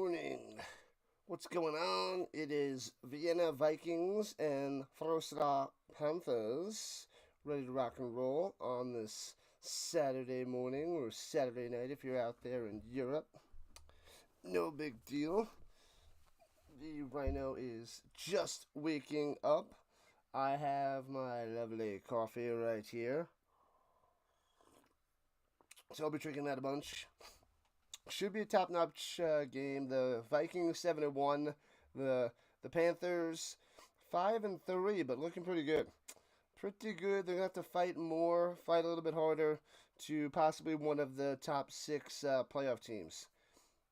morning. What's going on? It is Vienna Vikings and Wrocław Panthers ready to rock and roll on this Saturday morning or Saturday night if you're out there in Europe. No big deal. The Rhino is just waking up. I have my lovely coffee right here. So I'll be drinking that a bunch. Should be a top-notch game. The Vikings 7-1, the Panthers 5-3, but looking pretty good. Pretty good. They're gonna have to fight more, fight a little bit harder to possibly one of the top six playoff teams.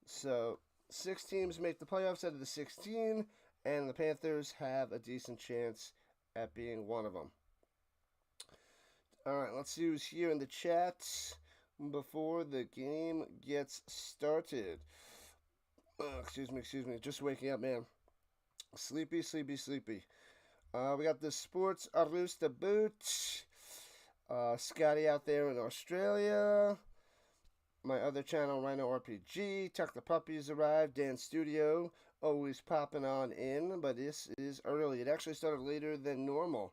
So 6 teams make the playoffs out of the 16, and the Panthers have a decent chance at being one of them. All right, let's see who's here in the chat before the game gets started. Excuse me. Just waking up, man. Sleepy. We got the Sports Arusta Boot. Scotty out there in Australia. My other channel, Rhino RPG. Tuck the Puppies arrived. Dan Studio. Always popping on in, but this is early. It actually started later than normal.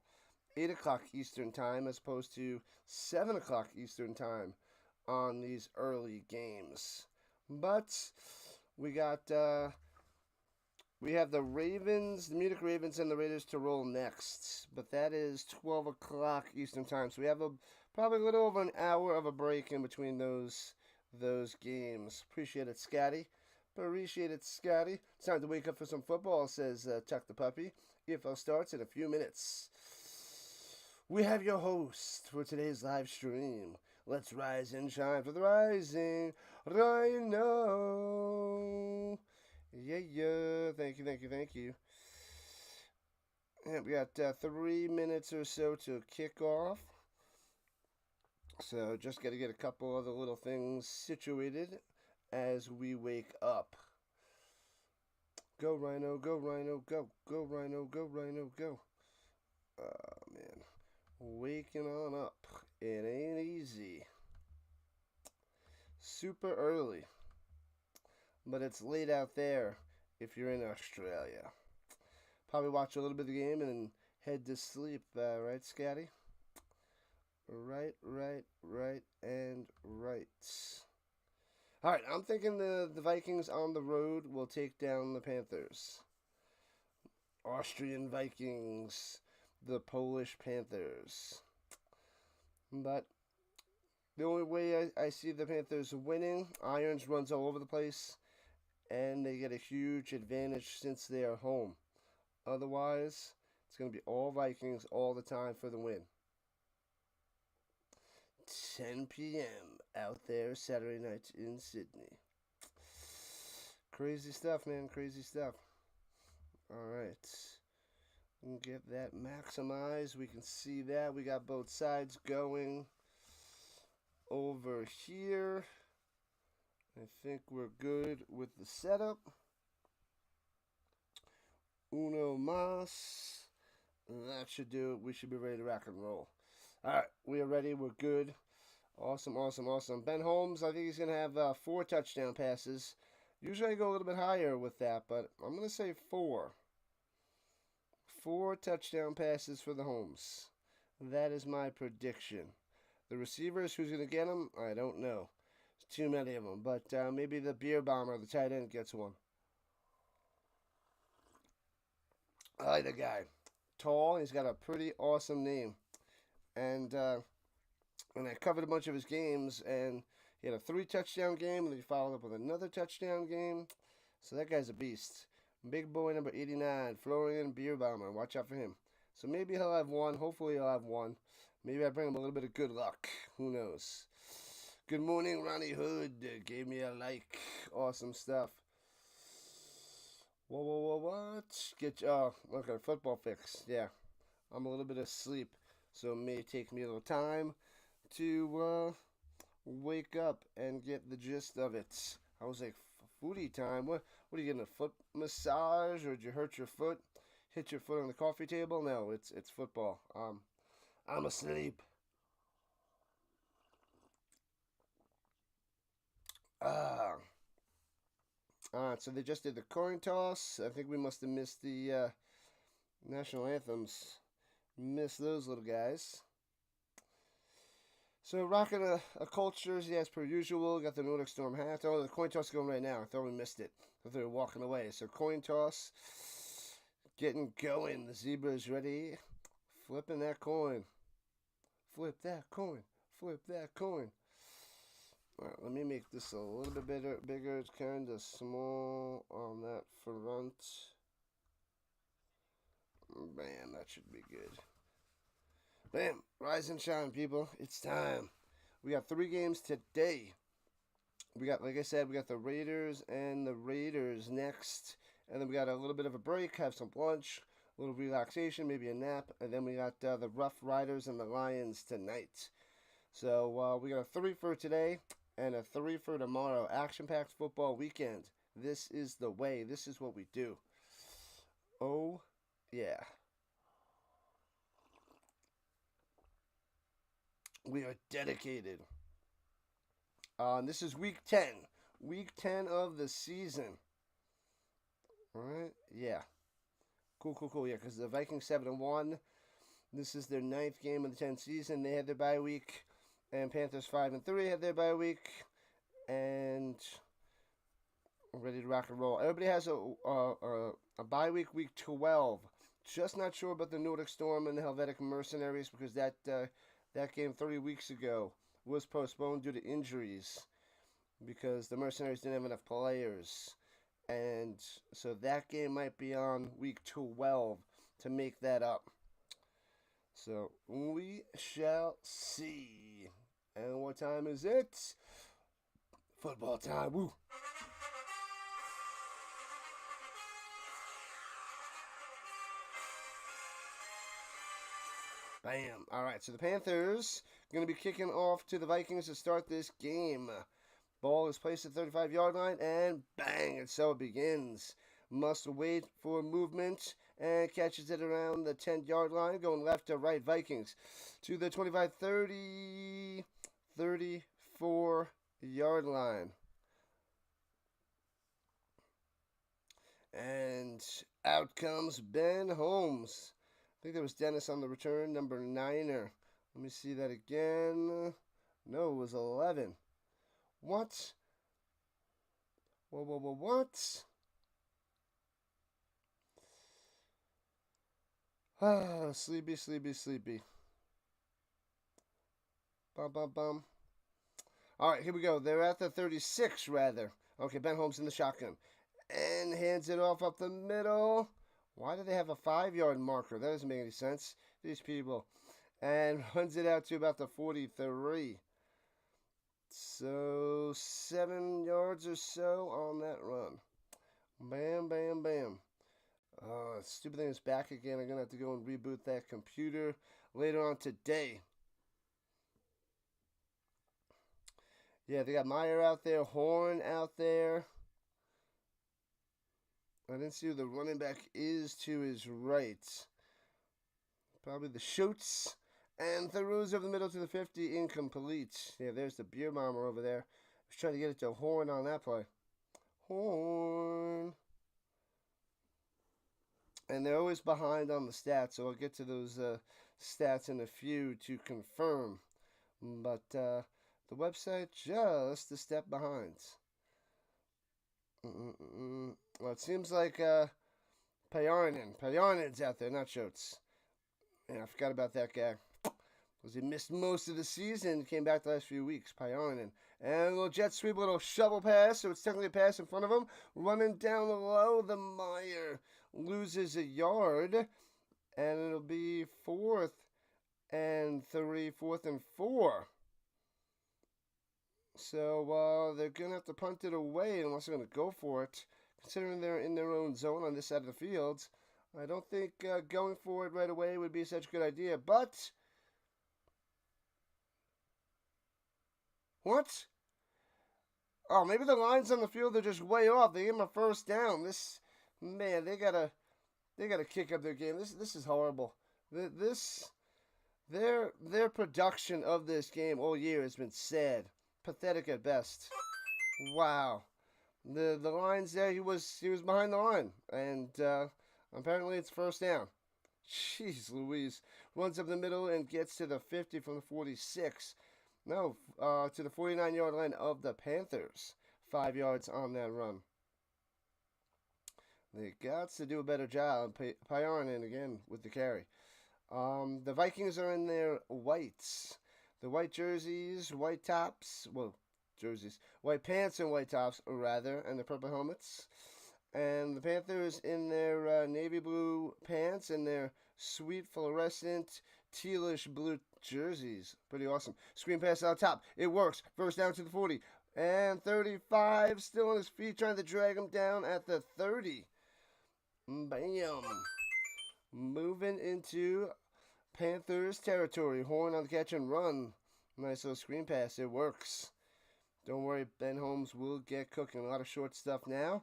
8 o'clock Eastern Time as opposed to 7 o'clock Eastern Time on these early games. But we got we have the Ravens, the Munich Ravens, and the Raiders to roll next. But that is 12 o'clock Eastern Time, so we have probably a little over an hour of a break in between those games. Appreciate it, Scotty. It's time to wake up for some football, says Tuck the Puppy. e.l.f. starts in a few minutes. We have your host for today's live stream. Let's rise and shine for the rising Rhino. Yeah. Thank you. And we got 3 minutes or so to kick off. So just got to get a couple other little things situated as we wake up. Go Rhino, go. Go Rhino, go. Oh, man. Waking on up. It ain't easy. Super early. But it's late out there if you're in Australia. Probably watch a little bit of the game and head to sleep, right, Scotty? Right. Alright, I'm thinking the Vikings on the road will take down the Panthers. Austrian Vikings. The Polish Panthers. But the only way I see the Panthers winning, Irons runs all over the place, and they get a huge advantage since they are home. Otherwise, it's going to be all Vikings all the time for the win. 10 p.m. out there Saturday night in Sydney. Crazy stuff, man. Crazy stuff. All right. Get that maximized. We can see that. We got both sides going over here. I think we're good with the setup. Uno mas. That should do it. We should be ready to rock and roll. Alright, we are ready. We're good. Awesome. Ben Holmes, I think he's going to have 4 touchdown passes. Usually I go a little bit higher with that, but I'm going to say 4. 4 touchdown passes for the Holmes. That is my prediction. The receivers, who's going to get them? I don't know. There's too many of them. But maybe the beer bomber, the tight end, gets one. I like the guy. Tall. He's got a pretty awesome name. And I covered a bunch of his games, and he had a 3 touchdown game, and then he followed up with another touchdown game. So that guy's a beast. Big boy number 89, Florian Beer Bomber. Watch out for him. So maybe he'll have one. Hopefully he'll have one. Maybe I bring him a little bit of good luck. Who knows? Good morning, Ronnie Hood. Gave me a like. Awesome stuff. What? Okay, football fix. Yeah. I'm a little bit asleep, so it may take me a little time to wake up and get the gist of it. I was like, foodie time. What are you getting, a foot massage, or did you hurt your foot? Hit your foot on the coffee table? No, it's football. I'm asleep. Alright, so they just did the coin toss. I think we must have missed the national anthems. Missed those little guys. So rocking a Colts jersey as per usual. Got the Nordic Storm hat. Oh, the coin toss is going right now. I thought we missed it. I thought they were walking away. So coin toss. Getting going. The zebra is ready. Flipping that coin. Flip that coin. Flip that coin. Alright, let me make this a little bit bigger. It's kind of small on that front. Bam, that should be good. Bam, rise and shine, people. It's time. We got 3 games today. We got, like I said, we got the Raiders and the Raiders next. And then we got a little bit of a break, have some lunch, a little relaxation, maybe a nap. And then we got the Rough Riders and the Lions tonight. So we got a 3 for today and a 3 for tomorrow. Action-packed football weekend. This is the way. This is what we do. Oh, yeah. We are dedicated. This is week 10. Week 10 of the season. Alright, yeah. Cool. Yeah, because the Vikings 7-1. This is their 9th game of the 10th season. They had their bye week. And Panthers 5-3 had their bye week. And ready to rock and roll. Everybody has a bye week, week 12. Just not sure about the Nordic Storm and the Helvetic Mercenaries because that game 3 weeks ago was postponed due to injuries because the Mercenaries didn't have enough players. And so that game might be on week 12 to make that up. So we shall see. And what time is it? Football time. Woo. Bam. All right, so the Panthers going to be kicking off to the Vikings to start this game. Ball is placed at the 35-yard line, and bang, and so it begins. Must wait for movement, and catches it around the 10-yard line, going left to right. Vikings to the 25, 30, 34-yard line. And out comes Ben Holmes. I think there was Dennis on the return, number 9er. Let me see that again. No, it was 11. What? What? Ah, sleepy. Bum. All right, here we go. They're at the 36, rather. Okay, Ben Holmes in the shotgun. And hands it off up the middle. Why do they have a 5-yard marker? That doesn't make any sense. These people. And runs it out to about the 43. So 7 yards or so on that run. Bam. Stupid thing is back again. I'm going to have to go and reboot that computer later on today. Yeah, they got Meyer out there, Horn out there. I didn't see who the running back is to his right. Probably the Schultz. And throws over the middle to the 50, incomplete. Yeah, there's the beer bomber over there. I was trying to get it to Horn on that play. Horn. And they're always behind on the stats, so I'll get to those stats in a few to confirm. But the website just a step behind. Well, it seems like Pajarnin's out there, not Schultz. Yeah, I forgot about that guy. Because he missed most of the season, came back the last few weeks, Pajarnin. And a little jet sweep, a little shovel pass, so it's technically a pass in front of him. Running down low, the Meyer loses a yard. And it'll be 4th and 3, 4th and 4. So they're going to have to punt it away unless they're going to go for it. Considering they're in their own zone on this side of the field, I don't think going for it right away would be such a good idea. But what? Oh, maybe the lines on the field are just way off. They gave him a first down. They gotta kick up their game. This is horrible. Their production of this game all year has been sad, pathetic at best. Wow. The lines there. He was behind the line, and apparently it's first down. Jeez Louise. Runs up the middle and gets to the 50 from the 46. No, to the 49-yard line of the Panthers. 5 yards on that run. They got to do a better job. Pioneering again with the carry. The Vikings are in their whites. The white jerseys, white tops. Well, jerseys. White pants and white tops, rather, and the purple helmets. And the Panthers in their navy blue pants and their sweet fluorescent tealish blue jerseys. Pretty awesome. Screen pass out top. It works. First down to the 40. And 35. Still on his feet, trying to drag him down at the 30. Bam. Moving into Panthers territory. Horn on the catch and run. Nice little screen pass. It works. Don't worry, Ben Holmes will get cooking. A lot of short stuff now.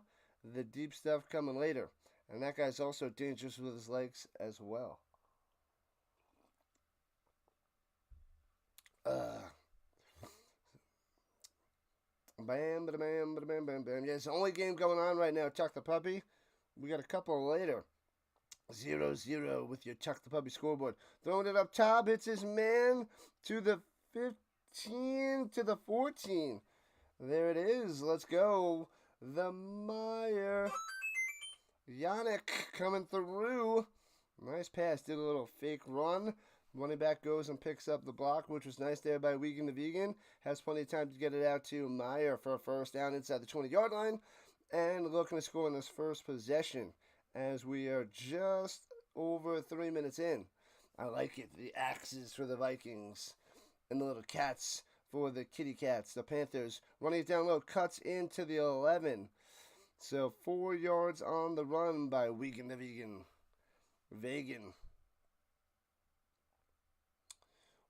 The deep stuff coming later. And that guy's also dangerous with his legs as well. Bam, bam, bam, bam, bam, bam. Yeah, it's the only game going on right now. Chuck the Puppy. We got a couple later. 0-0 with your Chuck the Puppy scoreboard. Throwing it up top. Hits his man to the 15 to the 14. There it is. Let's go. The Meyer. Yannick coming through. Nice pass. Did a little fake run. Running back goes and picks up the block, which was nice there by Wiegand the Vegan. Has plenty of time to get it out to Meyer for a first down inside the 20-yard line. And looking to score in this first possession as we are just over 3 minutes in. I like it. The axes for the Vikings and the little cats for the kitty cats. The Panthers running it down low, cuts into the 11. So 4 yards on the run by Wiegand the Vegan.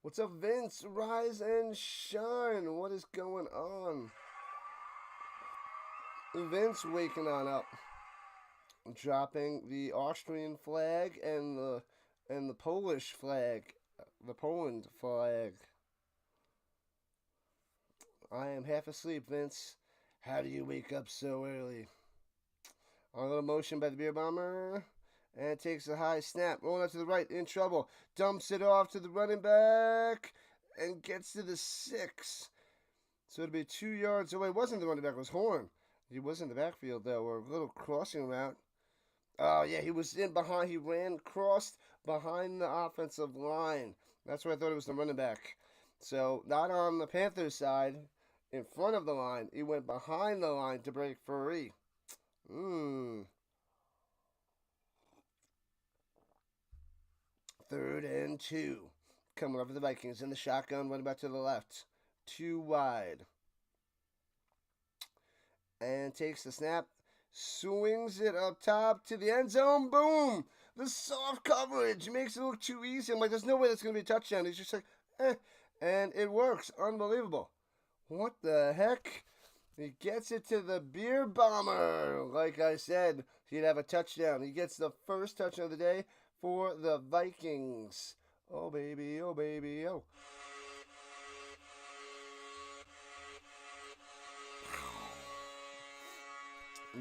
What's up, Vince? Rise and shine. What is going on? Vince waking on up. Dropping the Austrian flag and the Polish flag. The Poland flag. I am half asleep, Vince. How do you wake up so early? A little motion by the beer bomber. And takes a high snap. Rolling out to the right. In trouble. Dumps it off to the running back. And gets to the 6. So it'll be 2 yards away. It wasn't the running back. It was Horn. He was in the backfield, though. Or a little crossing route. Oh, yeah. He was in behind. He crossed behind the offensive line. That's where I thought it was the running back. So not on the Panthers side. In front of the line. He went behind the line to break free. 3rd and 2. Coming over the Vikings in the shotgun, running back to the left. 2 wide. And takes the snap. Swings it up top to the end zone. Boom! The soft coverage makes it look too easy. I'm like, there's no way that's going to be a touchdown. He's just like, And it works. Unbelievable. What the heck? He gets it to the beer bomber. Like I said, he'd have a touchdown. He gets the first touchdown of the day for the Vikings. Oh, baby, oh, baby, oh.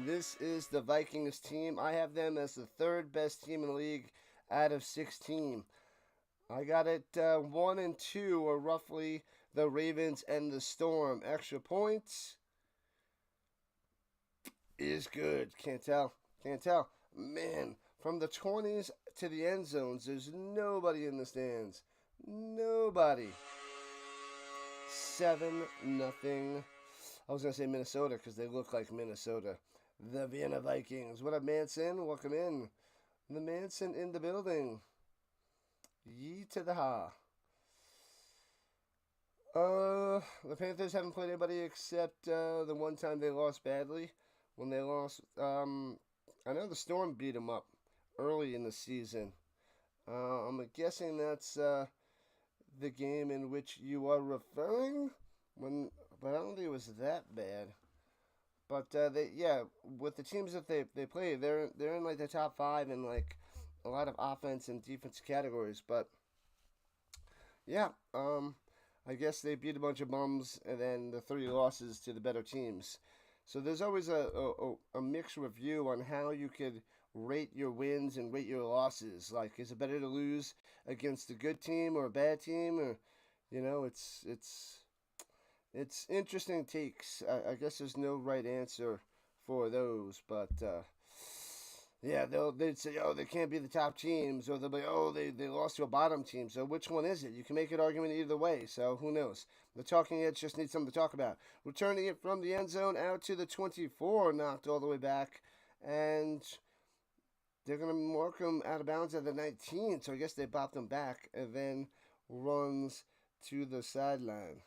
This is the Vikings team. I have them as the 3rd best team in the league out of 16. I got it 1 and 2 are roughly the Ravens and the Storm. Extra points is good. Can't tell. Man, from the 20s to the end zones, there's nobody in the stands. Nobody. 7-0. I was going to say Minnesota because they look like Minnesota. The Vienna Vikings. What up, Manson? Welcome in. The Manson in the building. Yee to the ha. The Panthers haven't played anybody except the one time they lost badly. When they lost, I know the Storm beat them up early in the season. I'm guessing that's the game in which you are referring. But I don't think it was that bad. But with the teams that they play, they're in like the top 5 in like a lot of offense and defense categories. But yeah, I guess they beat a bunch of bums, and then the 3 losses to the better teams. So there's always a mixed review on how you could rate your wins and rate your losses. Like, is it better to lose against a good team or a bad team, or it's interesting takes. I guess there's no right answer for those, but yeah, they'd say, oh, they can't be the top teams, or they'll be, oh, they lost to a bottom team. So which one is it? You can make an argument either way. So who knows? The talking heads just need something to talk about. Returning it from the end zone out to the 24, knocked all the way back, and they're gonna mark him out of bounds at the 19. So I guess they bopped him back, and then runs to the sideline.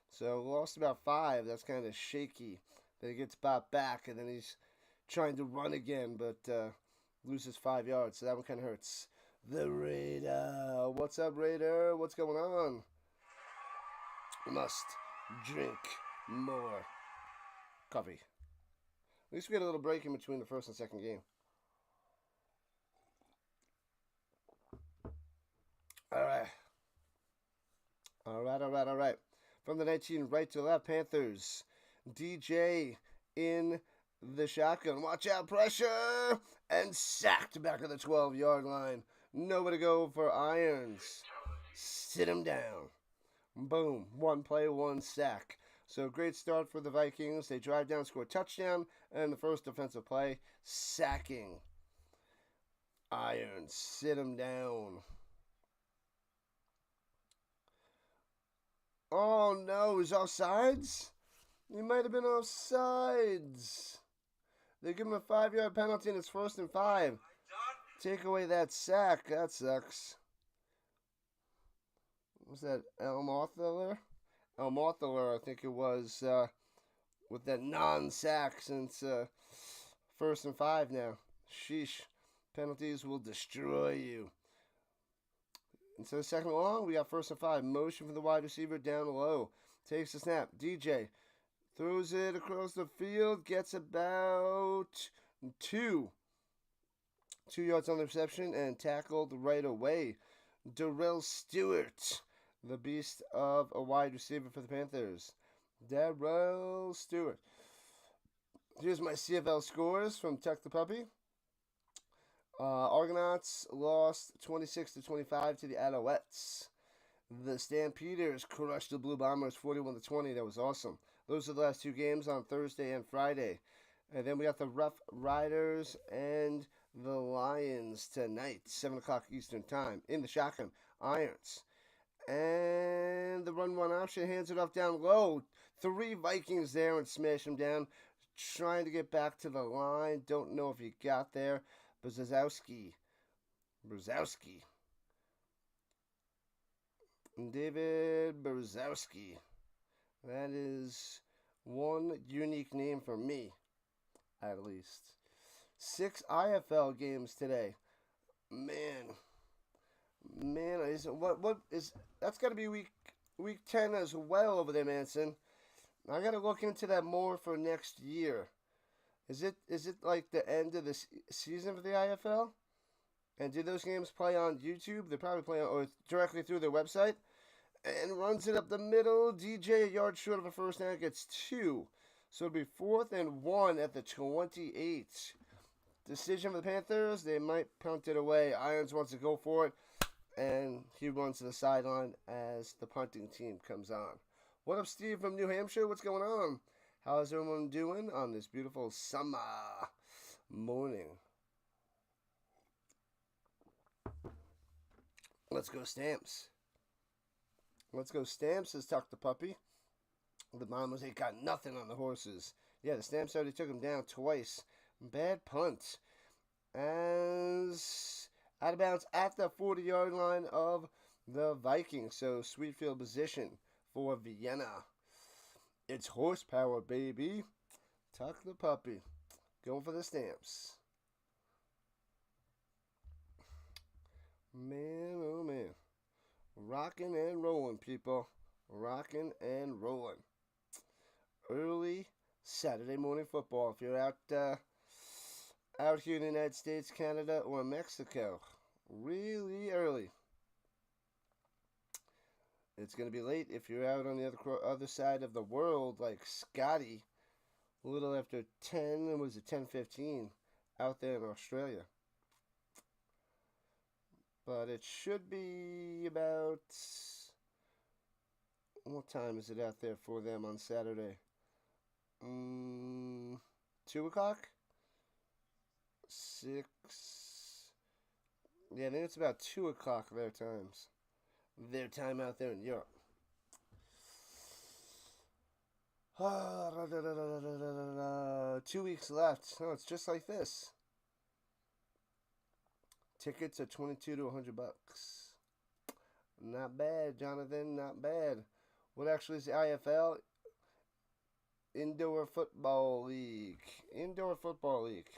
So lost about 5. That's kind of shaky. Then he gets bopped back, and then he's trying to run again, but loses 5 yards. So that one kind of hurts. The Raider. What's up, Raider? What's going on? Must drink more coffee. At least we get a little break in between the first and second game. All right. All right. From the 19, right to left, Panthers. DJ in the shotgun. Watch out, pressure! And sacked back at the 12-yard line. Nowhere to go for Irons. Sit him down. Boom. 1 play, 1 sack. So great start for the Vikings. They drive down, score a touchdown, and the first defensive play, sacking Irons. Sit him down. Oh no, he's offsides? He might have been offsides. They give him a 5-yard penalty and it's 1st and 5. Take away that sack. That sucks. Was that e.l.f? e.l.f, I think it was, with that non-sack since 1st and 5 now. Sheesh. Penalties will destroy you. And so second long, we got 1st and 5. Motion for the wide receiver down low. Takes the snap. DJ throws it across the field. Gets about 2 yards on the reception and tackled right away. Darrell Stewart, the beast of a wide receiver for the Panthers. Darrell Stewart. Here's my CFL scores from Tuck the Puppy. Argonauts lost 26-25 to the Alouettes. The Stampeders crushed the Blue Bombers 41-20. That was awesome. Those are the last 2 games on Thursday and Friday. And then we got the Rough Riders and the Lions tonight, 7 o'clock Eastern Time, in the shotgun. Irons. And the run one option hands it off down low. 3 Vikings there and smash them down. Trying to get back to the line. Don't know if he got there. Brzezowski. David Brzezowski. That is one unique name for me, at least. 6 IFL games today. Man, what is that's got to be week 10 as well over there, Manson. I got to look into that more for next year. Is it like the end of the season for the IFL? And do those games play on YouTube? They probably play or directly through their website. And runs it up the middle. DJ, a yard short of a first down, gets 2. So it'll be 4th and 1 at the 28. Decision for the Panthers. They might punt it away. Irons wants to go for it. And he runs to the sideline as the punting team comes on. What up, Steve from New Hampshire? What's going on? How's everyone doing on this beautiful summer morning? Let's go Stamps. Let's go Stamps, says Tuck the Puppy. The Mamas ain't got nothing on the horses. Yeah, the Stamps already took him down twice. Bad punt. As out of bounds at the 40-yard line of the Vikings. So sweet field position for Vienna. It's horsepower, baby. Tuck the Puppy. Going for the Stamps. Man, oh man. Rocking and rolling, people. Rocking and rolling. Early Saturday morning football. If you're out here in the United States, Canada, or Mexico. Really early. It's going to be late if you're out on the other side of the world like Scotty a little after 10, it was at 10:15 out there in Australia. But it should be about, what time is it out there for them on Saturday? 2 o'clock? 6. Yeah, I think it's about 2 o'clock their times. Their time out there in Europe. 2 weeks left. Oh, it's just like this. Tickets are 22 to 100 bucks. Not bad, Jonathan. Not bad. What actually is the IFL? Indoor Football League. Indoor Football League.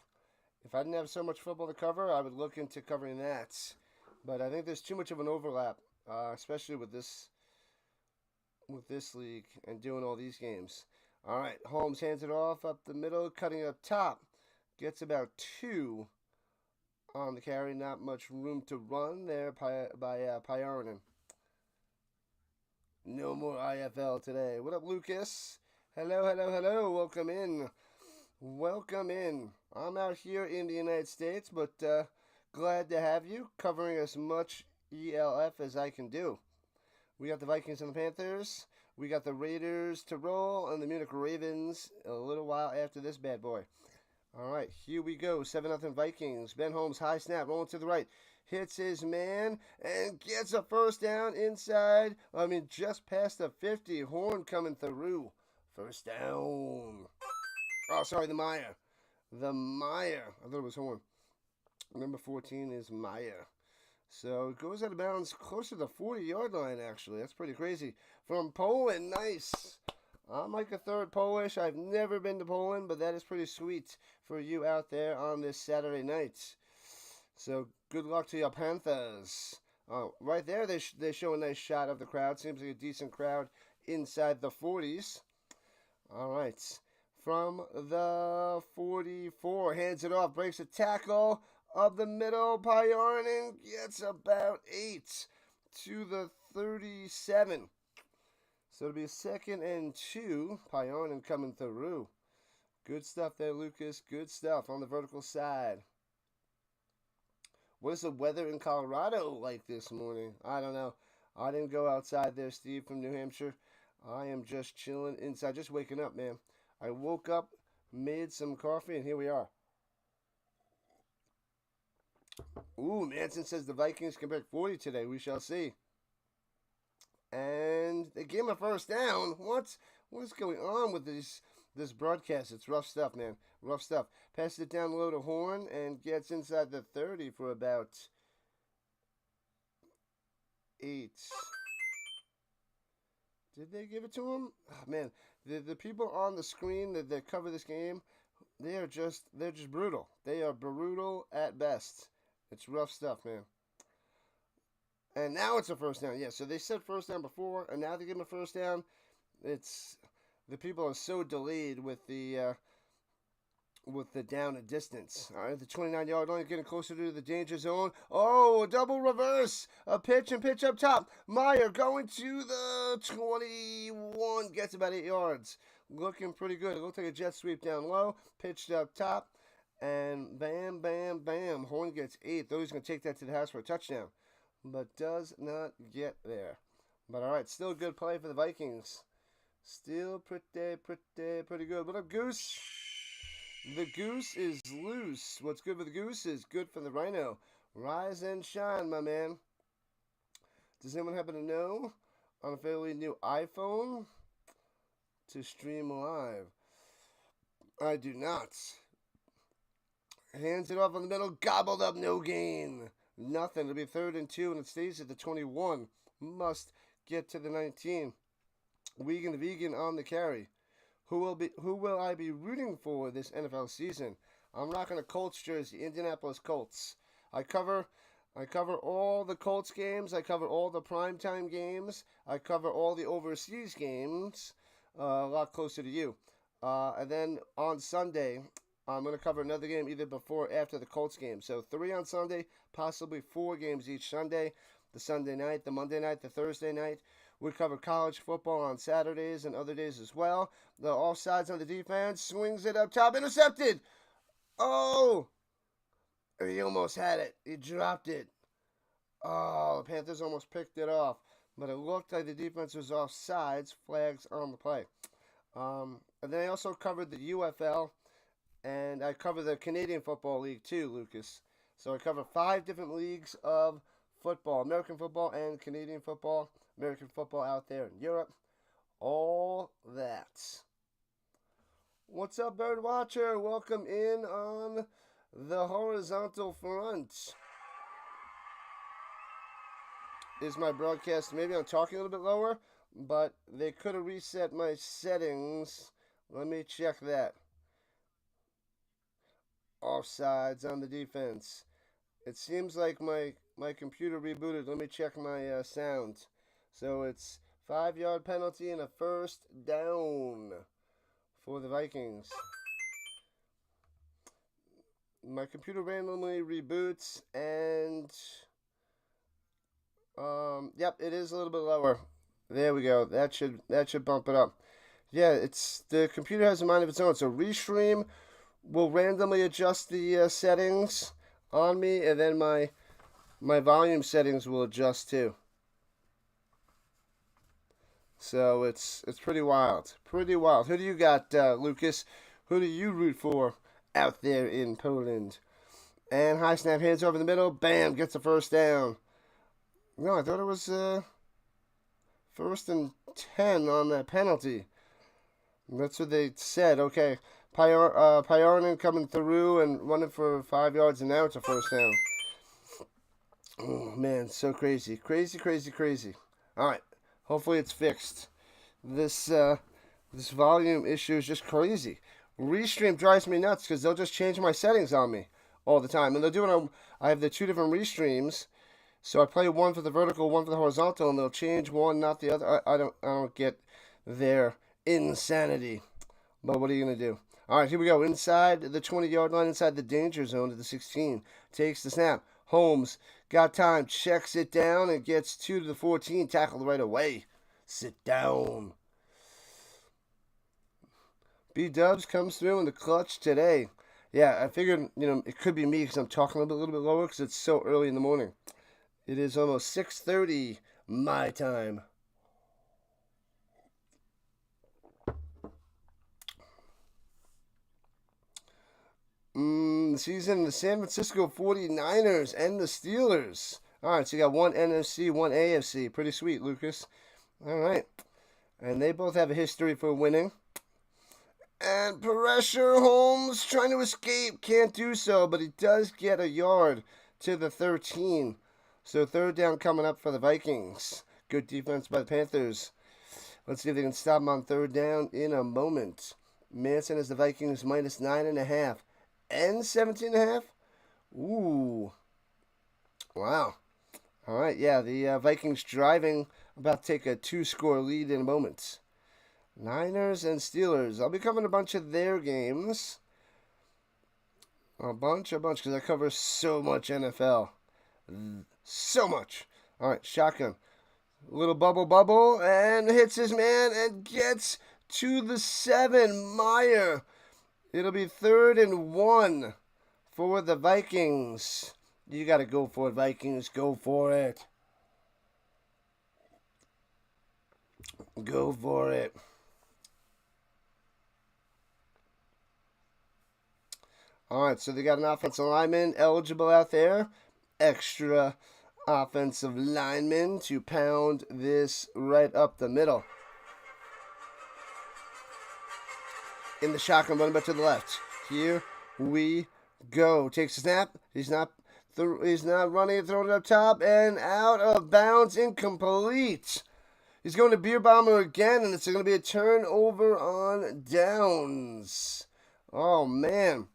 If I didn't have so much football to cover, I would look into covering that. But I think there's too much of an overlap, especially with this league and doing all these games. All right, Holmes hands it off up the middle, cutting up top. Gets about 2 on the carry. Not much room to run there by Pyarinen. No more IFL today. What up, Lucas? Hello, hello, hello. Welcome in. Welcome in. I'm out here in the United States, but glad to have you covering as much e.l.f. as I can do. We got the Vikings and the Panthers. We got the Raiders to roll and the Munich Ravens a little while after this bad boy. All right, here we go. 7-0 Vikings. Ben Holmes, high snap, rolling to the right. Hits his man and gets a first down inside. Just past the 50. Horn coming through. First down. Oh, sorry, the Meyer. The Meyer. I thought it was Horn. Number 14 is Meyer. So it goes out of bounds closer to the 40-yard line, actually. That's pretty crazy. From Poland, nice. I'm like a third Polish. I've never been to Poland, but that is pretty sweet for you out there on this Saturday night. So good luck to your Panthers. Right there, they show a nice shot of the crowd. Seems like a decent crowd inside the 40s. All right. From the 44, hands it off, breaks a tackle. Up the middle, Pyarinen gets about 8 to the 37. So it'll be a 2nd and 2. Pyarinen coming through. Good stuff there, Lucas. Good stuff on the vertical side. What is the weather in Colorado like this morning? I don't know. I didn't go outside there, Steve, from New Hampshire. I am just chilling inside, just waking up, man. I woke up, made some coffee, and here we are. Ooh, Manson says the Vikings can break 40 today. We shall see. And they gave him a first down. What is going on with this broadcast? It's rough stuff, man. Rough stuff. Passes it down low to Horn and gets inside the 30 for about 8. Did they give it to him? Oh, man, the people on the screen that cover this game, they're just brutal. They are brutal at best. It's rough stuff, man. And now it's a first down. Yeah, so they said first down before, and now they give them a first down. It's the people are so delayed with the down and distance. All right, the 29-yard line getting closer to the danger zone. Oh, a double reverse. A pitch and pitch up top. Meyer going to the 21. Gets about 8 yards. Looking pretty good. It looked like a jet sweep down low. Pitched up top. And bam, bam, bam. Horn gets 8. Though he's going to take that to the house for a touchdown. But does not get there. But all right, still a good play for the Vikings. Still pretty good. What up, Goose? The Goose is loose. What's good for the Goose is good for the Rhino. Rise and shine, my man. Does anyone happen to know on a fairly new iPhone to stream live? I do not. Hands it off on the middle. Gobbled up, no gain. Nothing. It'll be 3rd and 2, and it stays at the 21. Must get to the 19. Wiegand the Vegan on the carry. Who will I be rooting for this NFL season? I'm rocking a Colts jersey, Indianapolis Colts. I cover all the Colts games. I cover all the primetime games. I cover all the overseas games. A lot closer to you. And then on Sunday, I'm going to cover another game either before or after the Colts game. So 3 on Sunday, possibly 4 games each Sunday. The Sunday night, the Monday night, the Thursday night. We cover college football on Saturdays and other days as well. The offsides on the defense. Swings it up top. Intercepted. Oh! He almost had it. He dropped it. Oh, the Panthers almost picked it off. But it looked like the defense was offsides. Flags on the play. And then I also covered the UFL. And I cover the Canadian Football League too, Lucas. So I cover 5 different leagues of football. American football and Canadian football. American football out there in Europe. All that. What's up, Bird Watcher? Welcome in on the horizontal front. Is my broadcast, maybe I'm talking a little bit lower, but they could have reset my settings. Let me check that. Offsides on the defense. It seems like my computer rebooted. Let me check my sound. So it's 5-yard penalty and a first down for the Vikings. My computer randomly reboots and yep, it is a little bit lower. There we go. That should bump it up. Yeah, it's the computer has a mind of its own. So Restream will randomly adjust the settings on me, and then my volume settings will adjust too. So it's pretty wild. Pretty wild. Who do you got, Lucas? Who do you root for out there in Poland? And high snap, hands over the middle. Bam, gets the first down. No, I thought it was first and 10 on that penalty. That's what they said. Okay. Pyarnin coming through and running for 5 yards, and now it's a first down. Oh, man, so crazy. Crazy, crazy, crazy. All right. Hopefully it's fixed. This volume issue is just crazy. Restream drives me nuts because they'll just change my settings on me all the time. And they'll do it on, I have the 2 different Restreams. So I play one for the vertical, one for the horizontal, and they'll change one, not the other. I don't get their insanity. But what are you going to do? All right, here we go. Inside the 20-yard line, inside the danger zone to the 16. Takes the snap. Holmes got time, checks it down, and gets 2 to the 14. Tackled right away. Sit down. B-Dubs comes through in the clutch today. Yeah, I figured, it could be me because I'm talking a little bit lower because it's so early in the morning. It is almost 6:30 my time. The season, the San Francisco 49ers and the Steelers. All right, so you got one NFC, one AFC. Pretty sweet, Lucas. All right. And they both have a history for winning. And pressure, Holmes trying to escape. Can't do so, but he does get a yard to the 13. So third down coming up for the Vikings. Good defense by the Panthers. Let's see if they can stop them on third down in a moment. Manson has the Vikings minus 9.5 and 17.5. Ooh. Wow. All right, yeah, the Vikings driving, about to take a 2-score lead in a moment. Niners and Steelers. I'll be covering a bunch of their games. A bunch, because I cover so much NFL. So much. All right, shotgun. Little bubble, and hits his man and gets to the 7. Meyer. It'll be 3rd and 1 for the Vikings. You got to go for it, Vikings. Go for it. Go for it. All right, so they got an offensive lineman eligible out there. Extra offensive lineman to pound this right up the middle. In the shotgun, running back to the left. Here we go. Takes a snap. He's not running, throwing it up top and out of bounds, incomplete. He's going to beer bomber again, and it's going to be a turnover on downs. Oh man.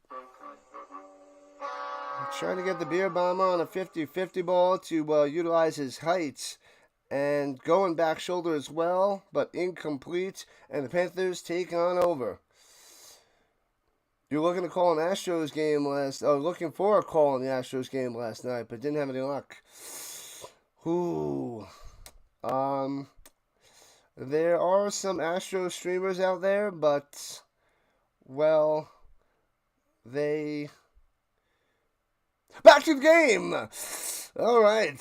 Trying to get the beer bomber on a 50-50 ball to utilize his height. And going back shoulder as well, but incomplete. And the Panthers take on over. You're looking to call an Astros game looking for a call in the Astros game last night, but didn't have any luck. Ooh. There are some Astro streamers out there, but, well, they... Back to the game! All right.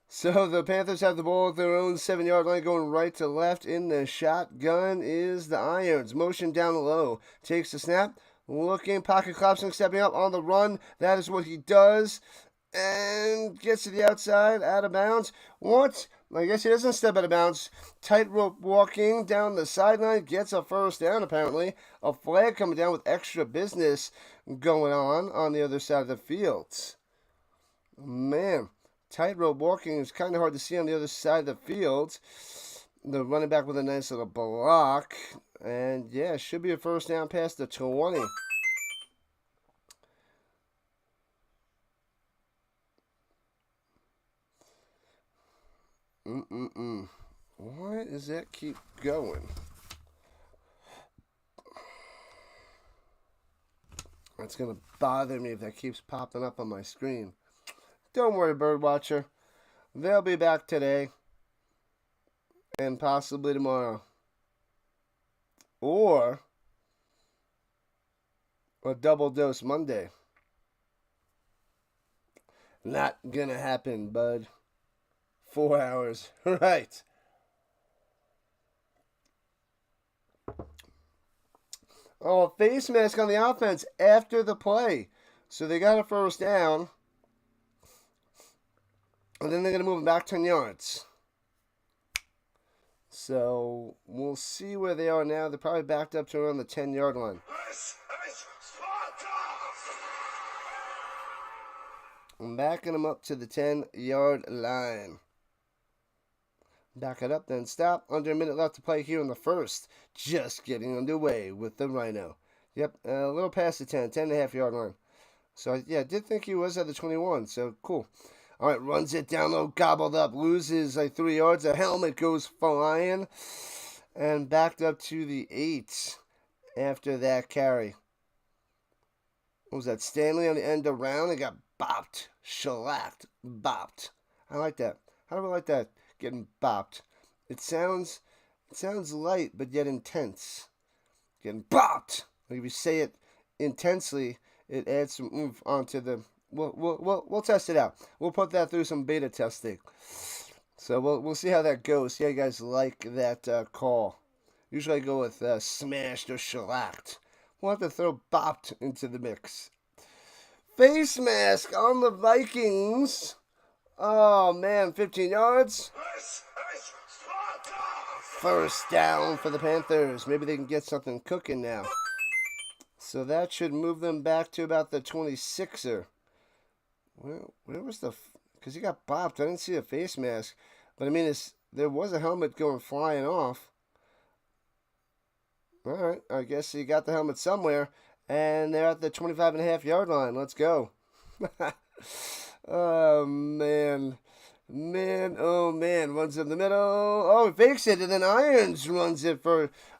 So the Panthers have the ball at their own 7-yard line, going right to left. In the shotgun is the Irons. Motion down low. Takes the snap. Looking, pocket collapsing, stepping up on the run. That is what he does. And gets to the outside, out of bounds. What? I guess he doesn't step out of bounds. Tightrope walking down the sideline. Gets a first down, apparently. A flag coming down with extra business going on the other side of the field. Man. Tightrope walking is kind of hard to see on the other side of the field. The running back with a nice little block. And, yeah, should be a first down past the 20. Why does that keep going? That's going to bother me if that keeps popping up on my screen. Don't worry, Birdwatcher. They'll be back today. And possibly tomorrow. Or a double dose Monday. Not gonna happen, bud. 4 hours. Right. Oh, face mask on the offense after the play. So they got a first down. And then they're going to move it back 10 yards. So we'll see where they are now. They're probably backed up to around the 10-yard line. I'm backing them up to the 10-yard line. Back it up, then stop. Under a minute left to play here in the first. Just getting underway with the Rhino. Yep, a little past the 10.5-yard line. So, yeah, I did think he was at the 21, so cool. All right, runs it down low, gobbled up, loses like 3 yards. A helmet goes flying and backed up to the 8 after that carry. What was that? Stanley on the end around and got bopped, shellacked, bopped. I like that. How do I like that? Getting bopped. It sounds light but yet intense. Getting bopped. Like if you say it intensely, it adds some oomph onto the. We'll test it out. We'll put that through some beta testing. So we'll see how that goes. See how you guys like that call. Usually I go with smashed or shellacked. We'll have to throw bopped into the mix. Face mask on the Vikings. Oh man, 15 yards. First down for the Panthers. Maybe they can get something cooking now. So that should move them back to about the 26er. Where was the... Because he got bopped. I didn't see a face mask. But, I mean, there was a helmet going flying off. All right. I guess he got the helmet somewhere. And they're at the 25.5-yard line. Let's go. Oh, man. Man, oh, man. Runs in the middle. Oh, he fakes it. And then Irons runs it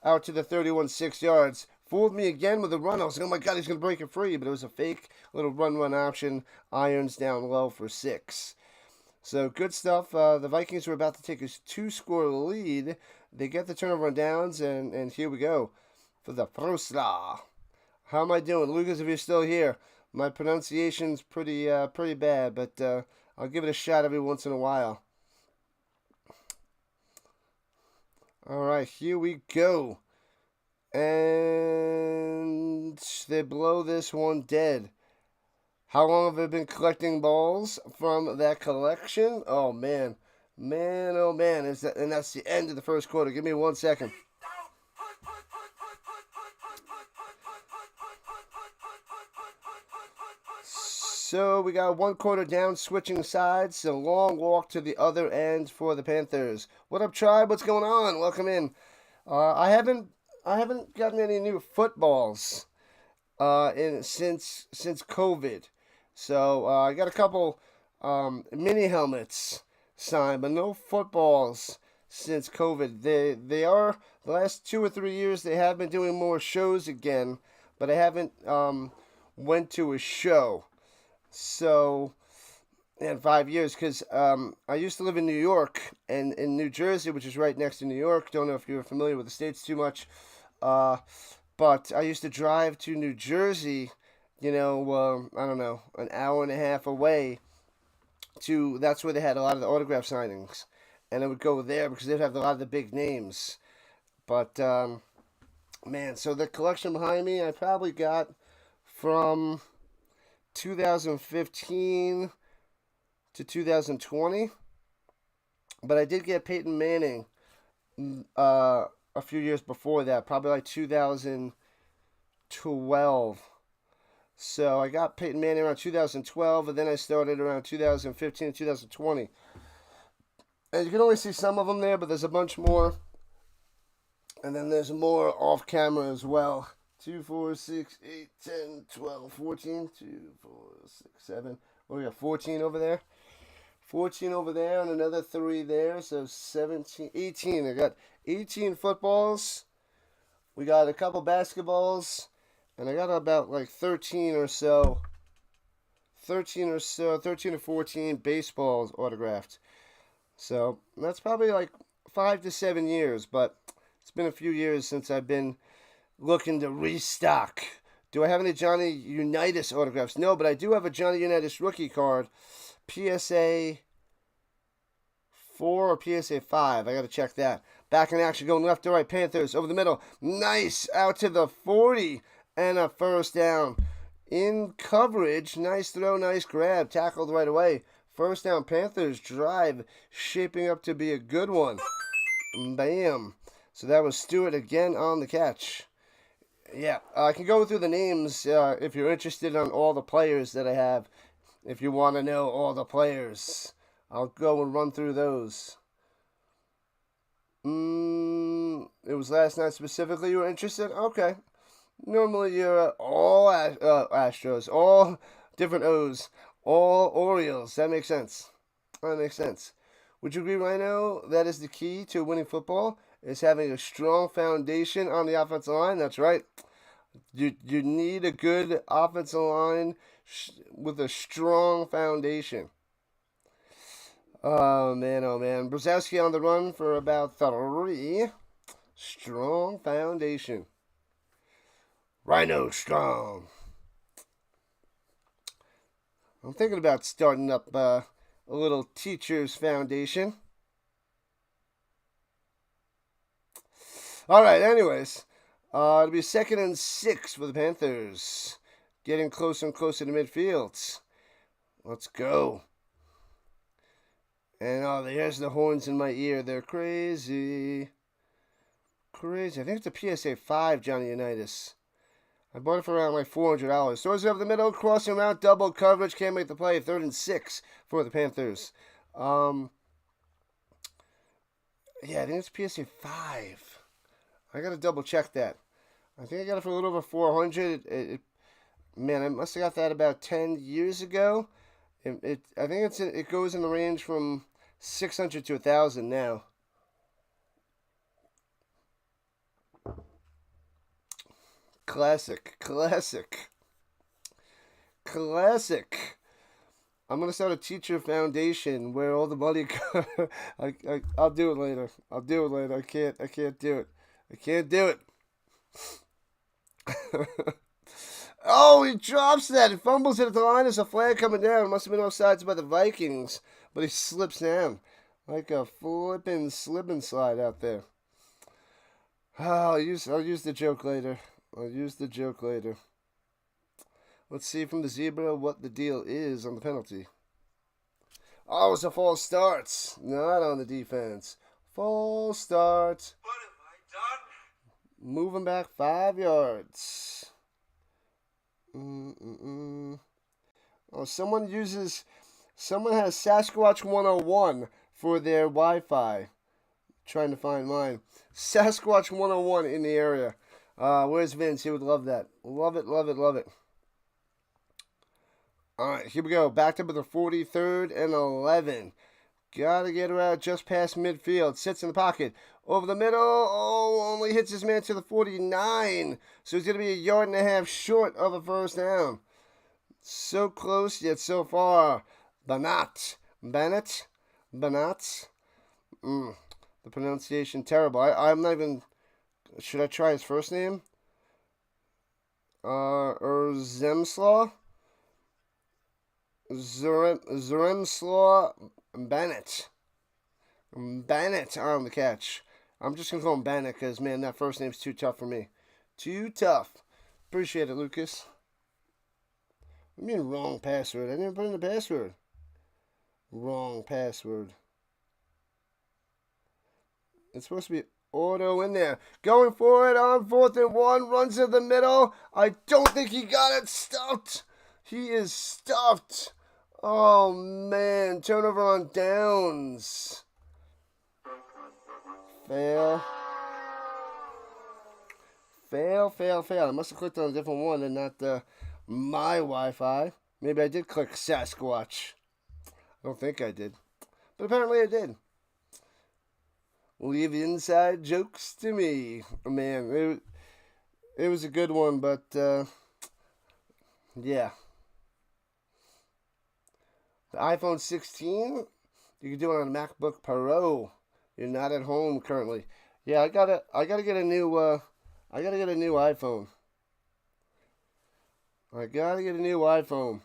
out to the 31.6 yards. Fooled me again with a run. I was like, oh my God, he's going to break it free. But it was a fake little run option. Irons down low for 6. So good stuff. The Vikings were about to take a 2-score lead. They get the turnover on downs, and here we go for the Frosla. How am I doing? Lucas, if you're still here, my pronunciation's pretty bad, but I'll give it a shot every once in a while. All right, here we go. And they blow this one dead. How long have I been collecting balls from that collection? Oh, man. Man, oh, man. And that's the end of the first quarter. Give me 1 second. So we got 1 quarter down, switching sides. A long walk to the other end for the Panthers. What up, tribe? What's going on? Welcome in. I haven't gotten any new footballs since COVID. So I got a couple mini helmets signed, but no footballs since COVID. They are the last 2 or 3 years they have been doing more shows again, but I haven't went to a show. So And 5 years, because I used to live in New York and in New Jersey, which is right next to New York. Don't know if you're familiar with the states too much, uh, but I used to drive to New Jersey. I don't know, an hour and a half away. That's where they had a lot of the autograph signings, and I would go there because they'd have a lot of the big names. But man, so the collection behind me, I probably got from 2015 to 2020. But I did get Peyton Manning a few years before that, probably like 2012. So I got Peyton Manning around 2012, and then I started around 2015 and 2020. And you can only see some of them there, but there's a bunch more. And then there's more off camera as well. 2, 4, 6, 8, 10, 12, 14. 2, 4, 6, 7. Oh, we got 14 over there. 14 over there and another 3 there. So 17, 18. I got 18 footballs. We got a couple basketballs. And I got about like 13 or 13 or 14 baseballs autographed. So that's probably like 5 to 7 years, but it's been a few years since I've been looking to restock. Do I have any Johnny Unitas autographs? No, but I do have a Johnny Unitas rookie card, PSA 4 or PSA 5. I got to check that. Back in action, going left to right. Panthers over the middle. Nice. Out to the 40 and a first down. In coverage. Nice throw, nice grab. Tackled right away. First down, Panthers drive shaping up to be a good one. Bam. So that was Stewart again on the catch. Yeah, I can go through the names if you're interested on all the players that I have. If you want to know all the players, I'll go and run through those. It was last night specifically you were interested? Okay. Normally you're all Astros, all different O's, all Orioles. That makes sense. That makes sense. Would you agree, Rhino? That is the key to winning football, is having a strong foundation on the offensive line. That's right. You need a good offensive line with a strong foundation. Oh, man, oh, man. Brzezowski on the run for about 3. Strong foundation. Rhino strong. I'm thinking about starting up a little teacher's foundation. All right, anyways. It'll be 2nd and 6 for the Panthers. Getting closer and closer to midfield. Let's go. And there's the horns in my ear. They're crazy. Crazy. I think it's a PSA 5, Johnny Unitas. I bought it for around like $400. Throws it over the middle, crossing around, double coverage. Can't make the play. 3rd and 6 for the Panthers. Yeah, I think it's PSA 5. I gotta double check that. I think I got it for a little over 400. Man, I must have got that about 10 years ago. I think it goes in the range from 600 to 1,000 now. Classic. I'm gonna start a teacher foundation where all the money. I'll do it later. I can't do it. I can't do it. Oh, he drops that. He fumbles it at the line. There's a flag coming down. It must have been offsides by the Vikings, but he slips down like a flippin' slip and slide out there. Oh, I'll use the joke later. Let's see from the zebra what the deal is on the penalty. Oh, it's a false start. Not on the defense. False start. What have I done? Moving back 5 yards. Oh, someone has Sasquatch 101 for their Wi-Fi. Trying to find mine. Sasquatch 101 in the area. Where's Vince? He would love that. Love it. All right, here we go. Backed up with the 43rd and 11. Gotta get her out just past midfield. Sits in the pocket. Over the middle. Oh, only hits his man to the 49. So he's going to be 1.5 yards short of a first down. So close, yet so far. Banat. Bennett. Banat. The pronunciation terrible. I'm not even. Should I try his first name? Zemslaw? Zuremslaw Bennett. Bennett on the catch. I'm just going to call him Bennett because, man, that first name's too tough for me. Too tough. Appreciate it, Lucas. What do you mean wrong password? I didn't put in the password. Wrong password. It's supposed to be auto in there. Going for it on 4th and 1. Runs to the middle. I don't think he got it. Stuffed. He is stuffed. Oh, man. Turnover on downs. Fail. Fail. I must have clicked on a different one and not my Wi-Fi. Maybe I did click Sasquatch. I don't think I did. But apparently I did. Leave inside jokes to me. Man, it was a good one, but yeah. The iPhone 16, you can do it on a MacBook Pro. You're not at home currently. Yeah, I gotta get a new iPhone. I gotta get a new iPhone.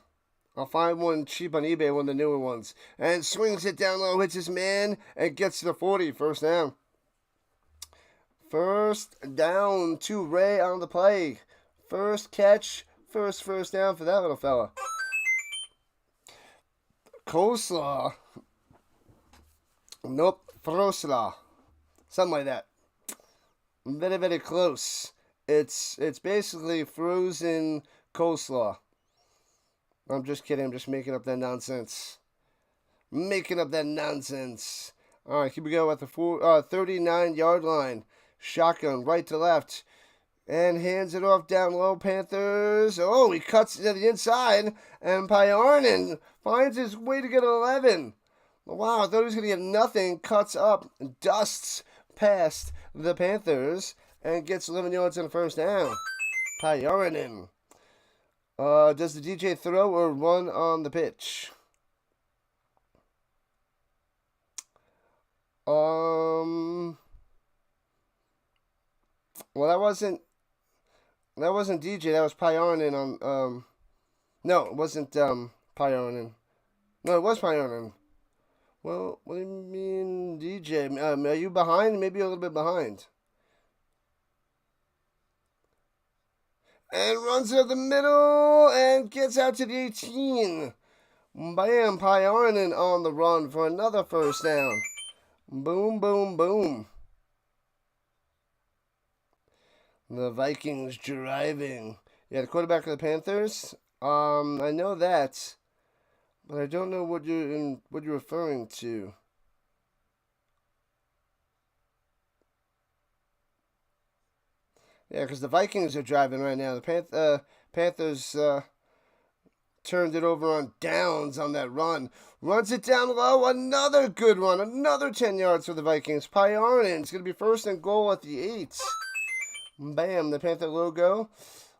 I'll find one cheap on eBay, one of the newer ones. And swings it down low, hits his man, and gets to the 40. First down. First down to Ray on the play. First catch, first down for that little fella. Coleslaw. Nope, Froslaw. Something like that. Very, very close. It's basically frozen coleslaw. I'm just kidding. I'm just making up that nonsense. All right, here we go at the 39-yard line. Shotgun, right to left. And hands it off down low, Panthers. Oh, he cuts to the inside. And Pyarnin finds his way to get 11. Wow, I thought he was going to get nothing. Cuts up, dusts past the Panthers, and gets 11 yards on the first down. Pyarnin. Does the DJ throw or run on the pitch? Well, that wasn't DJ. That was Pyarnin on. No, it wasn't Pyarnin. No, it was Pyarnin. Well, what do you mean, DJ? Are you behind? Maybe a little bit behind. And runs to the middle and gets out to the 18. Bam, Pyarnin on the run for another first down. Boom, boom, boom. The Vikings driving. Yeah, the quarterback of the Panthers. I know that, but I don't know what you're referring to. Yeah, because the Vikings are driving right now. The Panthers turned it over on downs on that run. Runs it down low. Another good run. Another 10 yards for the Vikings. Pyarnin's going to be first and goal at the 8. Bam, the Panther logo.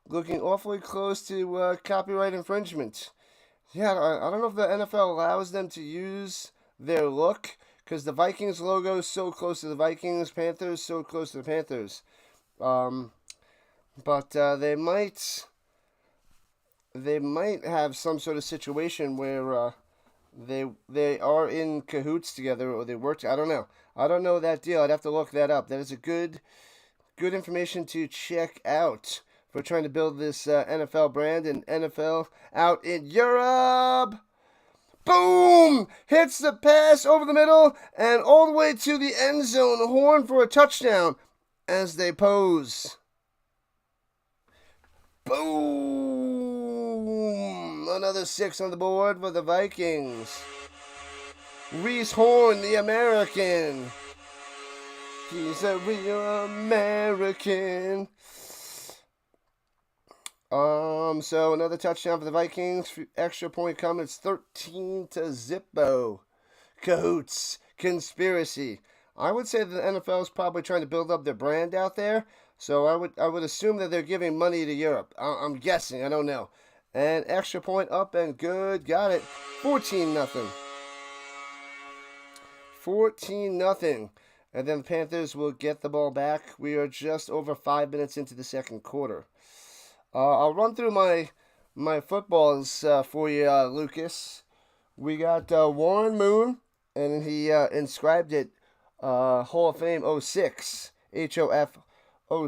Looking awfully close to copyright infringement. Yeah, I don't know if the NFL allows them to use their look, because the Vikings logo is so close to the Vikings. Panthers so close to the Panthers. But they might have some sort of situation where they are in cahoots together, or they work. I don't know. I don't know that deal. I'd have to look that up. That is a good information to check out for trying to build this NFL brand and NFL out in Europe. Boom! Hits the pass over the middle and all the way to the end zone. Horn for a touchdown as they pose. Boom! Another 6 on the board for the Vikings. Reese Horn, the American. He's a real American. So another touchdown for the Vikings. Extra point coming. It's 13-0. Cahoots. Conspiracy. I would say that the NFL is probably trying to build up their brand out there. So I would assume that they're giving money to Europe. I'm guessing. I don't know. And extra point up and good. Got it. 14-0. 14-0. And then the Panthers will get the ball back. We are just over 5 minutes into the second quarter. I'll run through my footballs for you, Lucas. We got Warren Moon, and he inscribed it Hall of Fame 06, HOF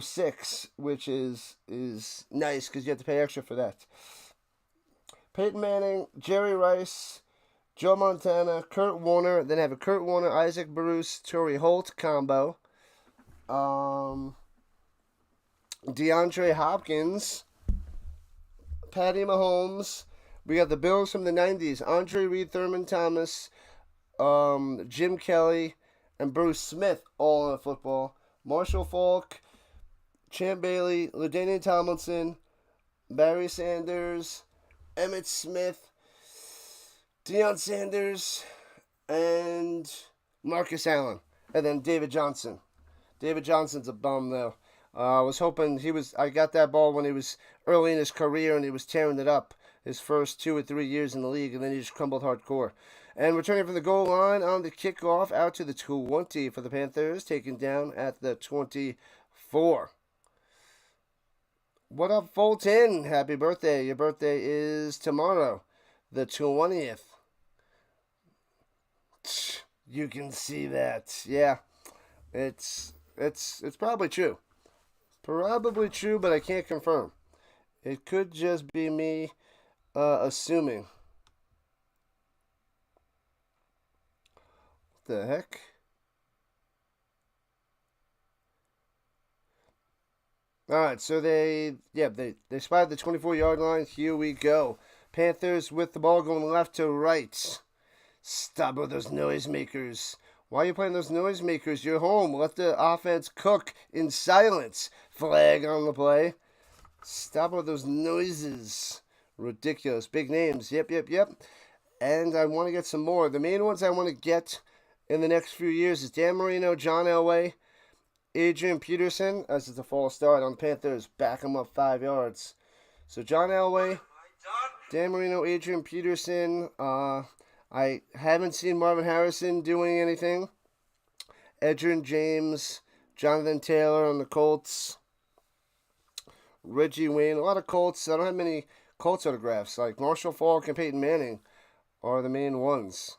06, which is nice because you have to pay extra for that. Peyton Manning, Jerry Rice, Joe Montana, Kurt Warner. Then I have a Kurt Warner, Isaac Bruce, Torrey Holt combo. DeAndre Hopkins, Patty Mahomes. We got the Bills from the 90s. Andre Reed, Thurman Thomas, Jim Kelly, and Bruce Smith all in football. Marshall Faulk, Champ Bailey, LaDainian Tomlinson, Barry Sanders, Emmitt Smith, Deion Sanders, and Marcus Allen. And then David Johnson. David Johnson's a bum, though. I was hoping I got that ball when he was early in his career and he was tearing it up his first 2 or 3 years in the league, and then he just crumbled hardcore. And returning from the goal line on the kickoff out to the 20 for the Panthers, taken down at the 24. What up, Fulton? Happy birthday. Your birthday is tomorrow, the 20th. You can see that. Yeah, it's probably true. Probably true, but I can't confirm. It could just be me assuming. What the heck? All right, so they spotted the 24-yard line. Here we go. Panthers with the ball going left to right. Stop with those noisemakers. Why are you playing those noisemakers? You're home. Let the offense cook in silence. Flag on the play. Stop with those noises. Ridiculous. Big names. Yep. And I want to get some more. The main ones I want to get in the next few years is Dan Marino, John Elway, Adrian Peterson, as it's a false start on the Panthers. Back him up 5 yards. So John Elway, Dan Marino, Adrian Peterson. I haven't seen Marvin Harrison doing anything. Edgerrin James, Jonathan Taylor on the Colts. Reggie Wayne, a lot of Colts. I don't have many Colts autographs. Like Marshall Faulk and Peyton Manning are the main ones.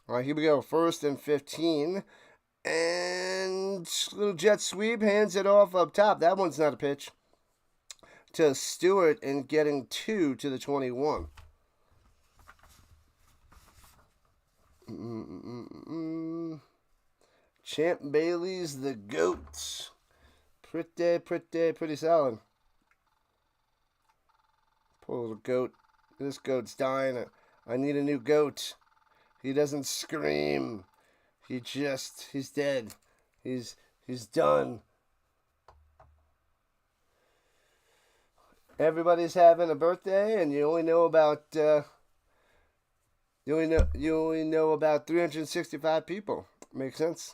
All right, here we go. 1st and 15. And little jet sweep, hands it off up top. That one's not a pitch. To Stewart and getting 2 to the 21. Champ Bailey's the GOAT. Pretty solid. Poor little goat. This goat's dying. I need a new goat. He doesn't scream. He's dead. He's done. Everybody's having a birthday, and you only know about you only know about 365 people. Makes sense.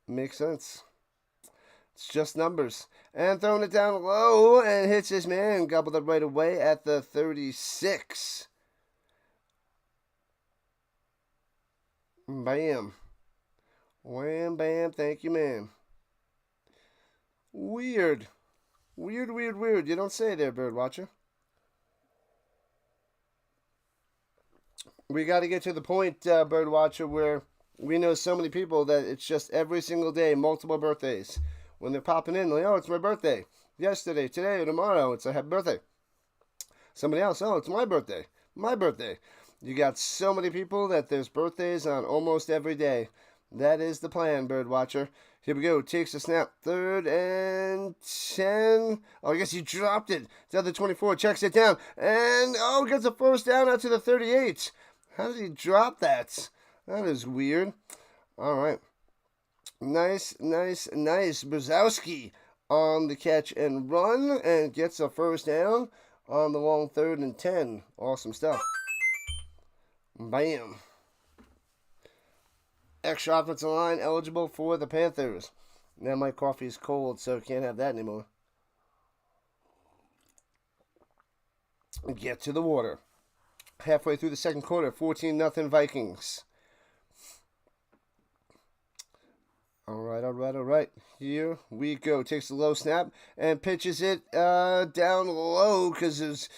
It's just numbers. And throwing it down low and hits his man. Gobbled up right away at the 36. Bam. Wham, bam. Thank you, man. Weird. You don't say there, Birdwatcher. We got to get to the point, Birdwatcher, where we know so many people that it's just every single day, multiple birthdays. When they're popping in, like, oh, it's my birthday. Yesterday, today, or tomorrow, it's a happy birthday. Somebody else, oh, it's my birthday. You got so many people that there's birthdays on almost every day. That is the plan, Birdwatcher. Here we go. Takes a snap. 3rd and 10. Oh, I guess he dropped it. It's at the 24. Checks it down. And, gets a first down out to the 38. How did he drop that? That is weird. All right. Nice. Brzezowski on the catch and run and gets a first down on the long 3rd and 10. Awesome stuff. Bam. Extra offensive line eligible for the Panthers. Now my coffee's cold, so can't have that anymore. get to the water. Halfway through the second quarter, 14-0 Vikings. All right. Here we go. Takes the low snap and pitches it down low because there's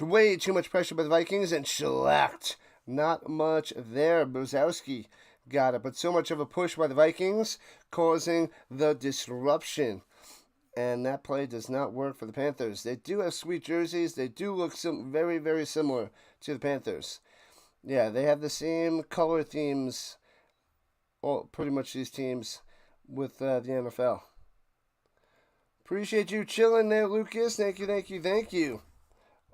way too much pressure by the Vikings and shellacked. Not much there. Brzezowski got it, but so much of a push by the Vikings causing the disruption. And that play does not work for the Panthers. They do have sweet jerseys. They do look very, very similar to the Panthers. Yeah, they have the same color themes, pretty much these teams, with the NFL. Appreciate you chilling there, Lucas. Thank you.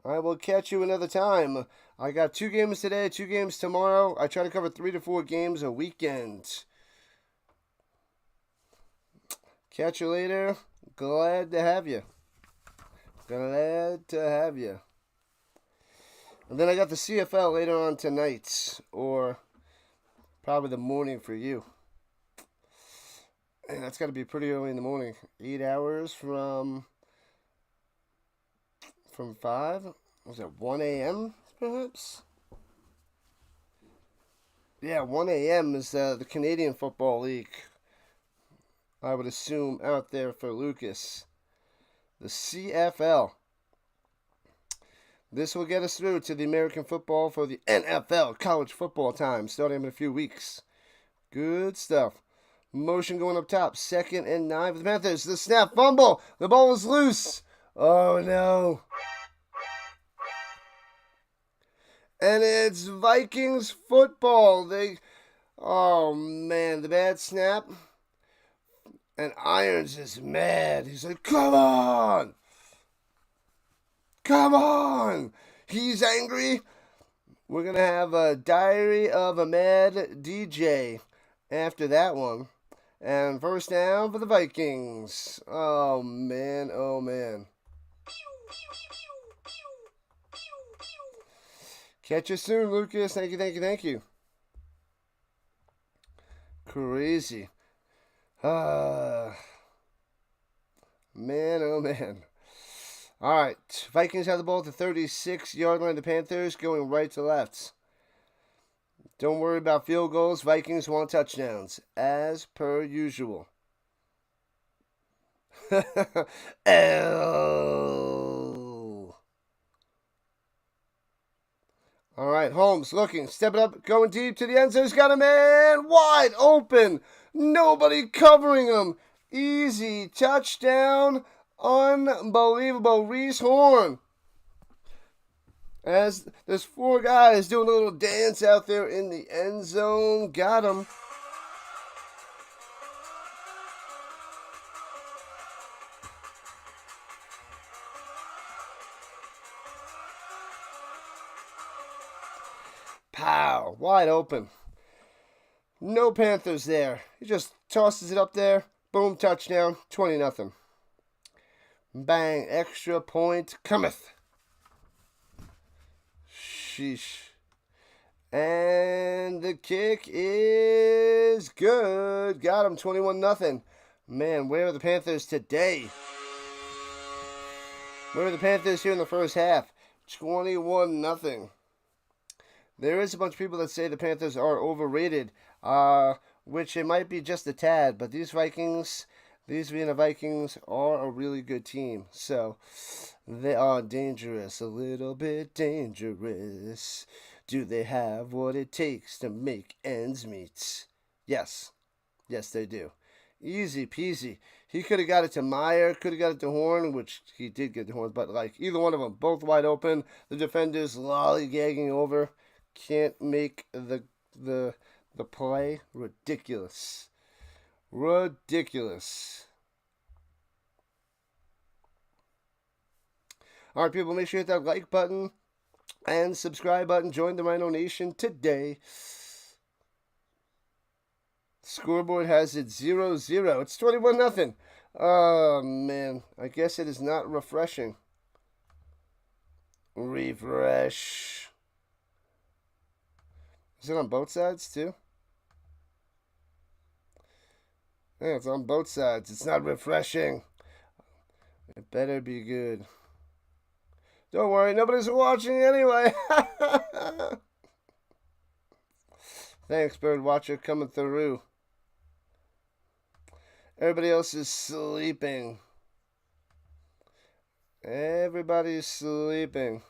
I will catch you another time. I got 2 games today, 2 games tomorrow. I try to cover 3 to 4 games a weekend. Catch you later. Glad to have you. And then I got the CFL later on tonight, or probably the morning for you. And that's got to be pretty early in the morning. 8 hours from 5? Was it 1 a.m. perhaps? Yeah, 1 a.m. is the Canadian Football League. I would assume out there for Lucas. The CFL. This will get us through to the American football for the NFL, college football time, starting in a few weeks. Good stuff. Motion going up top. 2nd and 9 for the Panthers. The snap, fumble. The ball is loose. Oh, no. And it's Vikings football. Oh, man, the bad snap. And Irons is mad. He's like, come on. He's angry. We're going to have a Diary of a Mad DJ after that one. And first down for the Vikings. Oh, man. Catch you soon, Lucas. Thank you. Crazy. Man, oh man. All right. Vikings have the ball at the 36-yard line. The Panthers going right to left. Don't worry about field goals. Vikings want touchdowns, as per usual. e.l.f. All right, Holmes looking, stepping up, going deep to the end zone. He's got a man wide open. Nobody covering him. Easy touchdown. Unbelievable. Reese Horn. As there's 4 guys doing a little dance out there in the end zone. Got him. Pow. Wide open. No Panthers there. He just tosses it up there. Boom, touchdown. 20-0. Bang, extra point cometh. Sheesh. And the kick is good. Got him, 21-0. Man, where are the Panthers today? Where are the Panthers here in the first half? 21-0. There is a bunch of people that say the Panthers are overrated, which it might be just a tad, but these Vienna Vikings are a really good team. So they are dangerous, a little bit dangerous. Do they have what it takes to make ends meet? Yes, they do. Easy peasy. He could have got it to Meyer, could have got it to Horn, which he did get to Horn, but like either one of them, both wide open. The defenders lollygagging over. Can't make the play. Ridiculous. All right, people, make sure you hit that like button and subscribe button. Join the Rhino Nation today. Scoreboard has it 0-0. It's 21-0. Oh, man. I guess it is not refreshing. Refresh. Is it on both sides, too? Yeah, it's on both sides. It's not refreshing. It better be good. Don't worry, nobody's watching anyway. Thanks, Birdwatcher, coming through. Everybody else is sleeping. Everybody's sleeping.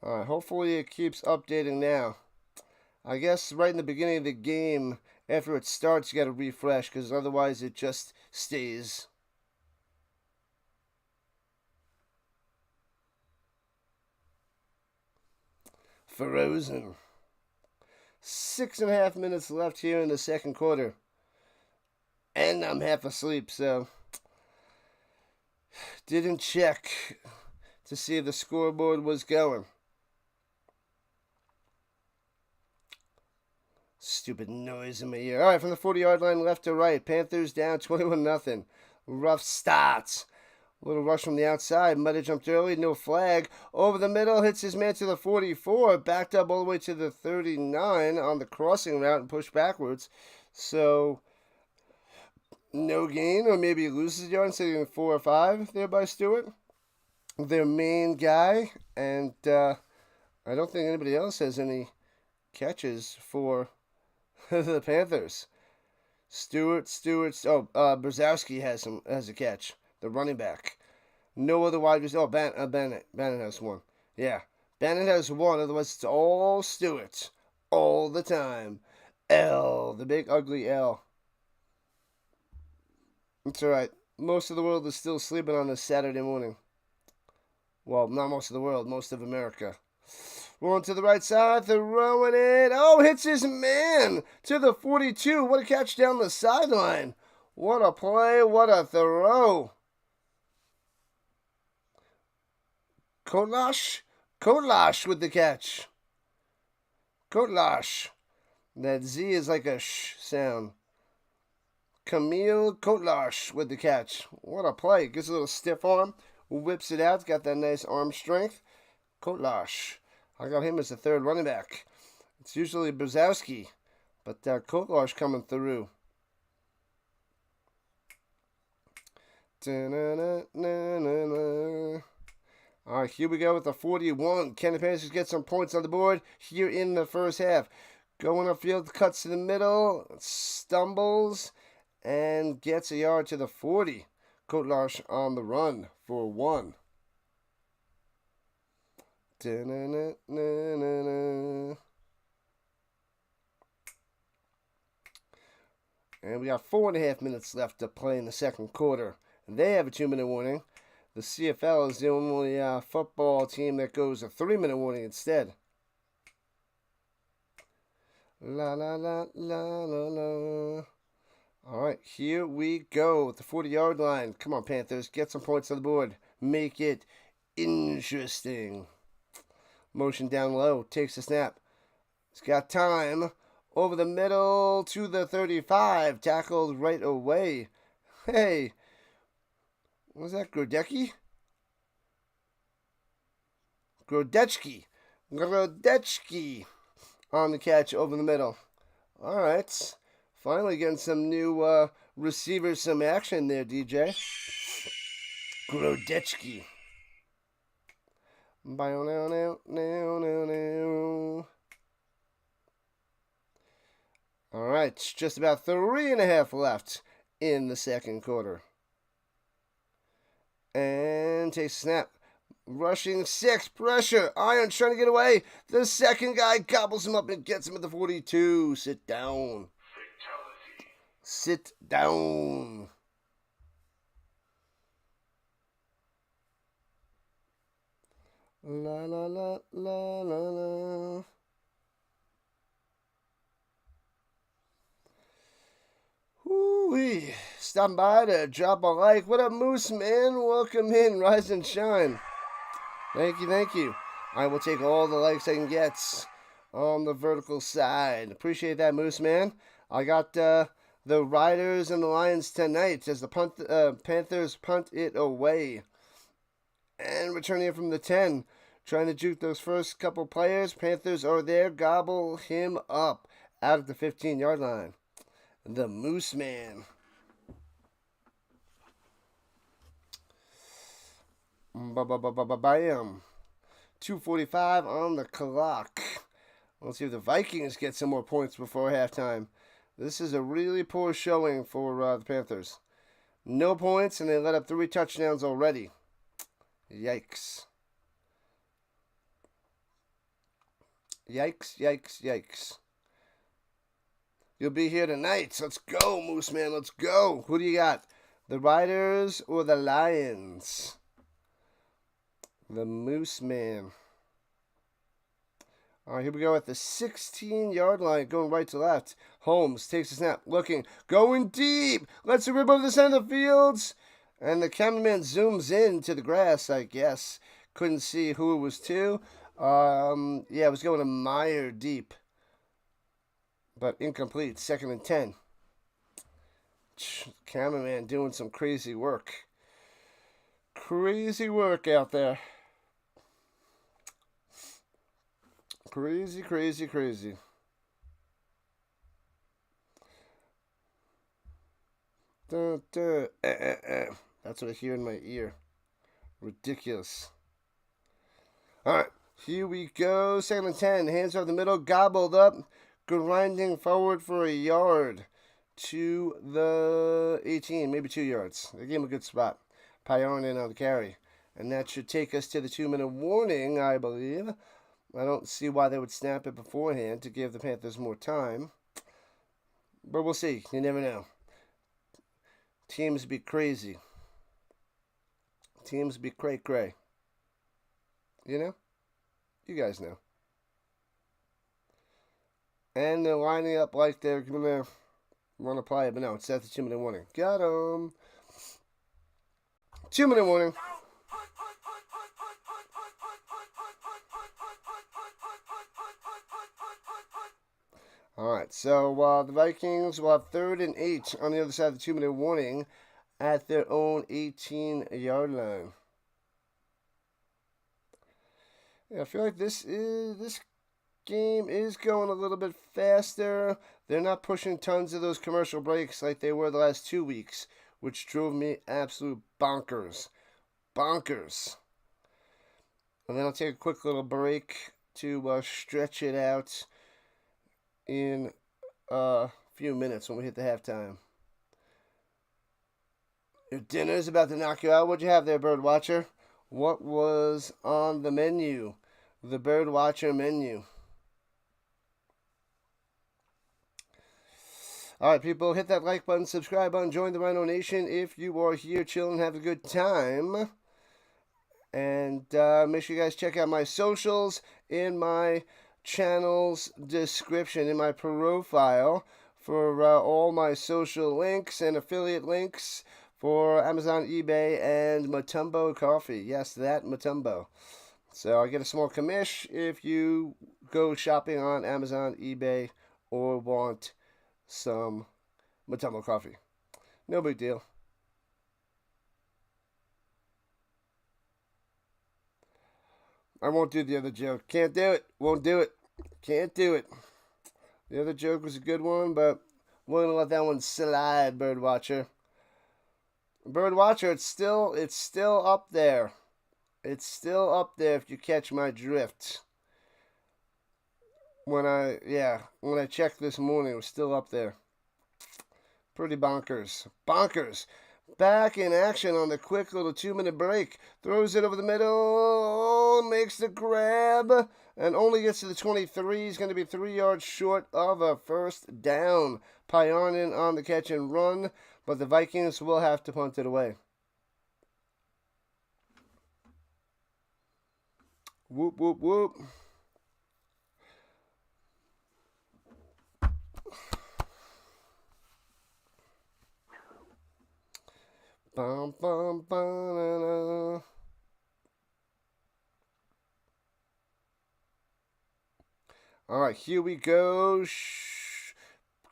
Alright, hopefully it keeps updating now. I guess right in the beginning of the game, after it starts, you gotta refresh, because otherwise it just stays. Frozen. 6.5 minutes left here in the second quarter. And I'm half asleep, so didn't check to see if the scoreboard was going. Stupid noise in my ear. All right, from the 40-yard line, left to right. Panthers down 21-0. Rough start. Little rush from the outside. Might have jumped early. No flag. Over the middle. Hits his man to the 44. Backed up all the way to the 39 on the crossing route and pushed backwards. So, no gain, or maybe he loses a yard instead of 4 or 5 there by Stewart. Their main guy. And I don't think anybody else has any catches for the Panthers. Brzezowski has a catch. The running back. No other wide receivers. Oh, Bennett has one. Yeah, Bennett has one. Otherwise, it's all Stewart. All the time. E.l.f. The big ugly E.l.f. It's alright. Most of the world is still sleeping on this Saturday morning. Well, not most of the world. Most of America. Rolling to the right side, throwing it. Oh, hits his man to the 42. What a catch down the sideline. What a play. What a throw. Kotlash with the catch. Kotlash. That Z is like a sh sound. Camille Kotlash with the catch. What a play. Gets a little stiff arm. Whips it out. Got that nice arm strength. Kotlash. I got him as the third running back. It's usually Brzezowski, but Kotlash coming through. All right, here we go with the 41. Can the Panthers get some points on the board here in the first half? Going upfield, cuts to the middle, stumbles, and gets a yard to the 40. Kotlash on the run for 1. And we got 4.5 minutes left to play in the second quarter. And they have a 2-minute warning. The CFL is the only football team that goes a 3-minute warning instead. La la la la la la. All right, here we go at the 40-yard line. Come on, Panthers, get some points on the board. Make it interesting. Motion down low, takes a snap. He's got time. Over the middle to the 35. Tackled right away. Hey, was that Grodecki? Grodecki on the catch over the middle. All right. Finally getting some new receivers, some action there, DJ. Grodecki. All right, it's just about 3.5 left in the second quarter. And takes a snap. Rushing 6, pressure. Iron trying to get away. The second guy gobbles him up and gets him at the 42. Sit down. Fatality. Sit down. La la la la la la. Woo-wee. Stopping by to drop a like. What up, Moose, man? Welcome in. Rise and shine. Thank you, thank you. I will take all the likes I can get on the vertical side. Appreciate that, Moose, man. I got the Riders and the Lions tonight as the Panthers punt it away. And returning it from the 10. Trying to juke those first couple players. Panthers are there. Gobble him up out at the 15-yard line. The Moose Man. Bam. 2:45 on the clock. Let's see if the Vikings get some more points before halftime. This is a really poor showing for the Panthers. No points, and they let up 3 touchdowns already. Yikes. Yikes, yikes, yikes. You'll be here tonight. Let's go, Moose Man. Let's go. Who do you got? The Riders or the Lions? The Moose Man. All right, here we go at the 16-yard line, going right to left. Holmes takes a snap, looking, going deep. Let's rip over the center of the fields. And the cameraman zooms in to the grass, I guess. Couldn't see who it was to. Yeah, it was going to Meyer deep. But incomplete, 2nd and 10. Cameraman doing some crazy work. Crazy work out there. Crazy, crazy, crazy. Dun, dun, That's what I hear in my ear. Ridiculous. All right, here we go. 2nd and 10. Hands over the middle, gobbled up. Grinding forward for a yard to the 18, maybe 2 yards. They gave him a good spot. Pionin on the carry. And that should take us to the 2-minute warning, I believe. I don't see why they would snap it beforehand to give the Panthers more time. But we'll see. You never know. Teams be crazy. Teams be cray-cray. You know? You guys know. And they're lining up like they're going to run a play. But no, it's at the 2-minute warning. Got 'em. 2-minute warning. All right, so the Vikings will have 3rd and 8 on the other side of the 2-minute warning at their own 18-yard line. Yeah, I feel like this game is going a little bit faster. They're not pushing tons of those commercial breaks like they were the last 2 weeks, which drove me absolute bonkers. Bonkers. And then I'll take a quick little break to stretch it out in a few minutes when we hit the halftime. Your dinner's about to knock you out. What'd you have there, Bird Watcher? What was on the menu? The Bird Watcher menu. All right, people, hit that like button, subscribe button, join the Rhino Nation if you are here chilling, have a good time. And make sure you guys check out my socials in my channel's description, in my profile, for all my social links and affiliate links for Amazon, eBay, and Matumbo Coffee. Yes, that Matumbo. So I get a small commish if you go shopping on Amazon, eBay, or want some Matumbo Coffee. No big deal. I won't do the other joke. Can't do it. Won't do it. Can't do it. The other joke was a good one, but we're going to let that one slide, Bird Watcher. Bird Watcher, it's still up there. It's still up there if you catch my drift. When I checked this morning, it was still up there. Pretty bonkers. Bonkers. Back in action on the quick little 2-minute break. Throws it over the middle. Makes the grab. And only gets to the 23. He's going to be 3 yards short of a first down. Pionin on the catch and run. But the Vikings will have to punt it away. Whoop, whoop, whoop. Bum, bum, ba-na-na. All right, here we go.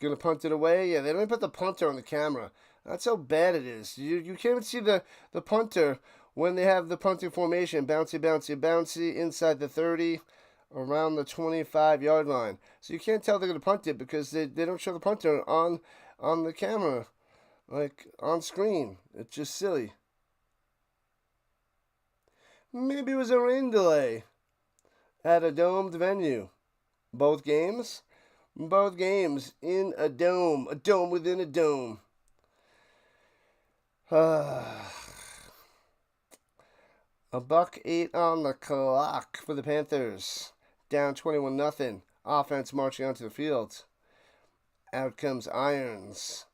Gonna punt it away. Yeah, they don't even put the punter on the camera. That's how bad it is. You can't even see the punter when they have the punting formation. Bouncy, bouncy, bouncy inside the 30, around the 25-yard line. So you can't tell they're gonna punt it because they don't show the punter on the camera. Like, on screen. It's just silly. Maybe it was a rain delay at a domed venue. Both games? Both games in a dome within a dome. $1.08 on the clock for the Panthers. Down 21-0. Offense marching onto the field. Out comes Irons.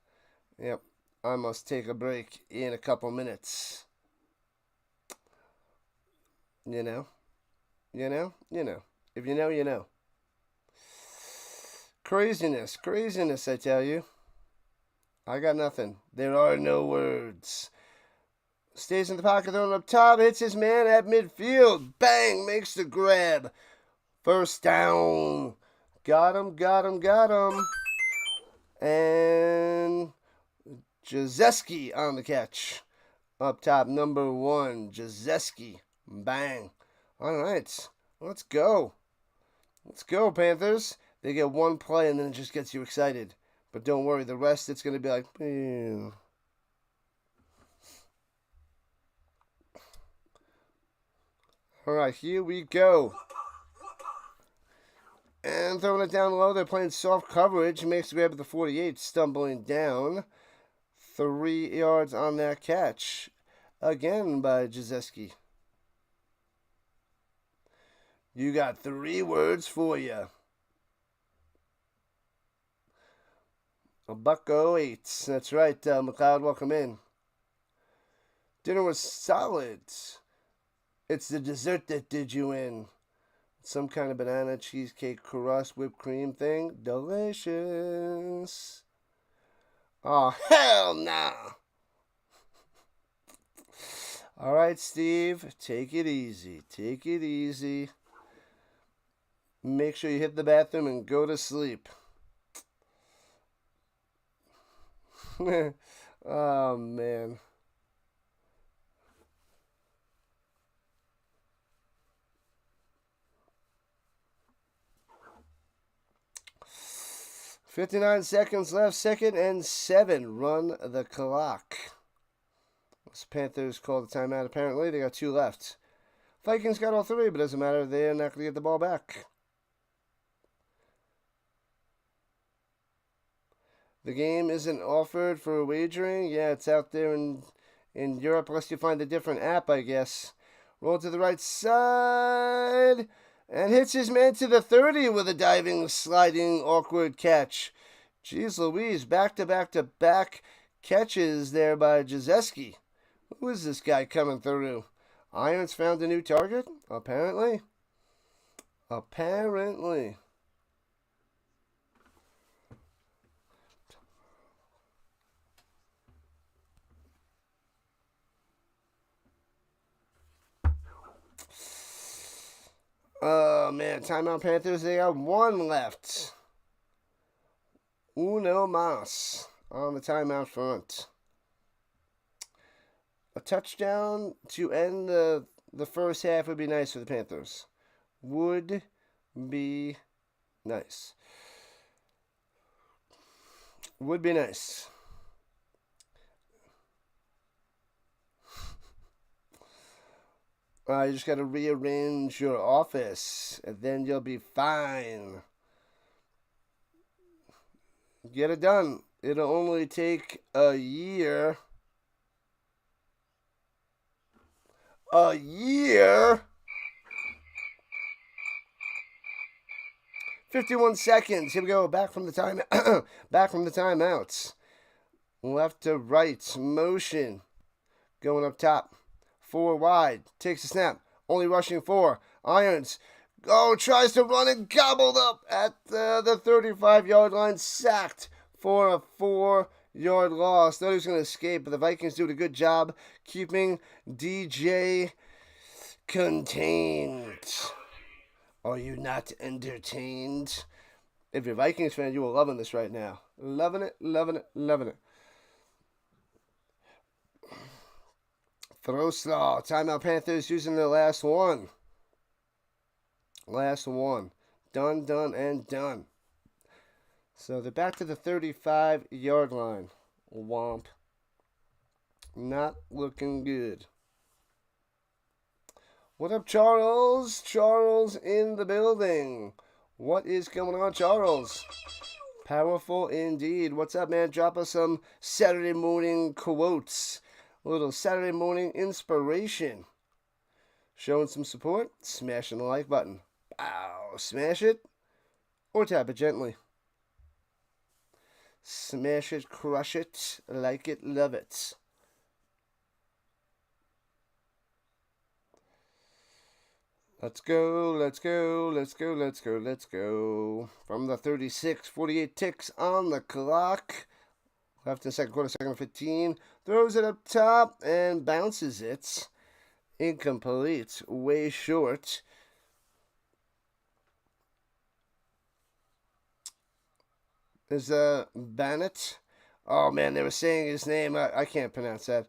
Yep, I must take a break in a couple minutes. You know. If you know, you know. Craziness, I tell you. I got nothing. There are no words. Stays in the pocket, throwing up top, hits his man at midfield. Bang, makes the grab. First down. Got him. And Jazeski on the catch. Up top, number 1, Jazeski. Bang. All right, let's go. Let's go, Panthers. They get one play and then it just gets you excited. But don't worry, the rest it's going to be like, ew. All right, here we go. And throwing it down low, they're playing soft coverage. Makes the grab at the 48, stumbling down. 3 yards on that catch. Again by Jazeski. You got 3 words for you. $1.08. That's right, McLeod, welcome in. Dinner was solid. It's the dessert that did you in. Some kind of banana, cheesecake, crust, whipped cream thing. Delicious. Oh, hell no. All right, Steve, take it easy. Make sure you hit the bathroom and go to sleep. Oh, man. $59 seconds left, 2nd and 7. Run the clock. The Panthers called the timeout, apparently. They got 2 left. Vikings got all 3, but doesn't matter. They're not going to get the ball back. The game isn't offered for wagering. Yeah, it's out there in Europe, unless you find a different app, I guess. Roll to the right side. And hits his man to the 30 with a diving, sliding, awkward catch. Jeez Louise, back-to-back-to-back catches there by Jazeski. Who is this guy coming through? Irons found a new target? Apparently. Oh, man. Timeout Panthers. They got 1 left. Uno mas on the timeout front. A touchdown to end the first half would be nice for the Panthers. Would be nice. You just got to rearrange your office, and then you'll be fine. Get it done. It'll only take a year. 51 seconds. Here we go. Back from the timeouts. Left to right. Motion. Going up top. 4 wide. Takes a snap. Only rushing 4. Irons. Tries to run and gobbled up at the 35-yard line. Sacked for a 4-yard loss. Thought he was going to escape, but the Vikings doing a good job keeping DJ contained. Are you not entertained? If you're a Vikings fan, you are loving this right now. Loving it. Throw stall. Timeout Panthers using their last one. Done, and done. So they're back to the 35-yard line. Womp. Not looking good. What up, Charles? Charles in the building. What is going on, Charles? Powerful indeed. What's up, man? Drop us some Saturday morning quotes. A little Saturday morning inspiration. Showing some support, smashing the like button. Wow, smash it or tap it gently. Smash it, crush it, like it, love it. Let's go, let's go, let's go, let's go, let's go. From the 36, 48 ticks on the clock. Left in the second quarter, second 15. Throws it up top and bounces it. Incomplete, way short. Is Bennett? Oh man, they were saying his name. I can't pronounce that.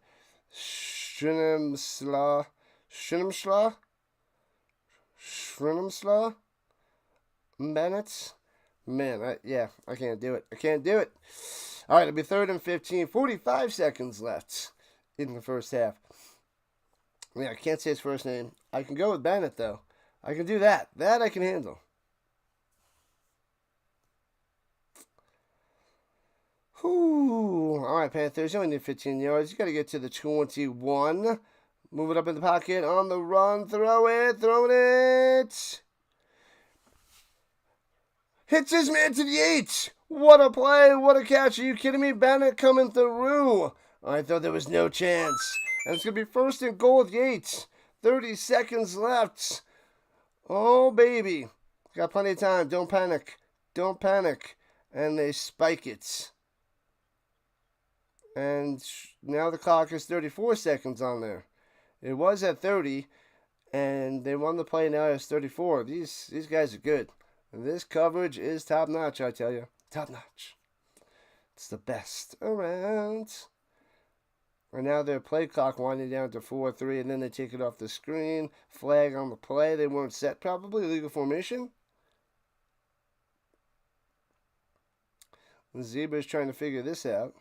Shrinemsla? Bennett? Man, I can't do it. I can't do it. All right, it'll be 3rd and 15. 45 seconds left in the first half. Yeah, I can't say his first name. I can go with Bennett, though. I can do that. That I can handle. Whew. All right, Panthers, you only need 15 yards. You got to get to the 21. Move it up in the pocket, on the run, throw it. Hits his man to the 8. What a play, what a catch. Are you kidding me? Bennett coming through. I thought there was no chance. And it's going to be 1st and goal with Yates. 30 seconds left. Oh, baby. Got plenty of time. Don't panic. Don't panic. And they spike it. And now the clock is 34 seconds on there. It was at 30, and they won the play. Now it's 34. These guys are good. And this coverage is top notch, I tell you. Top notch. It's the best around. And now their play clock winding down to 4-3, and then they take it off the screen. Flag on the play. They weren't set, probably. Legal formation. The Zebra's trying to figure this out.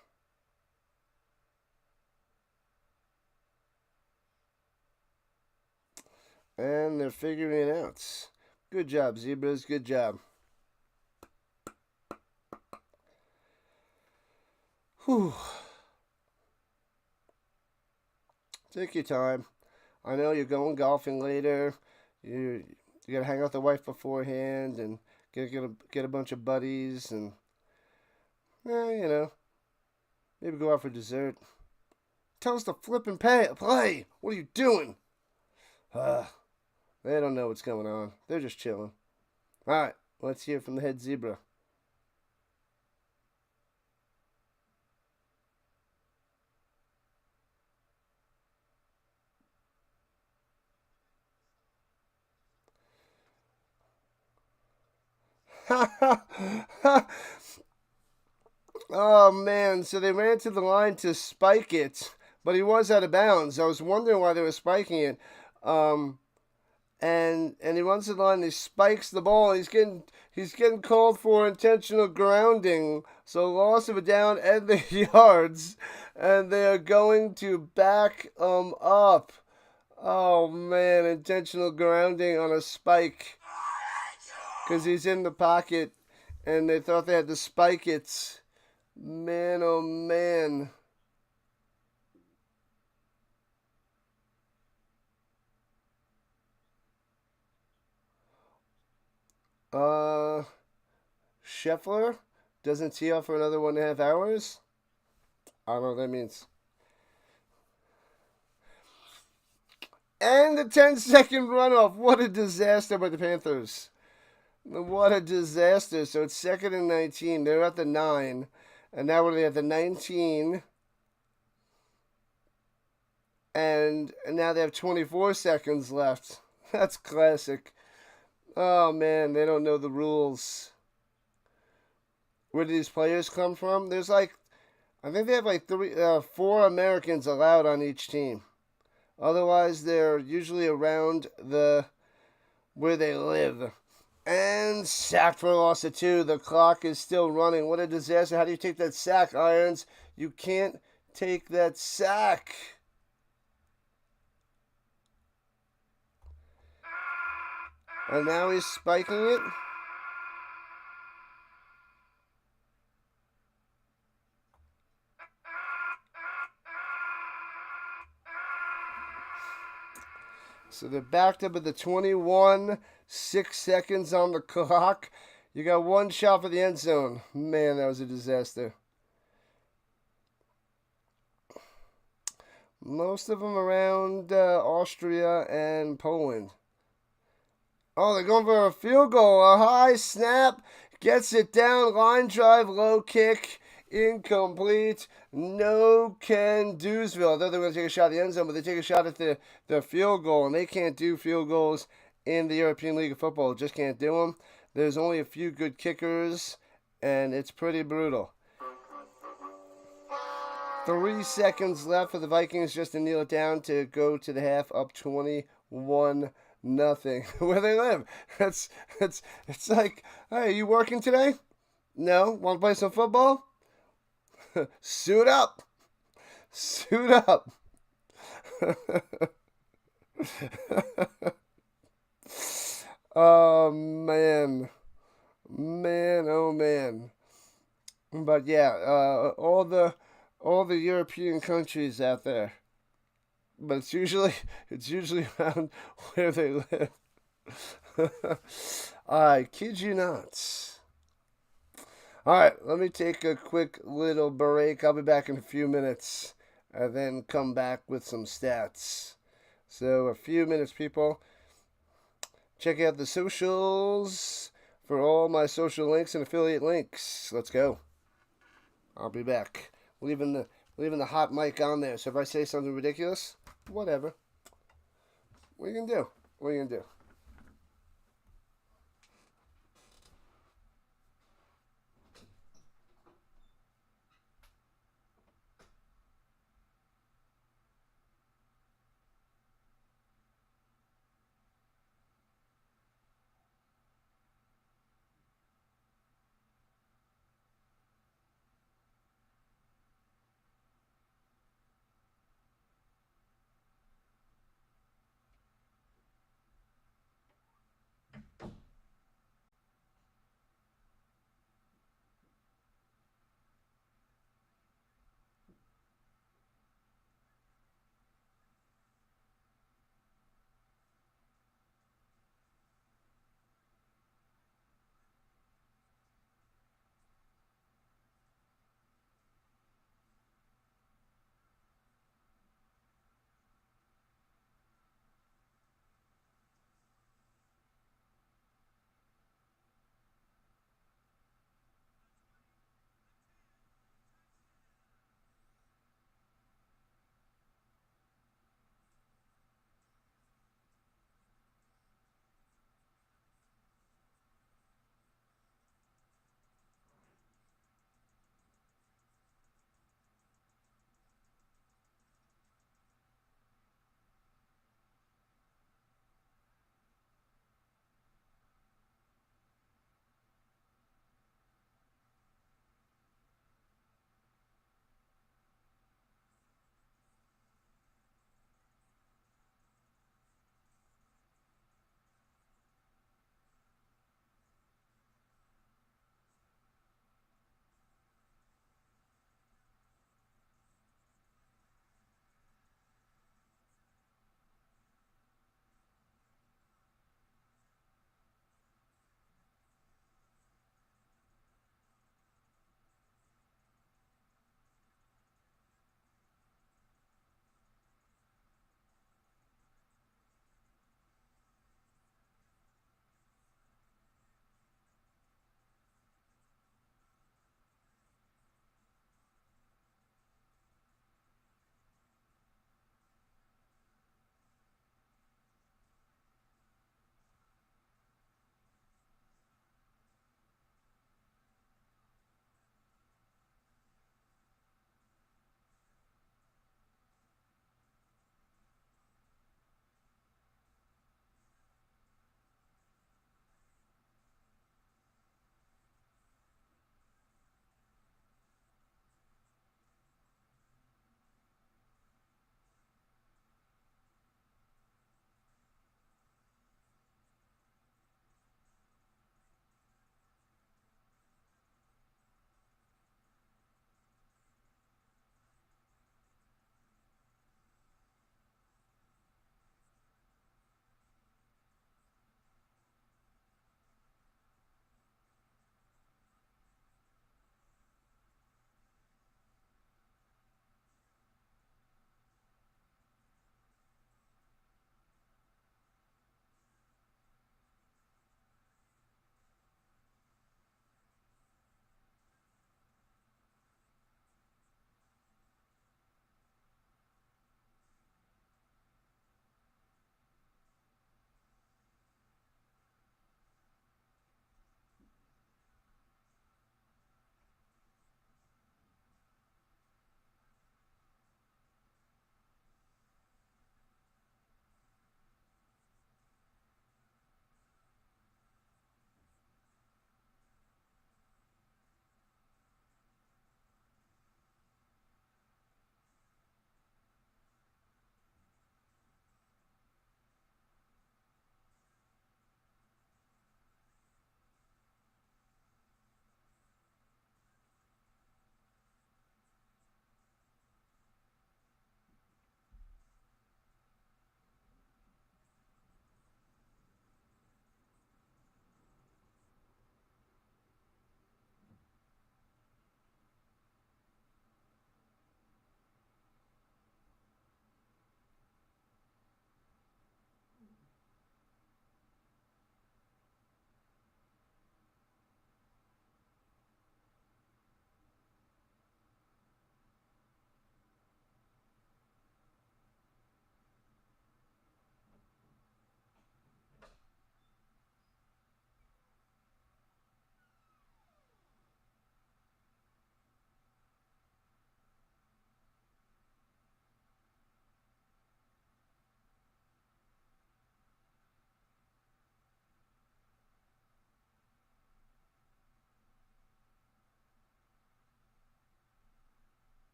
And they're figuring it out. Good job, Zebras. Good job. Whew. Take your time. I know you're going golfing later. You gotta hang out with the wife beforehand and get a bunch of buddies and maybe go out for dessert. Tell us to flip and play. What are you doing? They don't know what's going on. They're just chilling. All right, let's hear from the head zebra. Oh, man. So they ran to the line to spike it, but he was out of bounds. I was wondering why they were spiking it. And he runs to the line, he spikes the ball. He's getting called for intentional grounding. So loss of a down and the yards. And they are going to back up. Oh, man. Intentional grounding on a spike. Because he's in the pocket. And they thought they had to spike it. Man, oh, man. Scheffler doesn't tee off for another 1.5 hours. I don't know what that means. And the 10-second runoff. What a disaster by the Panthers. What a disaster. So it's 2nd and 19. They're at the 9. And now we're at the 19. And now they have 24 seconds left. That's classic. Oh, man, they don't know the rules. Where do these players come from? There's I think they have 4 Americans allowed on each team. Otherwise, they're usually around where they live. And sacked for a loss of 2. The clock is still running. What a disaster. How do you take that sack, Irons? You can't take that sack. And now he's spiking it. So they're backed up at the 21, 6 seconds on the clock. You got one shot for the end zone. Man, that was a disaster. Most of them around Austria and Poland. Oh, they're going for a field goal. A high snap. Gets it down. Line drive, low kick. Incomplete. No can do'sville. I thought they were going to take a shot at the end zone, but they take a shot at the field goal, and they can't do field goals in the European League of Football. Just can't do them. There's only a few good kickers, and it's pretty brutal. 3 seconds left for the Vikings just to kneel it down to go to the half, up 21-0. Where they live. It's like, hey, you working today? No? Want to play some football? Suit up. Suit up. Oh, man. Man, oh, man. But yeah, all the European countries out there. But it's usually around where they live. I kid you not. Alright, let me take a quick little break. I'll be back in a few minutes and then come back with some stats. So, a few minutes, people. Check out the socials for all my social links and affiliate links. Let's go. I'll be back. Leaving the hot mic on there. So if I say something ridiculous, whatever. What are you gonna do? What are you gonna do?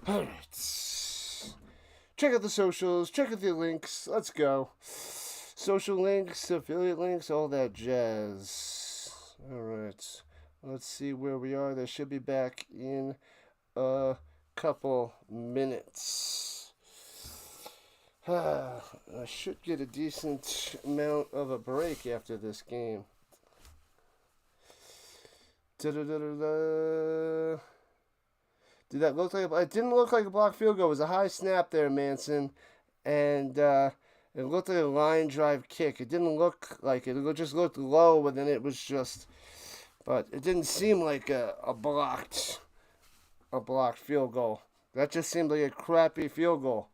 All right. Check out the socials. Check out the links. Let's go. Social links, affiliate links, all that jazz. All right. Let's see where we are. They should be back in a couple minutes. I should get a decent amount of a break after this game. Da-da-da-da-da. Did that look like it didn't look like a blocked field goal. It was a high snap there, Manson. And it looked like a line drive kick. It didn't look like it. It just looked low, and then it was just. But it didn't seem like a blocked field goal. That just seemed like a crappy field goal.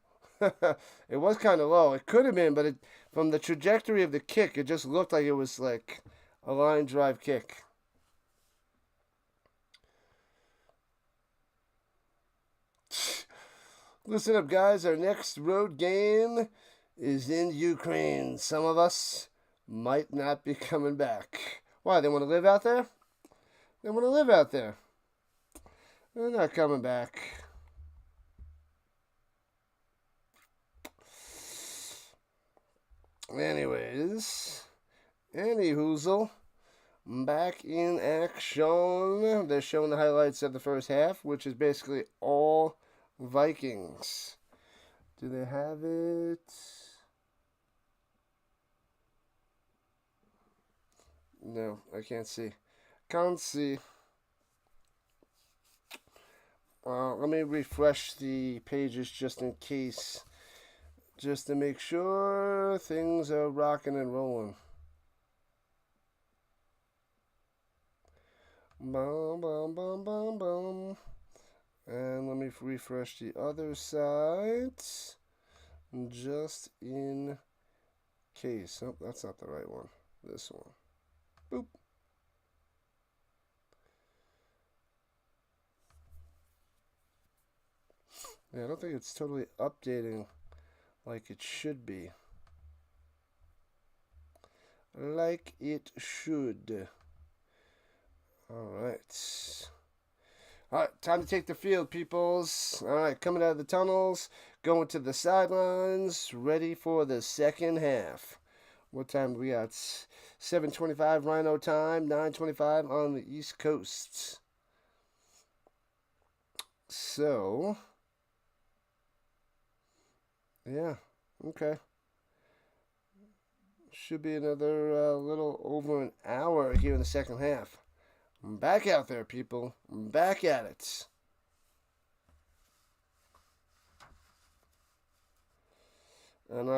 It was kind of low. It could have been, but from the trajectory of the kick, it just looked like it was like a line drive kick. Listen up, guys. Our next road game is in Ukraine. Some of us might not be coming back. Why? They want to live out there? They want to live out there. They're not coming back. Anyways, anyhoozle, back in action. They're showing the highlights of the first half, which is basically all Vikings. Do they have it? No, I can't see. Can't see. Let me refresh the pages just in case. Just to make sure things are rocking and rolling. Bum, bum, bum, bum, bum. And let me refresh the other side. Just in case. Oh, that's not the right one. This one. Boop. Yeah, I don't think it's totally updating like it should be. Like it should. Alright. Alright, time to take the field, peoples. Alright, coming out of the tunnels, going to the sidelines, ready for the second half. What time do we got? 7:25 Rhino time, 9:25 on the East Coast. So, yeah, okay. Should be another little over an hour here in the second half. I'm back out there, people. I'm back at it. And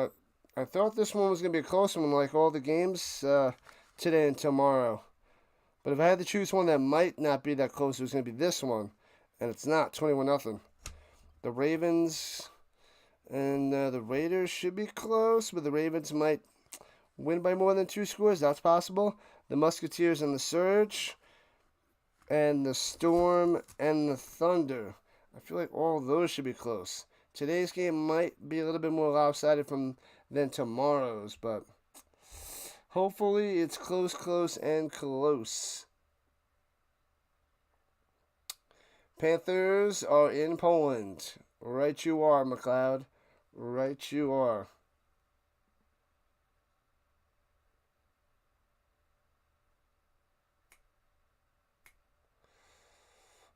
I thought this one was going to be a close one like all the games today and tomorrow. But if I had to choose one that might not be that close, it was going to be this one. And it's not, 21-0. The Ravens and the Raiders should be close, but the Ravens might win by more than 2 scores. That's possible. The Musketeers and the Surge, and the Storm and the Thunder. I feel like all those should be close. Today's game might be a little bit more lopsided than tomorrow's, but hopefully it's close, and close. Panthers are in Poland. Right you are, McLeod. Right you are.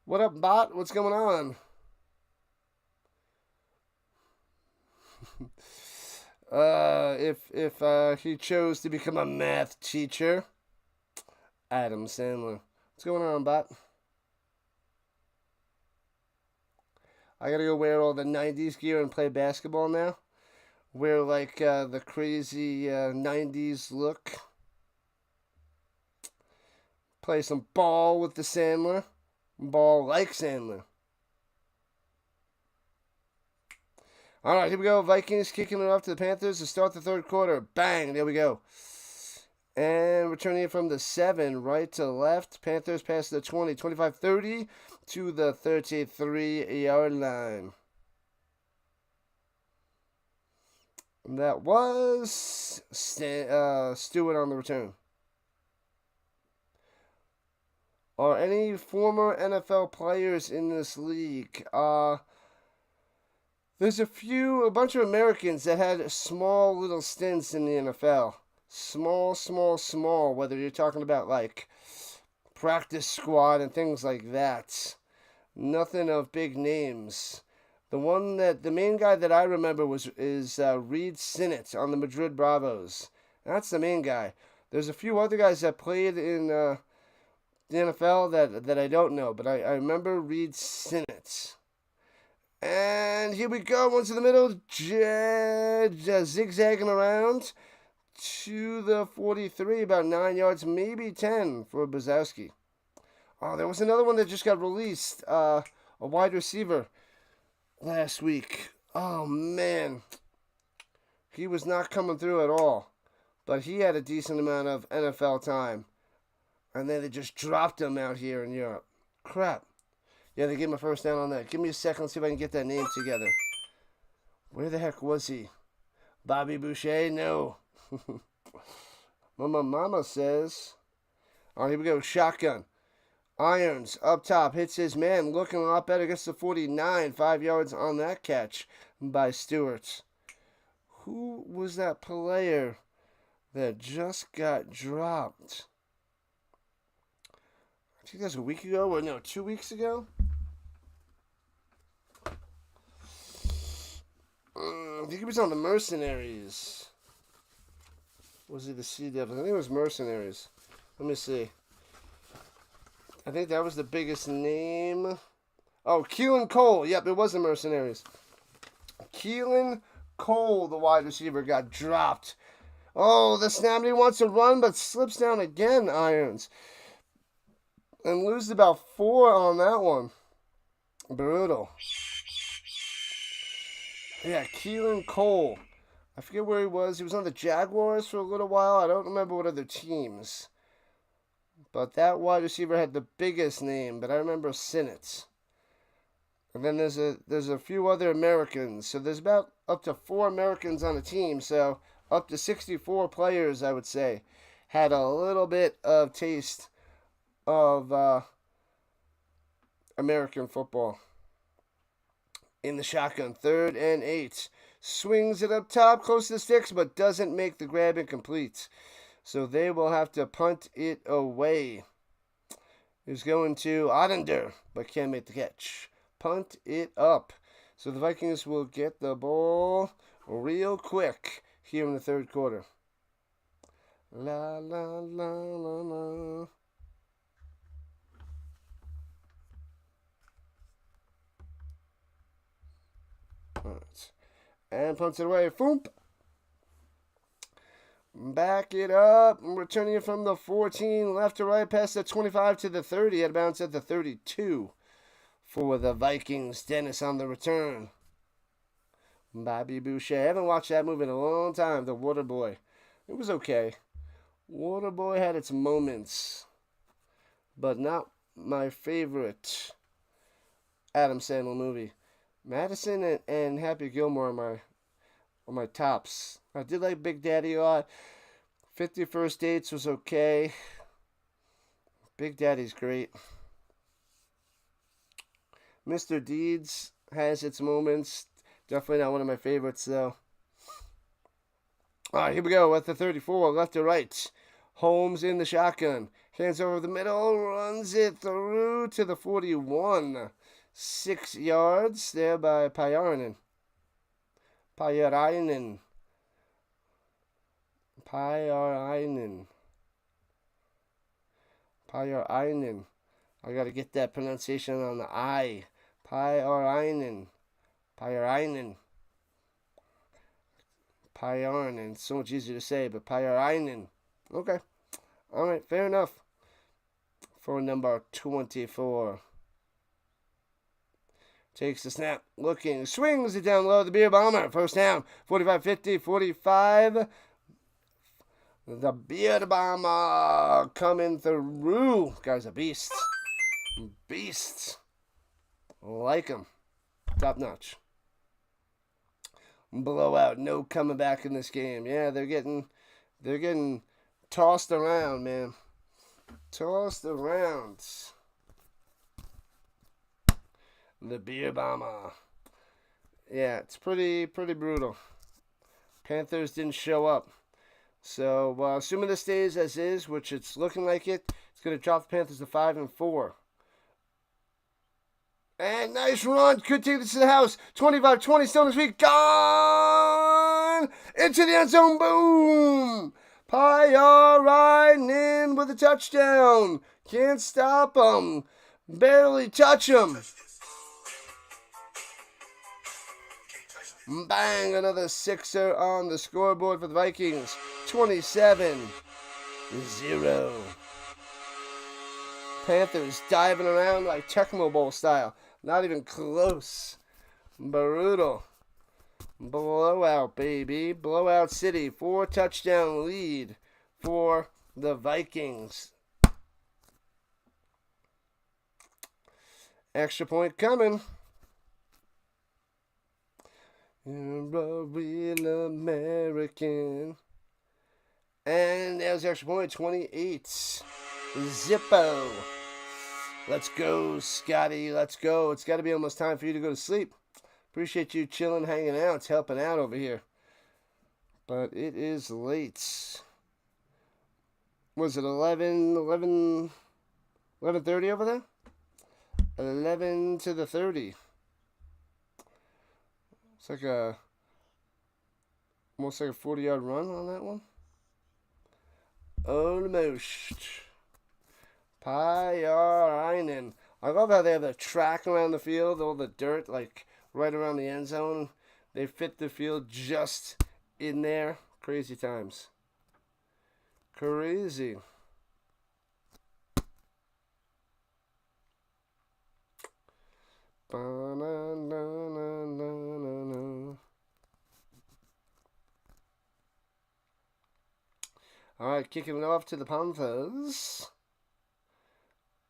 What up, bot? What's going on? If he chose to become a math teacher, Adam Sandler. What's going on, bot? I gotta go wear all the 90s gear and play basketball now. Wear like the crazy 90s look. Play some ball with the Sandler. Ball like Sandler. Alright, here we go. Vikings kicking it off to the Panthers to start the third quarter. Bang! There we go. And returning it from the 7, right to left. Panthers pass the 20, 25-30 to the 33-yard line. And that was Stewart on the return. Are any former NFL players in this league? There's a bunch of Americans that had small little stints in the NFL. Small, whether you're talking about like practice squad and things like that. Nothing of big names. The main guy that I remember is Reed Sinnett on the Madrid Bravos. That's the main guy. There's a few other guys that played in the NFL that I don't know, but I remember Reed Sinnett. And here we go, one to the middle, zigzagging around to the 43, about 9 yards, maybe 10 for Brzezowski. Oh, there was another one that just got released, a wide receiver last week. Oh, man. He was not coming through at all, but he had a decent amount of NFL time. And then they just dropped him out here in Europe. Crap. Yeah, they gave him a first down on that. Give me a second, let's see if I can get that name together. Where the heck was he? Bobby Boucher? No. Mama says. All right, here we go. Shotgun. Irons up top. Hits his man. Looking a lot better. Gets to 49. 5 yards on that catch by Stewart. Who was that player that just got dropped? I think that was a week ago, or no, 2 weeks ago? I think he was on the Mercenaries. Was he the Sea Devils? I think it was Mercenaries. Let me see. I think that was the biggest name. Oh, Keelan Cole. Yep, it was the Mercenaries. Keelan Cole, the wide receiver, got dropped. Oh, the snap, he wants to run, but slips down again, Irons. And loses about 4 on that one. Brutal. Yeah, Keelan Cole. I forget where he was. He was on the Jaguars for a little while. I don't remember what other teams. But that wide receiver had the biggest name, but I remember Sinnett. And then there's a few other Americans. So there's about up to 4 Americans on a team. So up to 64 players, I would say, had a little bit of taste of American football. In the shotgun, 3rd and 8. Swings it up top, close to the sticks, but doesn't make the grab incomplete. So they will have to punt it away. He's going to Ottender, but can't make the catch. Punt it up. So the Vikings will get the ball real quick here in the 3rd quarter. La, la, la, la, la. Alright. And punts it away. Foomp. Back it up. Returning it from the 14. Left to right. Past the 25 to the 30. Out of bounds at the 32. For the Vikings. Dennis on the return. Bobby Boucher. I haven't watched that movie in a long time. The Waterboy. It was okay. Waterboy had its moments. But not my favorite Adam Sandler movie. Madison and Happy Gilmore are my tops. I did like Big Daddy a lot. 50 First Dates was okay. Big Daddy's great. Mr. Deeds has its moments. Definitely not one of my favorites, though. All right, here we go with the 34, left to right. Holmes in the shotgun. Hands over the middle, runs it through to the 41. 6 yards there by Pyarainen. I gotta get that pronunciation on the I. Pyarainen. It's so much easier to say, but Pyarainen. Okay. Alright, fair enough. For number 24. Takes the snap, looking, swings it down low, the Beer Bomber, first down, 45-50, 45. The Beer Bomber coming through. Guy's a beast. Beast. Like him. Top notch. Blowout, no coming back in this game. Yeah, they're getting tossed around, man. Tossed around. The Beer Bomber Yeah, it's pretty brutal. Panthers didn't show up. So, assuming this stays as is, which it's looking like it, it's going to drop the Panthers to 5-4. And nice run. Could take this to the house. 25-20 still this week. Gone! Into the end zone. Boom! Pyarinen with a touchdown. Can't stop him. Barely touch him. Bang! Another sixer on the scoreboard for the Vikings. 27-0. Panthers diving around like Tecmo Bowl style. Not even close. Brutal. Blowout, baby. Blowout City. 4-touchdown lead for the Vikings. Extra point coming. You're a real American. And there's the extra point. 28. Zippo. Let's go, Scotty. Let's go. It's got to be almost time for you to go to sleep. Appreciate you chilling, hanging out, helping out over here. But it is late. Was it 11:30 over there? 11 to the 30. It's like almost like a 40-yard run on that one. Almost. Pyarinen. I love how they have the track around the field, all the dirt, like right around the end zone. They fit the field just in there. Crazy times. Crazy. Alright, kicking it off to the Panthers.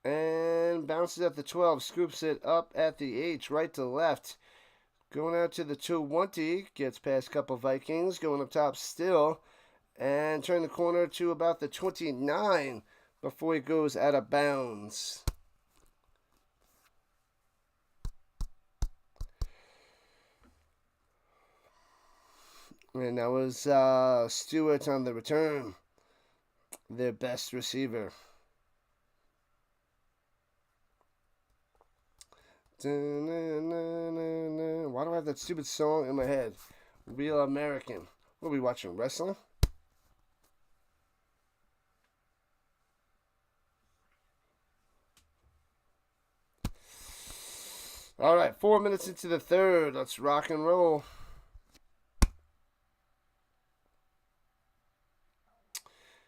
And bounces at the 12, scoops it up at the H, right to left. Going out to the 20, gets past a couple Vikings, going up top still. And turn the corner to about the 29 before he goes out of bounds. And that was Stewart on the return. Their best receiver. Why do I have that stupid song in my head? Real American. What are we watching? Wrestling? All right, 4 minutes into the third. Let's rock and roll.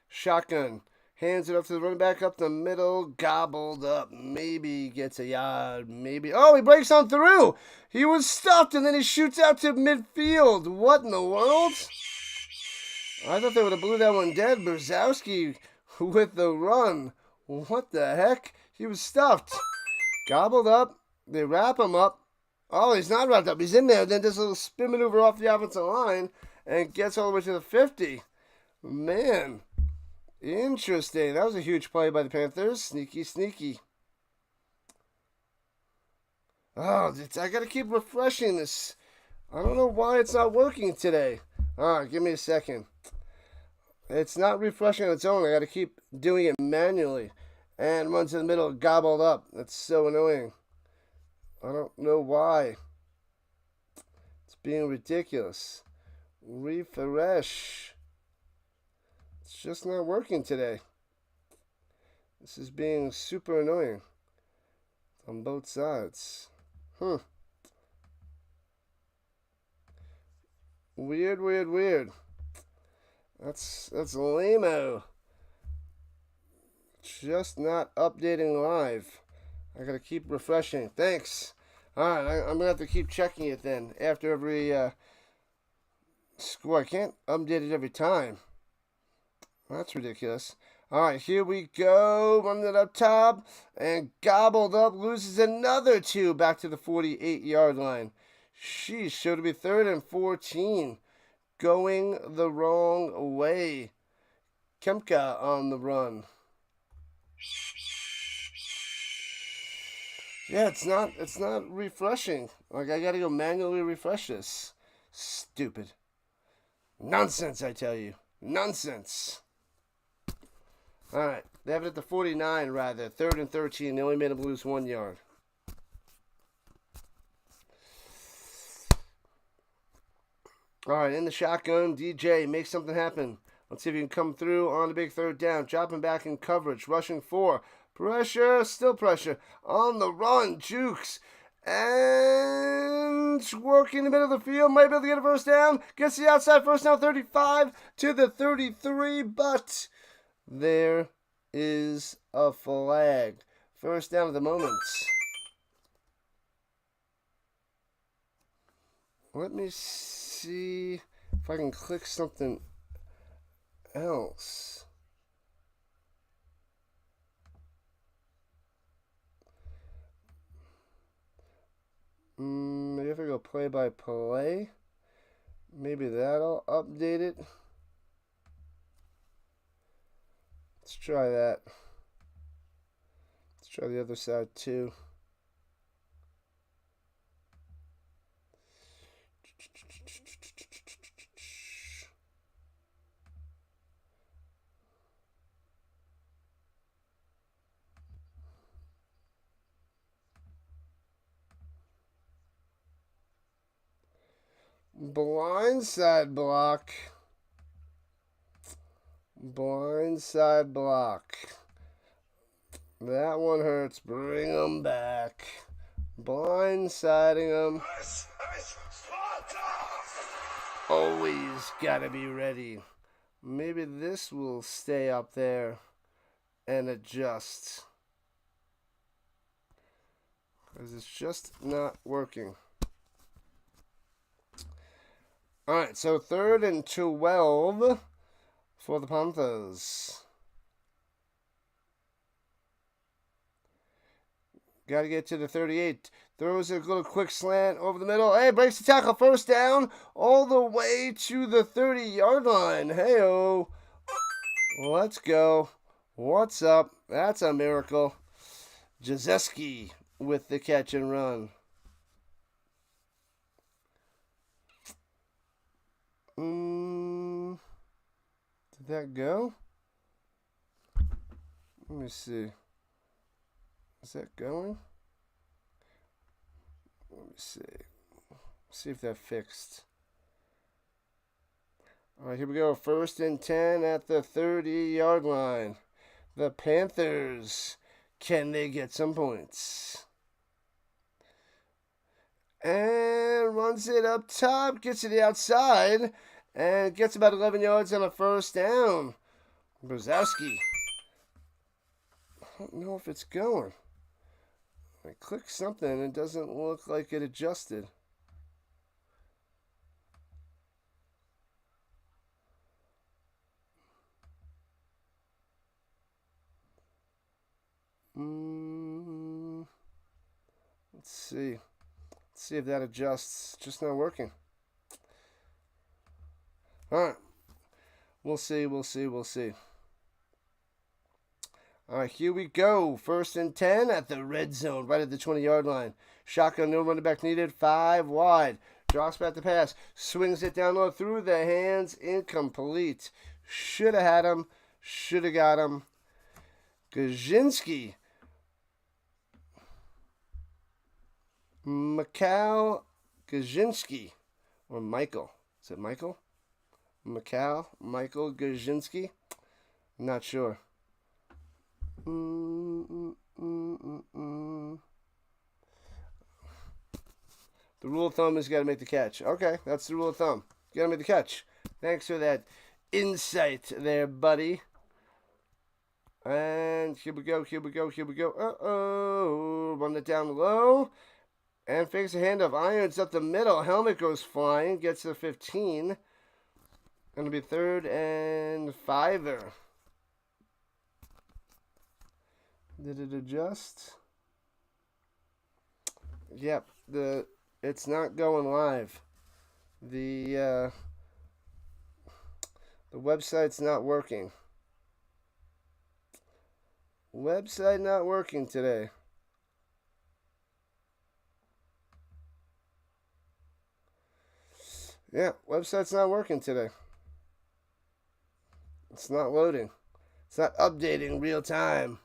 Shotgun. Hands it up to the running back up the middle. Gobbled up. Maybe gets a yard. Maybe. Oh, he breaks on through. He was stuffed and then he shoots out to midfield. What in the world? I thought they would have blew that one dead. Brzezowski with the run. What the heck? He was stuffed. Gobbled up. They wrap him up. Oh, he's not wrapped up. He's in there. Then does a little spin maneuver off the offensive line and gets all the way to the 50. Man. Interesting. That was a huge play by the Panthers. Sneaky, sneaky. Oh, I got to keep refreshing this. I don't know why it's not working today. All right, give me a second. It's not refreshing on its own. I got to keep doing it manually. And runs in the middle, gobbled up. That's so annoying. I don't know why. It's being ridiculous. Refresh. It's just not working today. This is being super annoying on both sides. Weird. That's lame-o. Just not updating live. I gotta keep refreshing. Thanks. Alright, I'm gonna have to keep checking it then after every score. I can't update it every time. That's ridiculous. Alright, here we go. Running it up top. And gobbled up. Loses another 2 back to the 48-yard line. Sheesh. Should be 3rd and 14. Going the wrong way. Kemka on the run. Yeah, it's not refreshing. Like, I gotta go manually refresh this. Stupid. Nonsense, I tell you. Nonsense. Alright, they have it at the 49, rather. 3rd and 13. They only made them lose 1 yard. Alright, in the shotgun, DJ, make something happen. Let's see if you can come through on the big 3rd down. Dropping back in coverage. Rushing 4. Pressure, still pressure. On the run, Jukes. And working in the middle of the field. Might be able to get a first down. Gets the outside first down, 35 to the 33. But there is a flag. First down at the moment. Let me see if I can click something else. Maybe if I go play by play, maybe that'll update it. Let's try that. Let's try the other side too. Blindside block. Blindside block. That one hurts. Bring them back. Blindsiding them. Always gotta be ready. Maybe this will stay up there and adjust. Because it's just not working. Alright, so 3rd and 12 for the Panthers. Got to get to the 38. Throws a little quick slant over the middle. Hey, breaks the tackle. First down all the way to the 30-yard line. Hey-oh. Let's go. What's up? That's a miracle. Jazeski with the catch and run. Did that go? Let me see. Is that going? Let me see. See if that fixed. All right, here we go. 1st and 10 at the 30-yard line. The Panthers. Can they get some points? And runs it up top. Gets to the outside. And gets about 11 yards on a first down. Brzezowski. I don't know if it's going. I clicked something and it doesn't look like it adjusted. Let's see. Let's see if that adjusts. It's just not working. Alright. We'll see. Alright, here we go. 1st and 10 at the red zone, right at the 20-yard line. Shotgun, no running back needed. 5 wide. Drops back the pass. Swings it down low through the hands. Incomplete. Should have had him. Should have got him. Gajinski. Mikhail Gajinski. Or Michael. Is it Michael? Michael Gajinski? Not sure. The rule of thumb is you got to make the catch. Okay, that's the rule of thumb. You got to make the catch. Thanks for that insight there, buddy. And here we go. Uh-oh. Run it down low. And fakes a handoff. Irons up the middle. Helmet goes flying. Gets to the 15. Going to be 3rd and 5. Did it adjust? Yep. It's not going live. The website's not working. Website not working today. Yeah, website's not working today. It's not loading. It's not updating real time.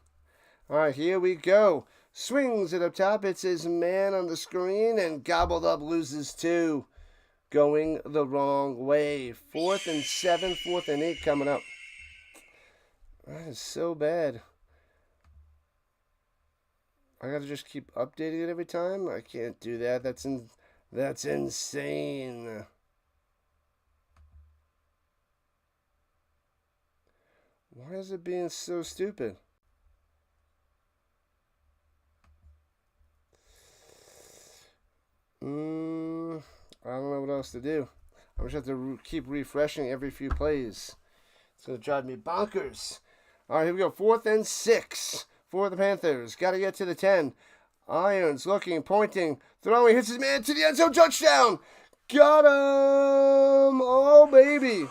All right, here we go. Swings it up top. It's his man on the screen, and gobbled up loses 2. Going the wrong way. 4th and 7, 4th and 8 coming up. That is so bad. I gotta just keep updating it every time. I can't do that. That's insane. Why is it being so stupid? I don't know what else to do. I'm just have to keep refreshing every few plays. It's gonna drive me bonkers. All right, here we go. 4th and 6 for the Panthers. Got to get to the 10. Irons looking, pointing, throwing, hits his man to the end zone. Touchdown! Got him! Oh, baby.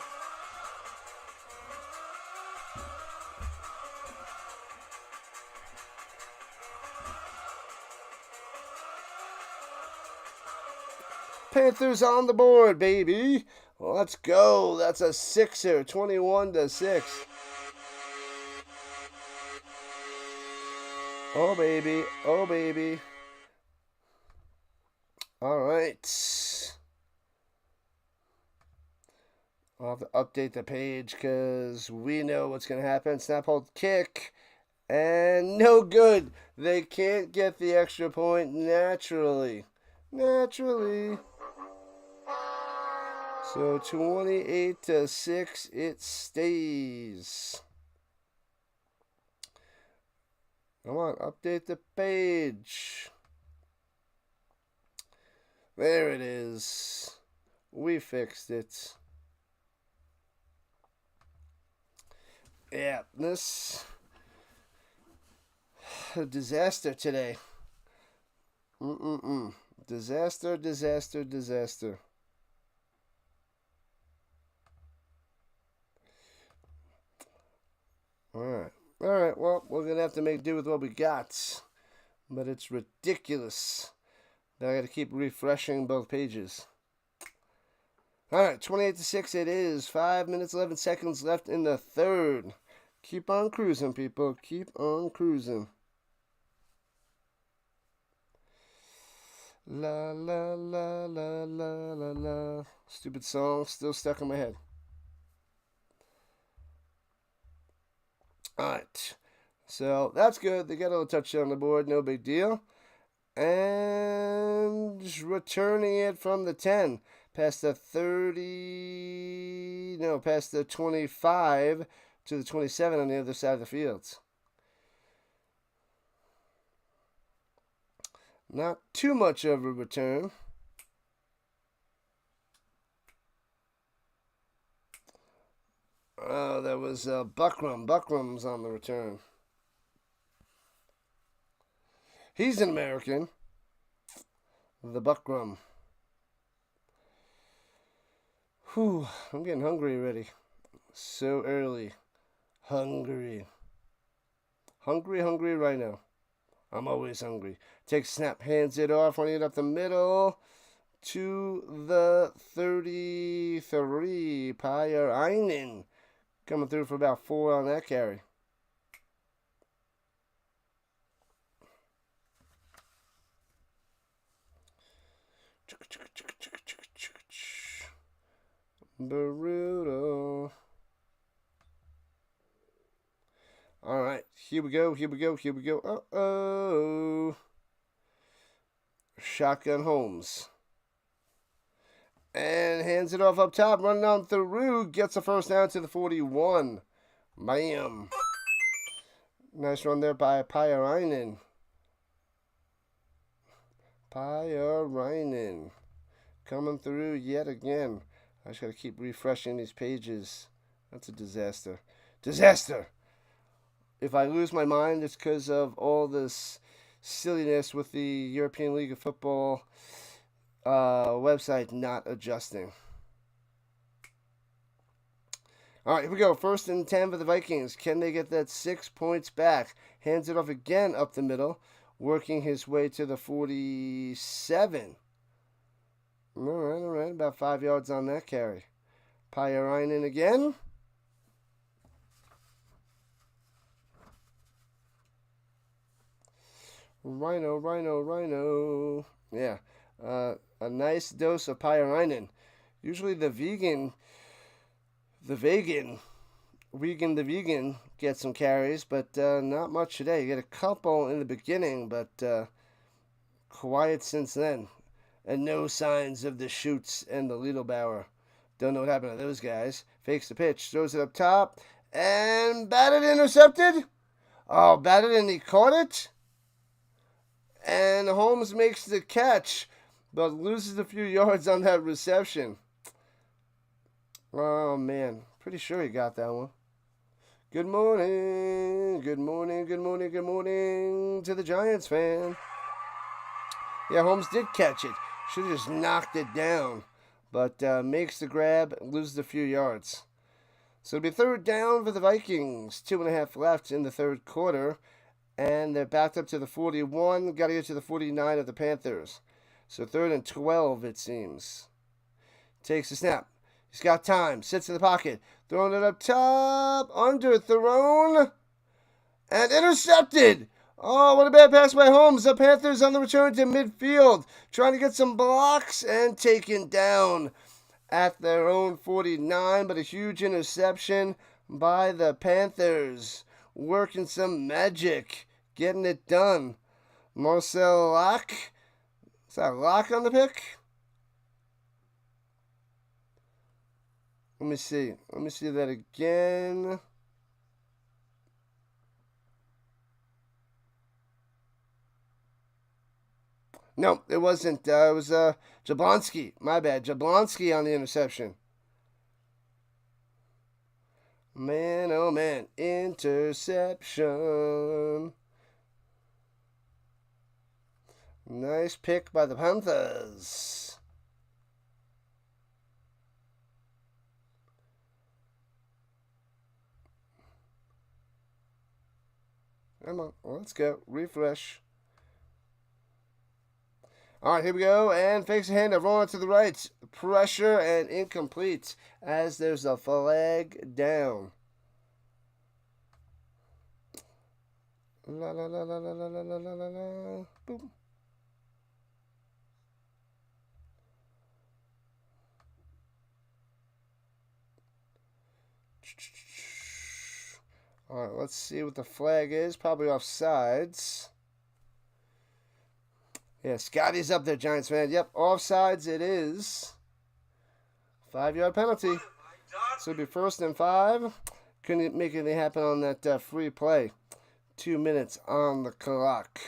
Panthers on the board, baby. Let's go. That's a 6er, 21-6. Oh, baby. Oh, baby. All right. I'll have to update the page because we know what's going to happen. Snap, hold, kick. And no good. They can't get the extra point naturally. So 28-6, it stays. Come on, update the page. There it is. We fixed it. Yeah, this a disaster today. Disaster. All right, well, we're going to have to make do with what we got. But it's ridiculous that I got to keep refreshing both pages. All right, 28-6 it is. 5 minutes, 11 seconds left in the third. Keep on cruising, people. Keep on cruising. La, la, la, la, la, la, la. Stupid song still stuck in my head. All right. So that's good. They got a little touchdown on the board. No big deal. And returning it from the 10. Past the 30. No, past the 25 to the 27 on the other side of the field. Not too much of a return. Oh, that was Buckram. Buckram's on the return. He's an American. The Buckram. Whew, I'm getting hungry already. So early. Hungry Rhino. I'm always hungry. Takes snap, hands it off, running it up the middle to the 33. Pyreinen coming through for about 4 on that carry. Brutal. All right, here we go. Uh-oh. Shotgun Holmes. And hands it off up top, running on through, gets a first down to the 41. Bam. Nice run there by Pyreinen. Coming through yet again. I just got to keep refreshing these pages. That's a disaster. If I lose my mind, it's because of all this silliness with the European League of Football website not adjusting. All right, here we go. 1st and 10 for the Vikings. Can they get that 6 points back? Hands it off again up the middle, working his way to the 47. All right. About 5 yards on that carry. Pyrainen again. Rhino. Yeah. A nice dose of Pyrainen. Usually the vegan gets some carries, but not much today. You get a couple in the beginning, but quiet since then. And no signs of the Schutz and the Liedelbauer. Don't know what happened to those guys. Fakes the pitch, throws it up top, and batted, intercepted. Oh, batted and he caught it. And Holmes makes the catch, but loses a few yards on that reception. Oh, man. Pretty sure he got that one. Good morning to the Giants fan. Yeah, Holmes did catch it. Should have just knocked it down. But makes the grab, loses a few yards. So it'll be third down for the Vikings. 2.5 left in the third quarter. And they're backed up to the 41. Got to get to the 49 of the Panthers. So 3rd and 12, it seems. Takes the snap. He's got time. Sits in the pocket. Throwing it up top. Underthrown. And intercepted. Oh, what a bad pass by Holmes. The Panthers on the return to midfield. Trying to get some blocks and taken down at their own 49. But a huge interception by the Panthers. Working some magic. Getting it done. Marcel Locke. Is that Locke on the pick? Let me see that again. No, it wasn't. It was Jablonski. My bad. Jablonski on the interception. Man, oh man. Interception. Nice pick by the Panthers. Come on, let's go. Refresh. All right, here we go. And fakes a handoff. Rolling to the right. Pressure and incomplete as there's a flag down. La la la la la la la la la la. Boom. All right, let's see what the flag is. Probably offsides. Yeah, Scotty's up there, Giants fan. Yep, offsides it is. 5-yard penalty. So it'll be 1st and 5. Couldn't make anything happen on that free play. 2 minutes on the clock.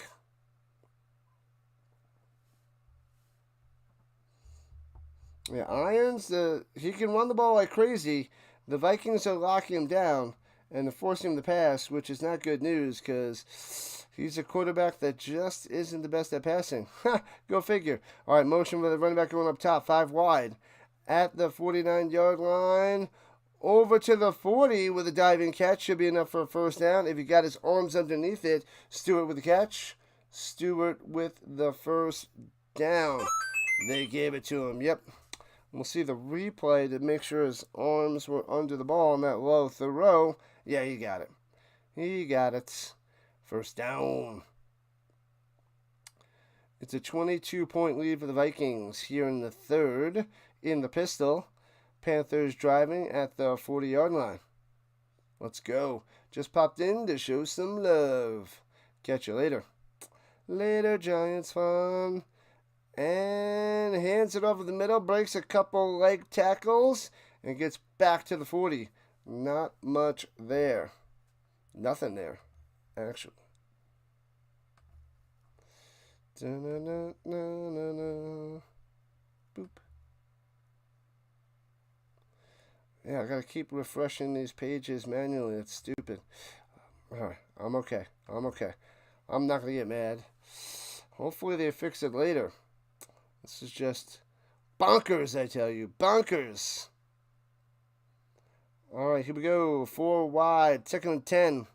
Yeah, Irons, he can run the ball like crazy. The Vikings are locking him down and they're forcing him to pass, which is not good news because he's a quarterback that just isn't the best at passing. Go figure. All right, motion for the running back going up top, 5 wide. At the 49-yard line, over to the 40 with a diving catch. Should be enough for a 1st down. If he got his arms underneath it, Stewart with the catch. Stewart with the 1st down. They gave it to him. Yep. We'll see the replay to make sure his arms were under the ball on that low throw. Yeah, he got it. He got it. 1st down. It's a 22-point lead for the Vikings here in the 3rd. In the pistol. Panthers driving at the 40-yard line. Let's go. Just popped in to show some love. Catch you later. Later, Giants fan. And hands it over the middle, breaks a couple leg tackles, and gets back to the 40. Not much there. Nothing there, actually. Da-na-na-na-na-na. Boop. Yeah, I gotta keep refreshing these pages manually. It's stupid. Alright, I'm okay. I'm not gonna get mad. Hopefully they fix it later. This is just bonkers, I tell you. Bonkers. All right, here we go. 4 wide. 2nd and 10.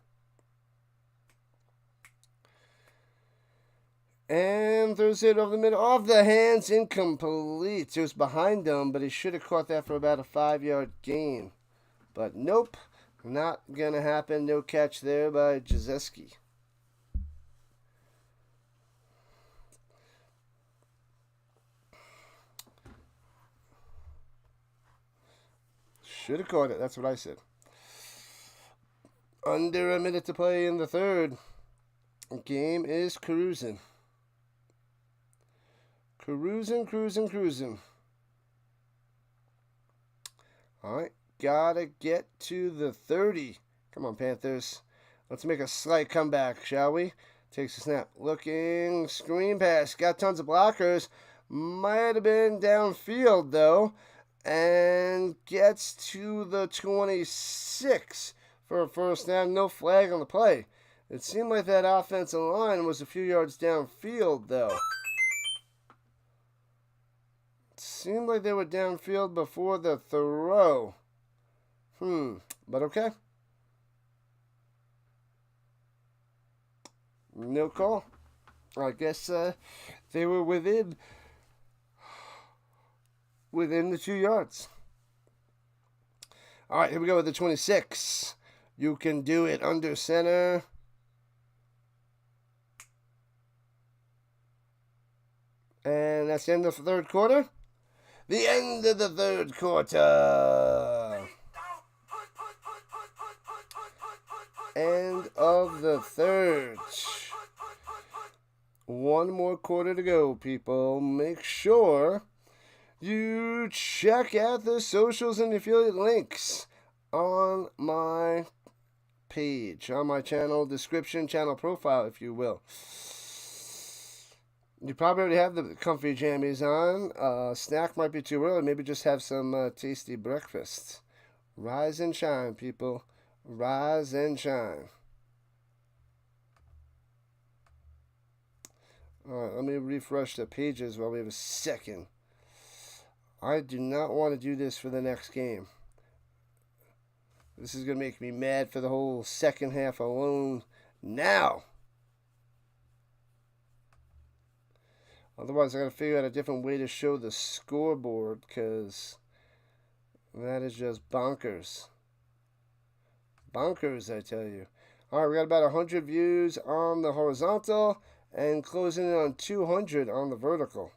And throws it over the middle. Off the hands, incomplete. It was behind him, but he should have caught that for about a 5-yard gain. But nope, not going to happen. No catch there by Jazeski. Should have caught it. That's what I said. Under a minute to play in the third. Game is cruising. Cruising. All right. Gotta get to the 30. Come on, Panthers. Let's make a slight comeback, shall we? Takes a snap. Looking. Screen pass. Got tons of blockers. Might have been downfield, though. And gets to the 26 for a first down. No flag on the play. It seemed like that offensive line was a few yards downfield, though. It seemed like they were downfield before the throw. But okay. No call. I guess they were within the 2 yards. All right, here we go with the 26. You can do it under center. And that's the end of the third quarter. The end of the third quarter. End of the third. One more quarter to go, people. Make sure you check out the socials and affiliate links on my page, on my channel description, channel profile, if you will. You probably already have the comfy jammies on. Snack might be too early. Maybe just have some tasty breakfast. Rise and shine, people. Rise and shine. All right, let me refresh the pages while we have a second. I do not want to do this for the next game. This is going to make me mad for the whole second half alone now. Otherwise, I got to figure out a different way to show the scoreboard, because that is just bonkers. Bonkers, I tell you. All right, we got about 100 views on the horizontal and closing in on 200 on the vertical.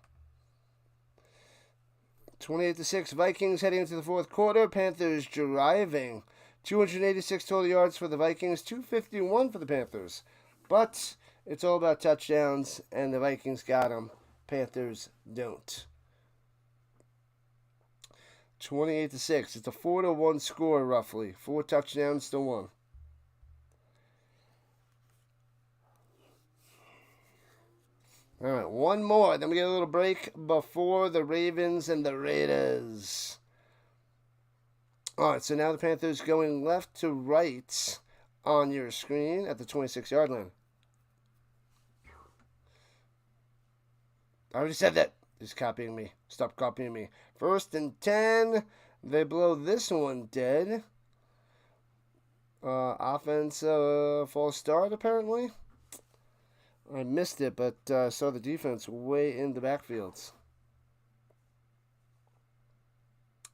28-6 Vikings heading into the fourth quarter. Panthers driving. 286 total yards for the Vikings, 251 for the Panthers. But it's all about touchdowns, and the Vikings got them. Panthers don't. 28-6. It's a 4-1 score, roughly. 4 touchdowns to 1. All right, one more. Then we get a little break before the Ravens and the Raiders. All right, so now the Panthers going left to right on your screen at the 26-yard line. I already said that. He's copying me. Stop copying me. 1st and 10. They blow this one dead. Offense false start, apparently. I missed it, but saw the defense way in the backfields.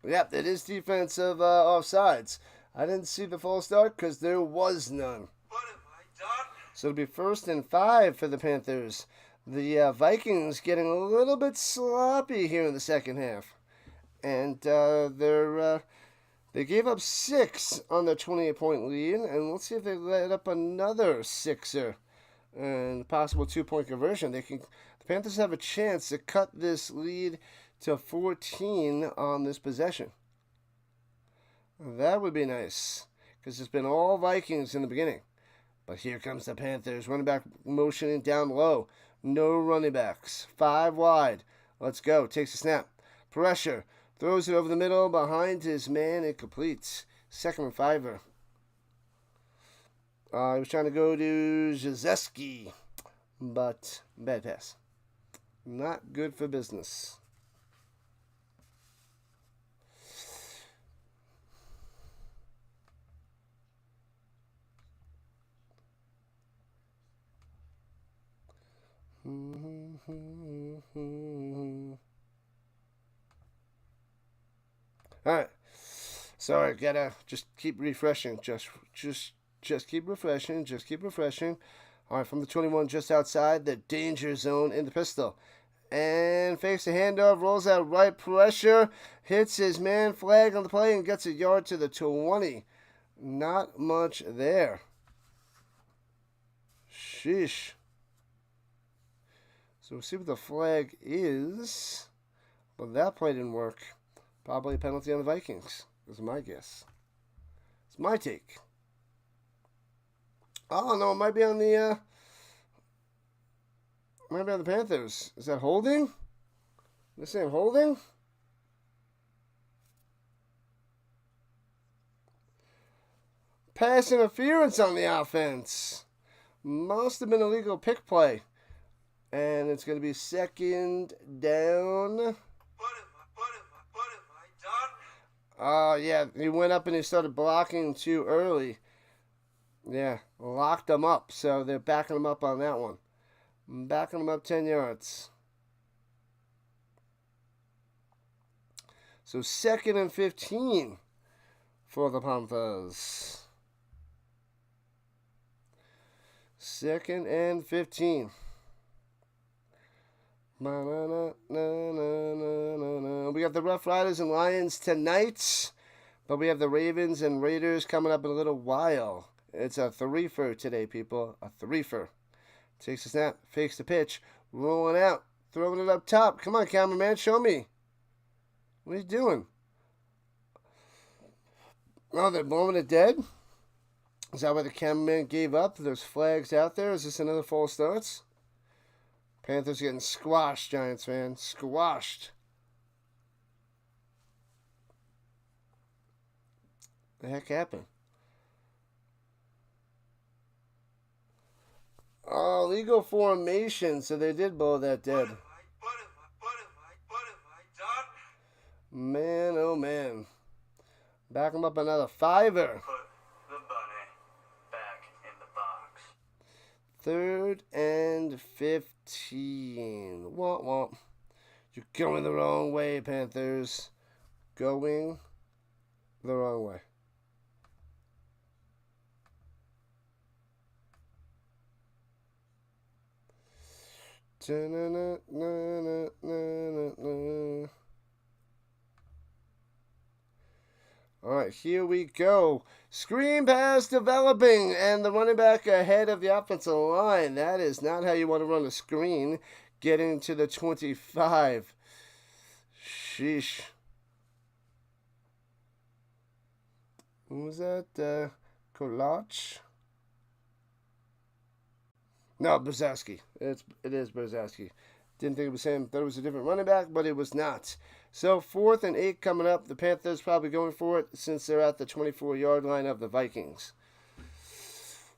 Yep, it is defensive offsides. I didn't see the false start because there was none. What have I done? So it'll be 1st and 5 for the Panthers. The Vikings getting a little bit sloppy here in the second half. And they gave up 6 on their 28-point lead. And let's see if they let up another 6er. And possible 2-point conversion. The Panthers have a chance to cut this lead to 14 on this possession. That would be nice, because it's been all Vikings in the beginning. But here comes the Panthers. Running back motioning down low. No running backs. 5 wide. Let's go. Takes a snap. Pressure. Throws it over the middle behind his man. It completes. 2nd and 5er. He was trying to go to Jazeski, but bad pass. Not good for business. Alright. Sorry, gotta just keep refreshing. Just keep refreshing. Just keep refreshing. Alright, from the 21 just outside the danger zone in the pistol. And fakes the handoff, rolls out right pressure, hits his man, flag on the play, and gets a yard to the 20. Not much there. Sheesh. So we'll see what the flag is. Well, that play didn't work. Probably a penalty on the Vikings, is my guess. It's my take. Oh, no, it might be on the Panthers. Is that holding? This ain't holding? Pass interference on the offense. Must have been a legal pick play. And it's going to be second down. What have I done? Oh, yeah. He went up and he started blocking too early. Yeah, locked them up. So they're backing him up on that one. Backing him up 10 yards. So second and 15 for the Panthers. Second and 15. We got the Rough Riders and Lions tonight, but we have the Ravens and Raiders coming up in a little while. It's a three-fer today, people. A three-fer. Takes a snap, fakes the pitch, rolling out, throwing it up top. Come on, cameraman, show me. What are you doing? Oh, they're blowing it dead? Is that why the cameraman gave up? There's flags out there. Is this another false starts? Panthers getting squashed, Giants fan. Squashed. The heck happened? Oh, legal formation, so they did blow that dead. What have I done? Man, oh man. Back them up another fiver. Put the bunny back in the box. Third and 15. Womp womp. You're going the wrong way, Panthers. Going the wrong way. All right, here we go. Screen pass developing, and the running back ahead of the offensive line. That is not how you want to run a screen. Getting to the 25. Sheesh. Who was that? Kolach? No, Brzezowski. It is Brzezowski. Didn't think it was him. Thought it was a different running back, but it was not. So 4th and 8 coming up. The Panthers probably going for it since they're at the 24-yard line of the Vikings.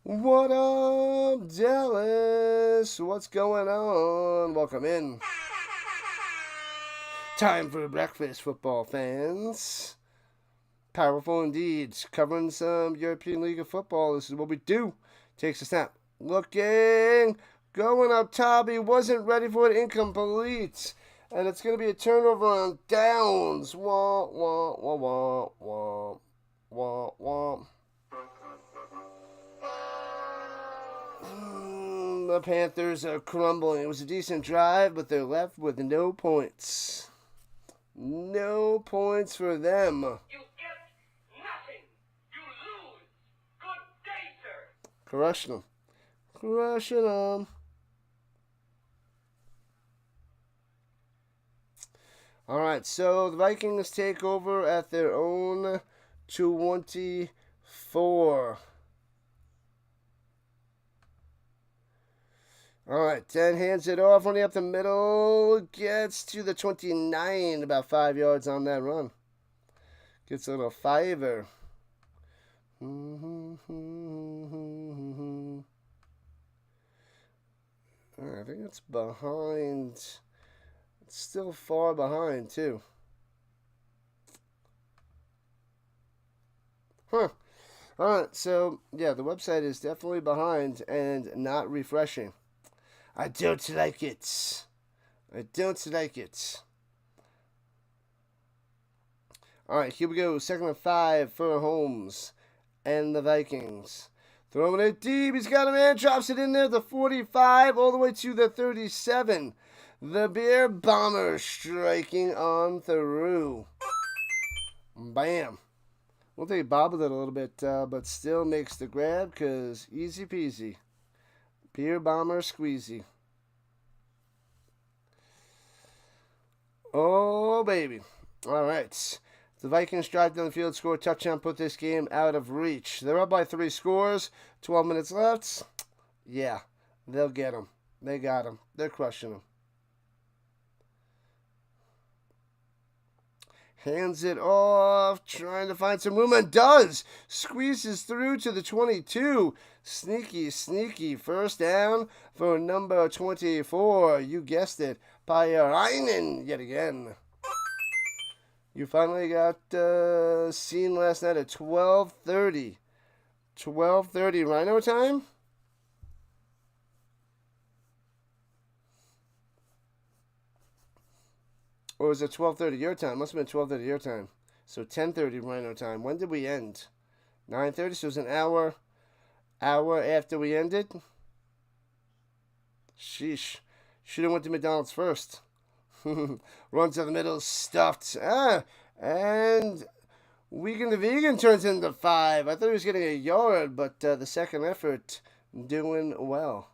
What up, Dallas? What's going on? Welcome in. Time for breakfast, football fans. Powerful indeed. Covering some European League of Football. This is what we do. Takes a snap. Looking. Going up top. He wasn't ready for it. Incomplete. And it's going to be a turnover on downs. Womp, womp, womp, womp, womp, womp. The Panthers are crumbling. It was a decent drive, but they're left with no points. No points for them. You get nothing. You lose. Good day, sir. Crushing them. Crushing them. All right, so the Vikings take over at their own 24. All right, 10 hands it off, running up the middle, gets to the 29, about 5 yards on that run. Gets a little fiver. I think it's behind. It's still far behind, too. Huh. Alright, so, yeah, the website is definitely behind and not refreshing. I don't like it. I don't like it. All right, here we go. 2nd and 5 for Holmes and the Vikings. Throwing it deep. He's got a man. Drops it in there. The 45 all the way to the 37. The Beer Bomber striking on through. Bam. We'll take bobbled it a little bit, but still makes the grab because easy peasy. Beer Bomber squeezy. Oh, baby. All right. The Vikings drive down the field, score a touchdown, put this game out of reach. They're up by 3 scores. 12 minutes left. Yeah, they'll get them. They got them. They're crushing them. Hands it off, trying to find some room, and does. Squeezes through to the 22. Sneaky, sneaky. First down for number 24. You guessed it. Pyrainen yet again. You finally got seen last night at 12:30. 12:30 Rhino time? Or was it 12:30 your time? Must have been 12:30 your time. So 10:30 Rhino time. When did we end? 9:30, so it was an hour after we ended. Sheesh. Should have went to McDonald's first. Run to the middle, stuffed. And Wiegand the Vegan turns into 5. I thought he was getting a yard, but the second effort doing well.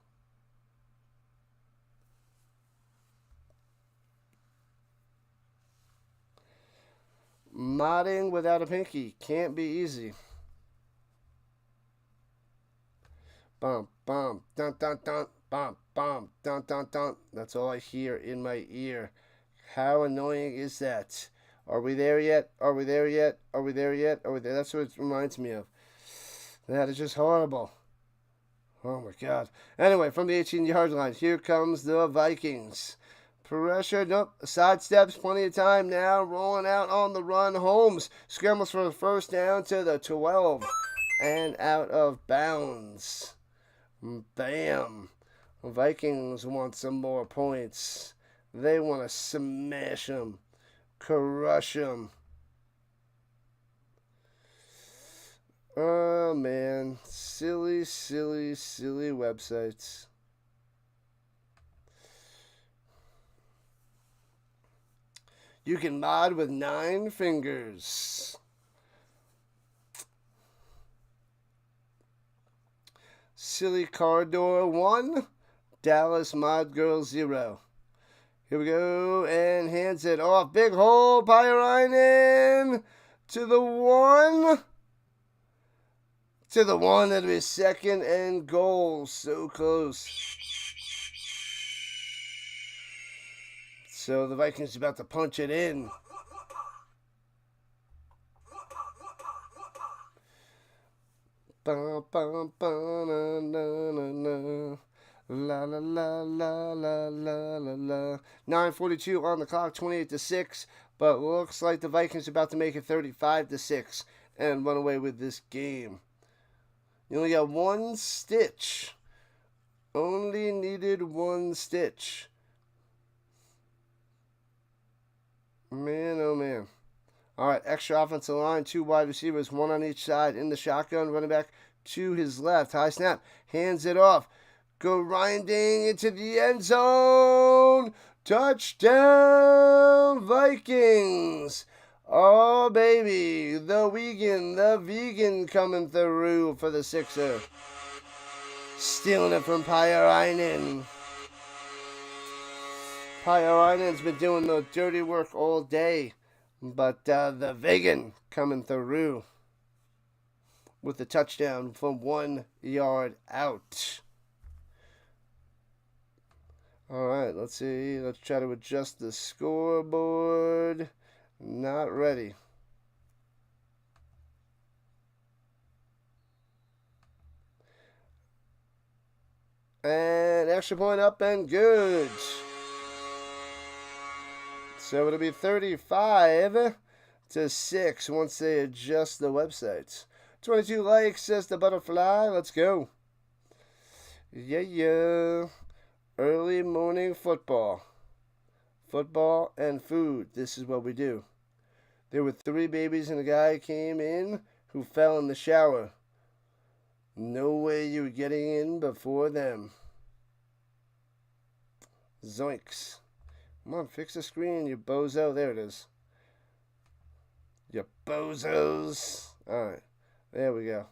Modding without a pinky. Can't be easy. Bum, bum, dun, dun, dun, bum, bum, dun, dun, dun. That's all I hear in my ear. How annoying is that? Are we there yet? Are we there yet? Are we there yet? Are we there? That's what it reminds me of. That is just horrible. Oh my God. Anyway, from the 18-yard line, here comes the Vikings. Pressure, nope, sidesteps, plenty of time now, rolling out on the run. Holmes scrambles for the first down to the 12 and out of bounds. Bam. Vikings want some more points. They want to smash them, crush them. Oh man, silly, silly, silly websites. You can mod with 9 fingers. Silly Corridor 1, Dallas Mod Girl 0. Here we go, and hands it off. Big hole, Pyrainen to the 1. To the 1, that'll be 2nd and goal. So close. So the Vikings about to punch it in. Ba, ba, ba, na, na, na, na. La la la la la la la la. 9:42 on the clock, 28-6. But looks like the Vikings are about to make it 35-6 and run away with this game. You only got 1 stitch. Only needed 1 stitch. Man, oh man. All right, extra offensive line, 2 wide receivers, 1 on each side in the shotgun. Running back to his left. High snap. Hands it off. Grinding into the end zone. Touchdown, Vikings. Oh, baby. The vegan coming through for the Sixer. Stealing it from Pyrainen. Pyrainen's been doing the dirty work all day. But the vegan coming through with the touchdown from 1 yard out. All right, let's see. Let's try to adjust the scoreboard. Not ready. And extra point up and good. So it'll be 35-6 once they adjust the websites. 22 likes, says the butterfly. Let's go. Yeah. Early morning football. Football and food. This is what we do. There were 3 babies and a guy came in who fell in the shower. No way you were getting in before them. Zoinks. Come on, fix the screen, you bozo. There it is. You bozos. Alright, there we go.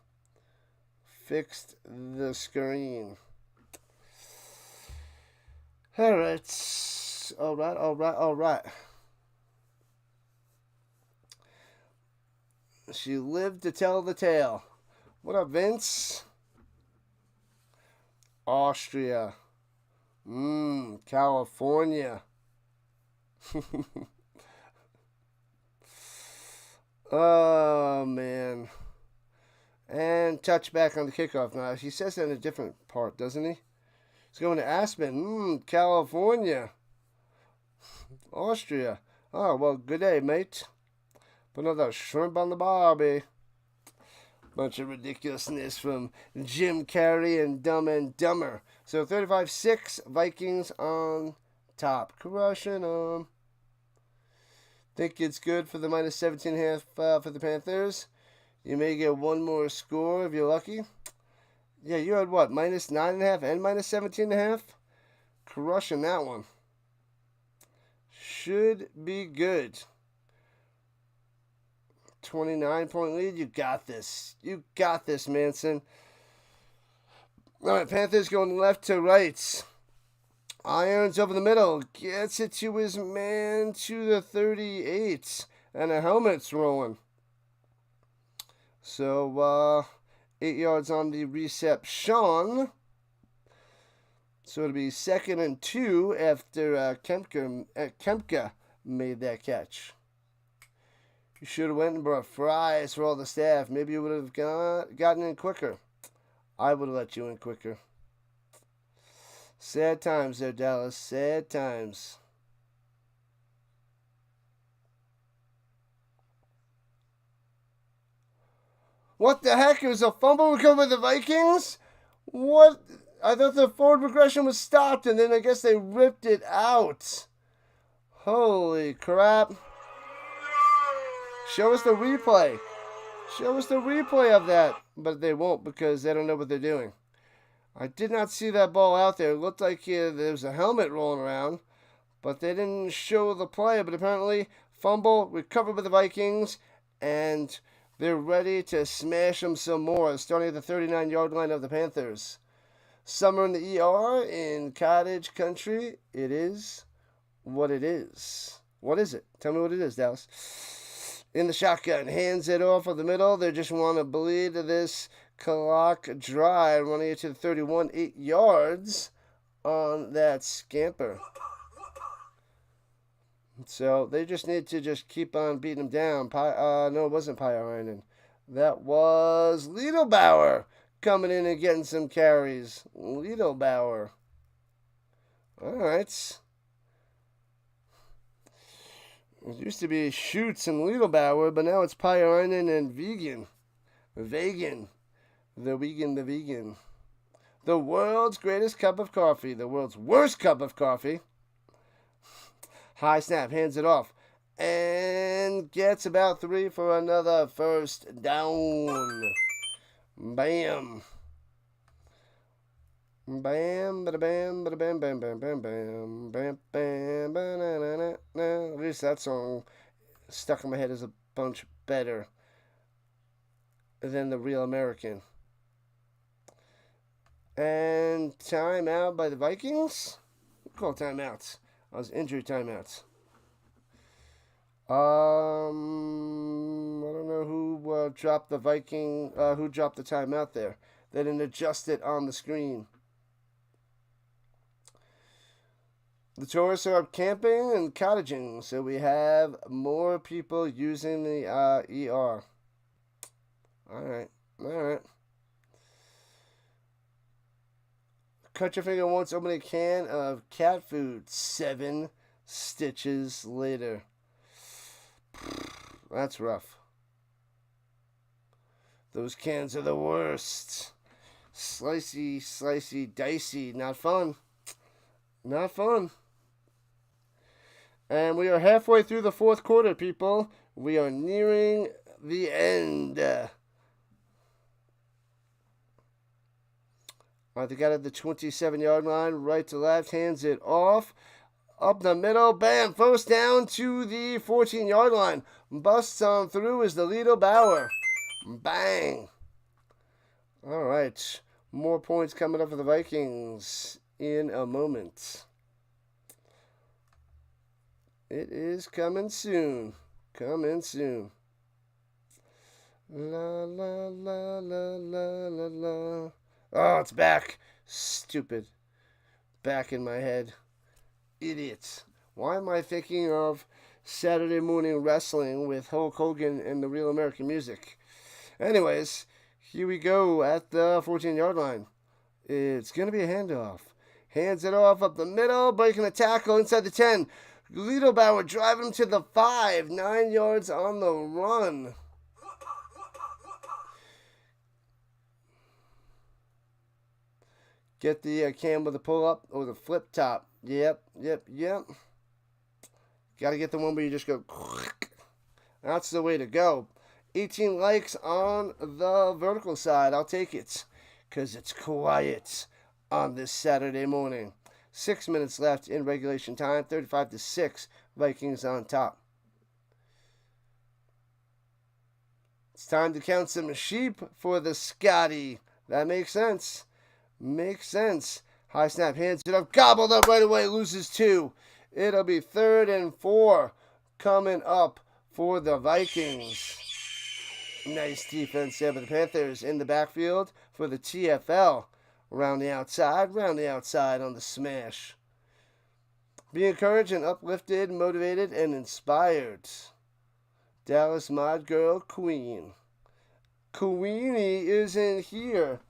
Fixed the screen. Alright. Alright. She lived to tell the tale. What up, Vince? Austria. California. Oh, man. And touchback on the kickoff. Now, he says that in a different part, doesn't he? He's going to Aspen. California. Austria. Oh, well, good day, mate. Put another shrimp on the barbie. Bunch of ridiculousness from Jim Carrey and Dumb and Dumber. So 35-6, Vikings on top. Crushing them. Think it's good for the minus 17.5 for the Panthers. You may get one more score if you're lucky. Yeah, you had what? Minus 9.5 and minus 17.5? Crushing that one. Should be good. 29-point lead. You got this. You got this, Manson. All right, Panthers going left to right. Irons over the middle. Gets it to his man to the 38. And a helmet's rolling. So, 8 yards on the reception. So it'll be 2nd and 2 after Kempka made that catch. You should have went and brought fries for all the staff. Maybe you would have gotten in quicker. I would have let you in quicker. Sad times there, Dallas. Sad times. What the heck? It was a fumble recovery by the Vikings? What? I thought the forward progression was stopped, and then I guess they ripped it out. Holy crap. Show us the replay. Show us the replay of that. But they won't because they don't know what they're doing. I did not see that ball out there. It looked like there was a helmet rolling around. But they didn't show the play. But apparently, fumble recovered by the Vikings. And they're ready to smash them some more. Starting at the 39-yard line of the Panthers. Summer in the ER in cottage country. It is what it is. What is it? Tell me what it is, Dallas. In the shotgun, hands it off of the middle. They just want to bleed this clock dry, running it to the 31, 8 yards on that scamper. So they just need to just keep on beating them down. No, it wasn't Pyarainen. That was Liedelbauer coming in and getting some carries. Liedelbauer. All right. It used to be Schutz and Liedelbauer, but now it's Pyarainen and Vegan. The vegan. The world's greatest cup of coffee. The world's worst cup of coffee. High snap, hands it off. And gets about 3 for another first down. Bam. Bam, bada bam, bada bam, bam, bam, bam, bam, bam, bam, bam, at least that song stuck in my head as a bunch better than the Real American. And timeout by the Vikings? We'll call timeouts. That was injury timeouts. I don't know who dropped the who dropped the timeout there. They didn't adjust it on the screen. The tourists are up camping and cottaging, so we have more people using the ER. All right. Cut your finger once, open a can of cat food. 7 stitches later. That's rough. Those cans are the worst. Slicey, dicey, not fun. Not fun. And we are halfway through the fourth quarter, people. We are nearing the end. All right, they got it at the 27-yard line, right to left, hands it off. Up the middle, bam, first down to the 14-yard line. Busts on through is the Lido Bauer. Bang. All right, more points coming up for the Vikings in a moment. It is coming soon. Coming soon. La la la la la la la. Oh, it's back. Stupid. Back in my head. Idiots. Why am I thinking of Saturday morning wrestling with Hulk Hogan and the Real American Music? Anyways, here we go at the 14-yard line. It's going to be a handoff. Hands it off up the middle, breaking the tackle inside the 10. Lido Bauer driving him to the 5, 9 yards on the run. Get the cam with the pull-up or the flip top. Yep. Got to get the one where you just go. That's the way to go. 18 likes on the vertical side. I'll take it because it's quiet on this Saturday morning. 6 minutes left in regulation time. 35-6. Vikings on top. It's time to count some sheep for the Scotty. That makes sense. Makes sense. High snap, hands it up, gobbled up right away, loses 2. It'll be 3rd and 4 coming up for the Vikings. Nice defense there by the Panthers in the backfield for the TFL. Round the outside on the smash. Be encouraged and uplifted, motivated, and inspired. Dallas Mod Girl Queen. Queenie is in here.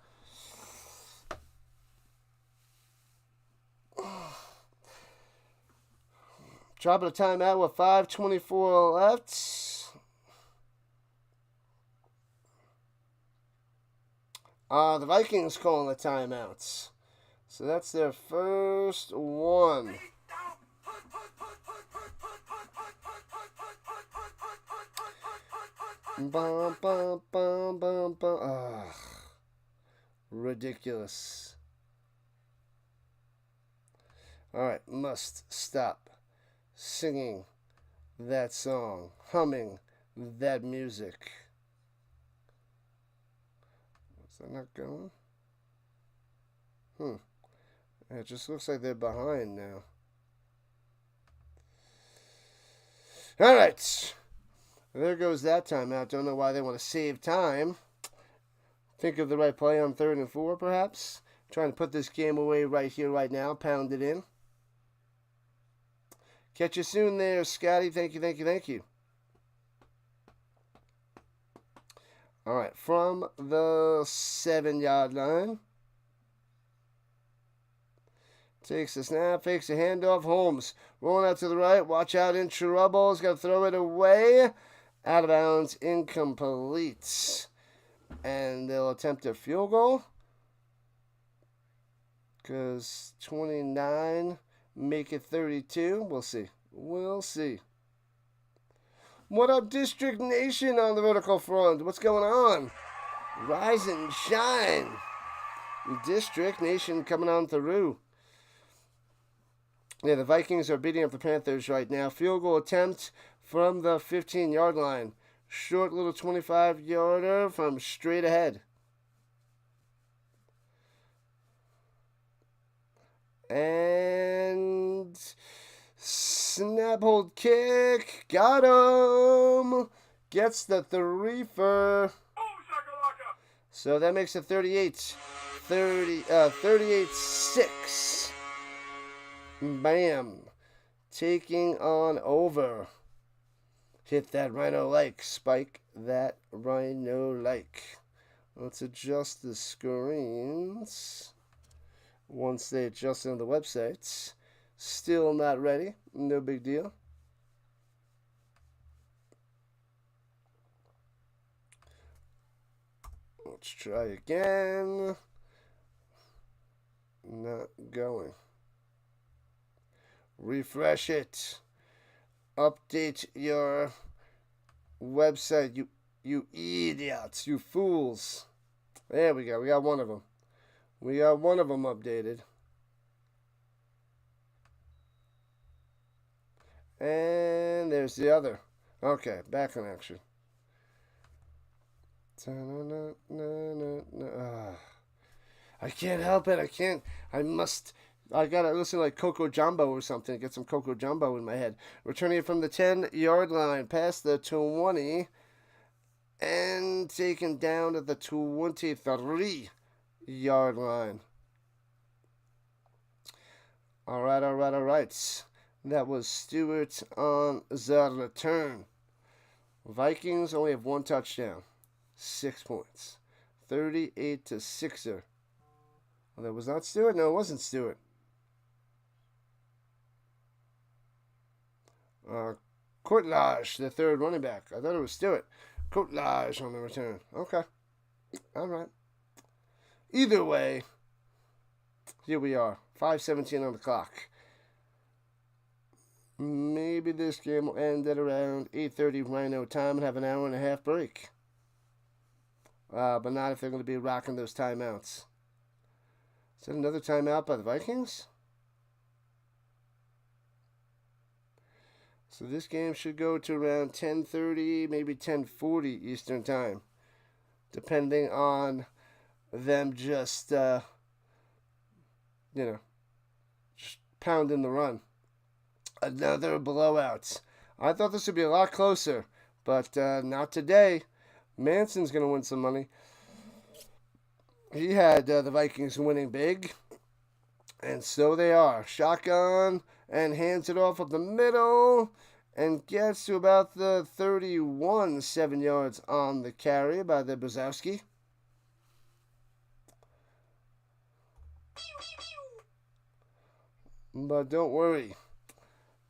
Dropping a timeout with 5:24 left. The Vikings calling the timeouts. So that's their first one. Bum, bum, bum, bum, bum. Ugh. Ridiculous. Alright, must stop singing that song, humming that music. Is that not going? It just looks like they're behind now. Alright. There goes that timeout. Don't know why they want to save time. Think of the right play on 3rd and 4, perhaps. Trying to put this game away right here, right now. Pound it in. Catch you soon there, Scotty. Thank you. All right, from the 7-yard line. Takes the snap, fakes a handoff. Holmes rolling out to the right. Watch out, in trouble. He's got to throw it away. Out of bounds, incomplete. And they'll attempt a field goal. Because 29... make it 32. We'll see. What up, District Nation on the vertical front? What's going on? Rise and shine. District Nation coming on through. Yeah, the Vikings are beating up the Panthers right now. Field goal attempt from the 15-yard line. Short little 25-yarder from straight ahead. And snap, hold, kick. Got him. Gets the 3-fer. So that makes it 38-6. Bam. Taking on over. Hit that Rhino like. Spike that Rhino like. Let's adjust the screens. Once they adjust on the websites. Still not ready. No big deal. Let's try again. Not going. Refresh it. Update your website, you idiots, you fools. There we go. We got one of them. We got one of them updated. And there's the other. Okay, back in action. I can't help it. I gotta listen to like Coco Jumbo or something. Get some Coco Jumbo in my head. Returning it from the 10-yard line, past the 20, and taken down to the 23-yard line. All right. That was Stewart on the return. Vikings only have one touchdown. 6 points. 38-6. Well, that was not Stewart? No, it wasn't Stewart. Courtlage, the third running back. I thought it was Stewart. Courtlage on the return. Okay. All right. Either way, here we are. 5:17 on the clock. Maybe this game will end at around 8:30 Rhino time and have an hour and a half break. But not if they're going to be rocking those timeouts. Is that another timeout by the Vikings? So this game should go to around 10:30, maybe 10:40 Eastern time, depending on them just, just pounding the run. Another blowout. I thought this would be a lot closer, but not today. Manson's going to win some money. He had the Vikings winning big, and so they are. Shotgun, and hands it off up the middle, and gets to about the 31, 7 yards on the carry by the Brzezowski. But don't worry.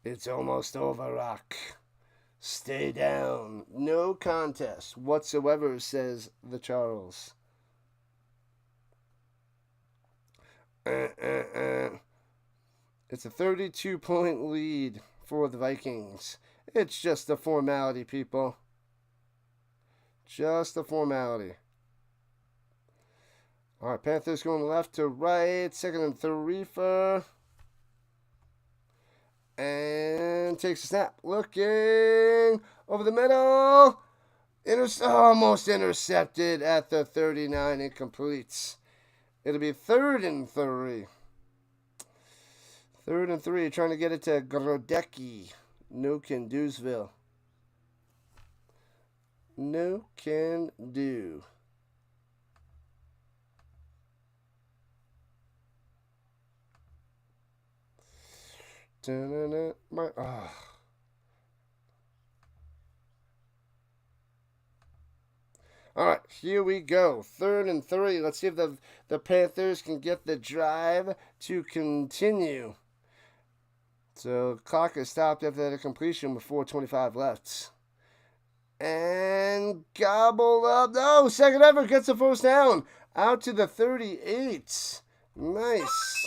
It's almost over, Rock. Stay down. No contest whatsoever, says the Charles. It's a 32-point lead for the Vikings. It's just a formality, people. Just a formality. All right, Panthers going left to right. 2nd and 3 for... And takes a snap. Looking over the middle. Almost intercepted at the 39. Incomplete. It'll be 3rd and 3. 3rd and 3. Trying to get it to Grodecki. No can do'sville. No can do. All right, here we go. 3rd and 3. Let's see if the Panthers can get the drive to continue. So, clock is stopped after the completion with 4:25 left. And gobbled up. No, second effort gets the first down. Out to the 38. Nice.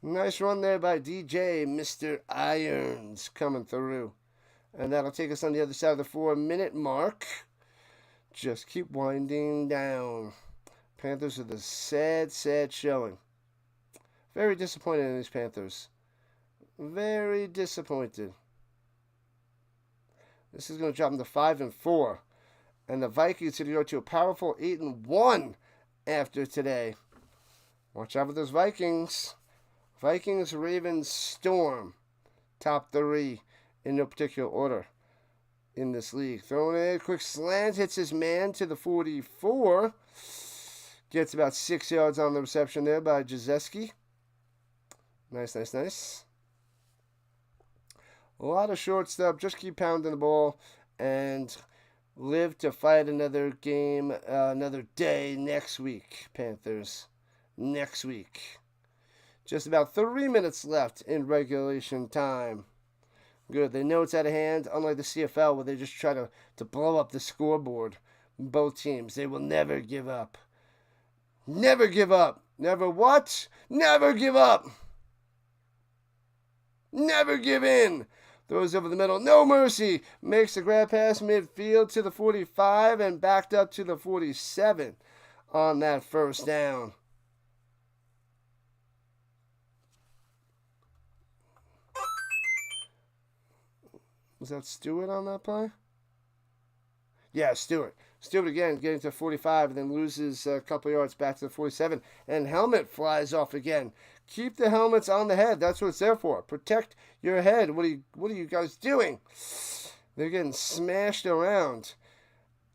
Nice run there by DJ, Mr. Irons, coming through. And that'll take us on the other side of the 4-minute mark. Just keep winding down. Panthers with a sad showing. Very disappointed in these Panthers. Very disappointed. This is going to drop them to 5 and 4. And the Vikings are going to go to a powerful 8 and 1 after today. Watch out for those Vikings. Vikings, Ravens, Storm. Top 3 in no particular order in this league. Throwing in a quick slant. Hits his man to the 44. Gets about 6 yards on the reception there by Jazeski. Nice. A lot of short stuff. Just keep pounding the ball and live to fight another game, another day next week, Panthers. Next week. Just about 3 minutes left in regulation time. Good. They know it's out of hand, unlike the CFL where they just try to blow up the scoreboard. Both teams. They will never give up. Never give up. Never what? Never give up. Never give in. Throws over the middle. No mercy. Makes the grab pass midfield to the 45 and backed up to the 47 on that first down. Was that Stewart on that play? Yeah, Stewart. Stewart again getting to 45 and then loses a couple yards back to the 47. And helmet flies off again. Keep the helmets on the head. That's what it's there for. Protect your head. What are you guys doing? They're getting smashed around.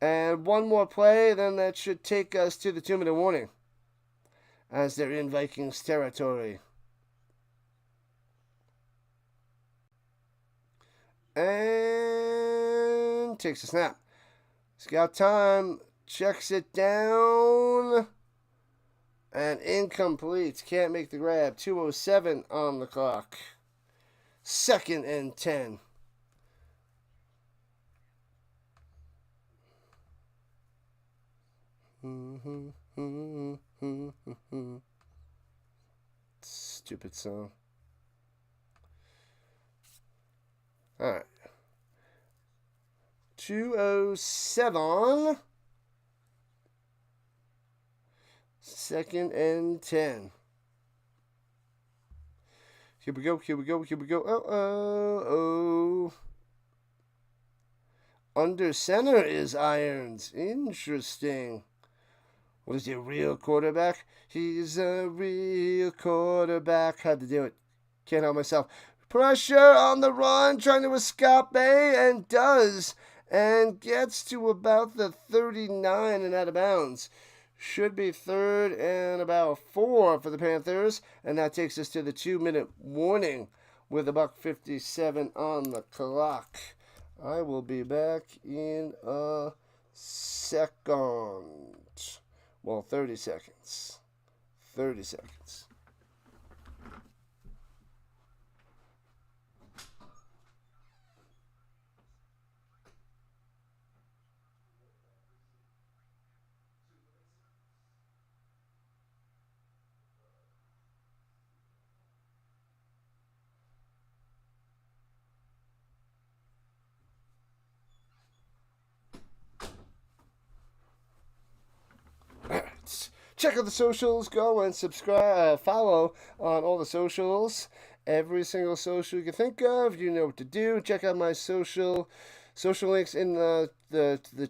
And one more play, then that should take us to the 2-minute warning. As they're in Vikings territory. And takes a snap. He's got time. Checks it down. And incomplete. Can't make the grab. 2:07 on the clock. 2nd and 10. Stupid song. All right. 2:07. 2nd and 10. Here we go. Oh. Under center is Irons. Interesting. What is he, a real quarterback? He's a real quarterback. Had to do it. Can't help myself. Pressure on the run, trying to escape, and does. And gets to about the 39 and out of bounds. Should be 3rd and about 4 for the Panthers. And that takes us to the 2-minute warning with $1:57 on the clock. I will be back in a second. Well, 30 seconds. 30 seconds. Check out the socials. Go and subscribe, follow on all the socials. Every single social you can think of, you know what to do. Check out my social links in the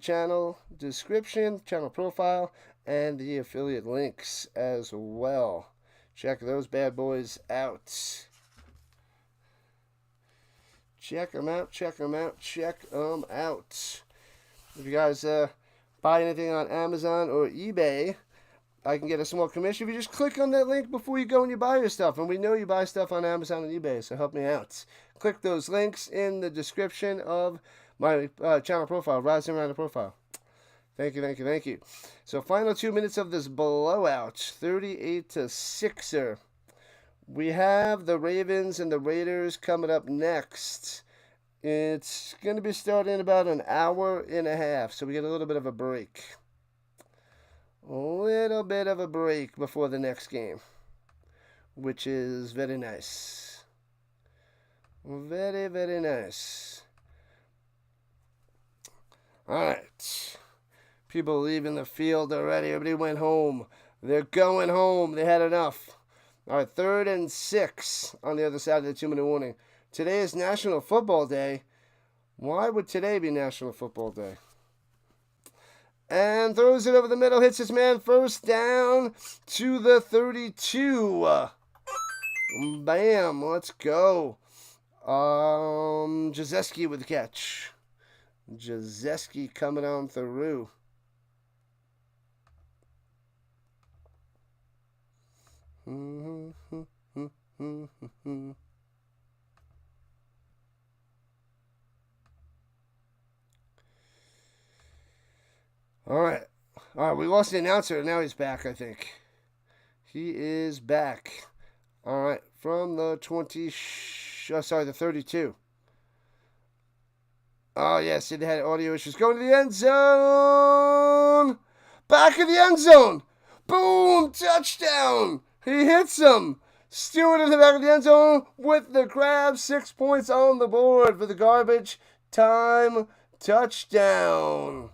channel description, channel profile, and the affiliate links as well. Check those bad boys out. Check them out. If you guys buy anything on Amazon or eBay, I can get a small commission if you just click on that link before you go and you buy your stuff. And we know you buy stuff on Amazon and eBay, so help me out. Click those links in the description of my channel profile, Rising Rhino profile. Thank you. So final 2 minutes of this blowout, 38-6. We have the Ravens and the Raiders coming up next. It's going to be starting in about an hour and a half, so we get a little bit of a break. A little bit of a break before the next game, which is very nice. Very, very nice. All right. People leaving the field already. Everybody went home. They're going home. They had enough. All right, 3rd and 6 on the other side of the 2-minute warning. Today is National Football Day. Why would today be National Football Day? And throws it over the middle, hits his man, 1st down to the 32. Bam, let's go. Jazeski with the catch. Jazeski coming on through. All right, we lost the announcer. Now he's back, I think. He is back. All right, from the 32. Oh, yes, it had audio issues. Going to the end zone. Back of the end zone. Boom, touchdown. He hits him. Stewart in the back of the end zone with the grab. 6 points on the board for the garbage time touchdown.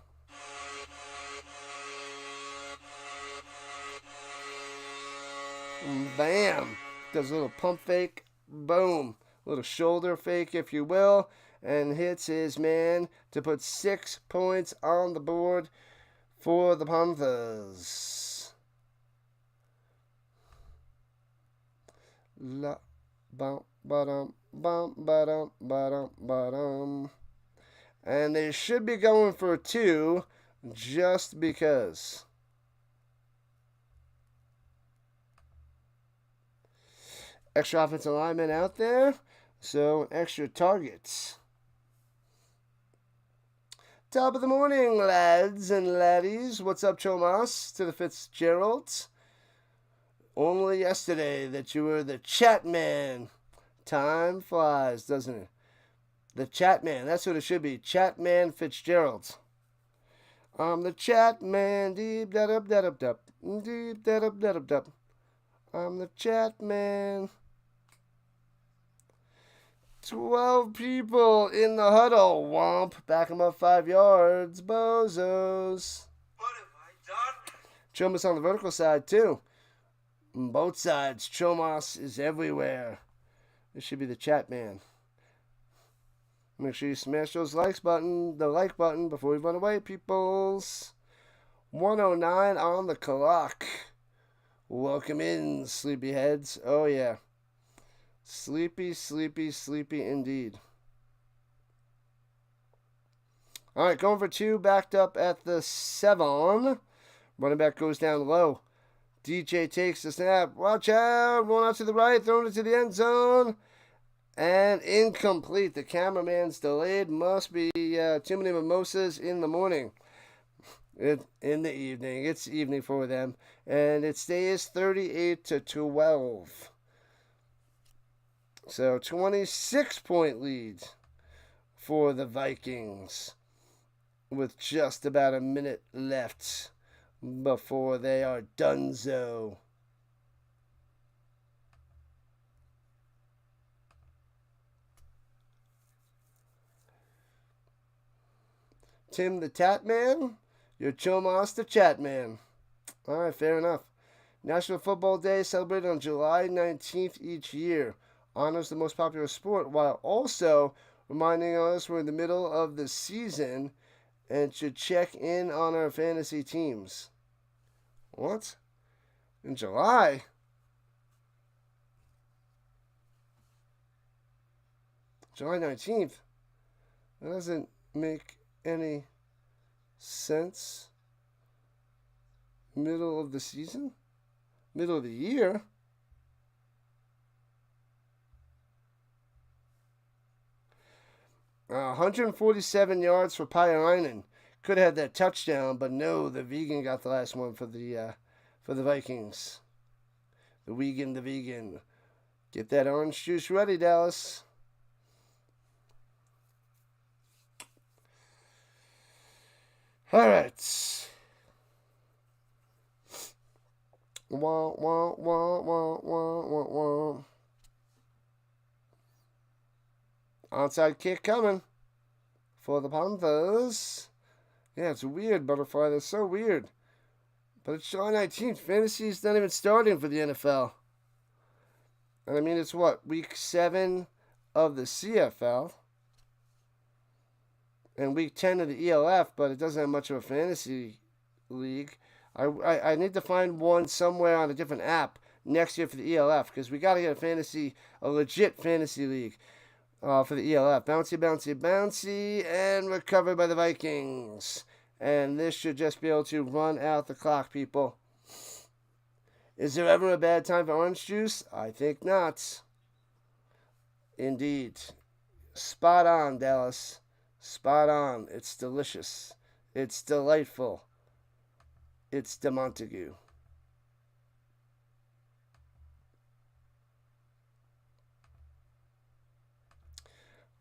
Bam. Does a little pump fake. Boom. Little shoulder fake, if you will. And hits his man to put 6 points on the board for the Panthers. La bum ba-dum bum ba-dum ba-dum ba-dum. And they should be going for 2 just because. Extra offensive lineman out there, so extra targets. Top of the morning, lads and laddies. What's up, Chomas? To the Fitzgeralds. Only yesterday that you were the chat man. Time flies, doesn't it? The chat man. That's what it should be. Chat man Fitzgerald. I'm the chat man. Deep da da da da da. Deep da da da da. I'm the chat man. 12 people in the huddle. Womp. Back him up 5 yards. Bozos. What have I done? Chomas on the vertical side, too. Both sides. Chomas is everywhere. This should be the chat man. Make sure you smash the like button before we run away, peoples. 109 on the clock. Welcome in, sleepyheads. Oh, yeah. Sleepy, sleepy, sleepy indeed. All right, going for 2, backed up at the 7. Running back goes down low. DJ takes the snap. Watch out. Rolling out to the right. Throwing it to the end zone. And incomplete. The cameraman's delayed. Must be too many mimosas in the morning. In the evening. It's evening for them. And it stays 38-12. So 26-point lead for the Vikings. With just about a minute left before they are donezo. Tim the Tat Man, you're Chomas the Chat Man. All right, fair enough. National Football Day celebrated on July 19th each year. Honors the most popular sport while also reminding us we're in the middle of the season and should check in on our fantasy teams. What? In July? July 19th? That doesn't make any sense. Middle of the season? Middle of the year? Uh, 147 yards for Pyrainen. Could have had that touchdown, but no, the vegan got the last one for the Vikings. The vegan. Get that orange juice ready, Dallas. All right. Wah, wah, wah, wah, wah, wah, wah. Onside kick coming for the Panthers. Yeah, it's weird, Butterfly. That's so weird. But it's July 19th. Fantasy's not even starting for the NFL. And I mean, it's what? Week 7 of the CFL. And week 10 of the e.l.f., but it doesn't have much of a fantasy league. I need to find one somewhere on a different app next year for the e.l.f. because we got to get a legit fantasy league for the e.l.f. Bouncy, bouncy, bouncy, and recovered by the Vikings. And this should just be able to run out the clock, people. Is there ever a bad time for orange juice? I think not. Indeed. Spot on, Dallas. Spot on. It's delicious. It's delightful. It's de Montague.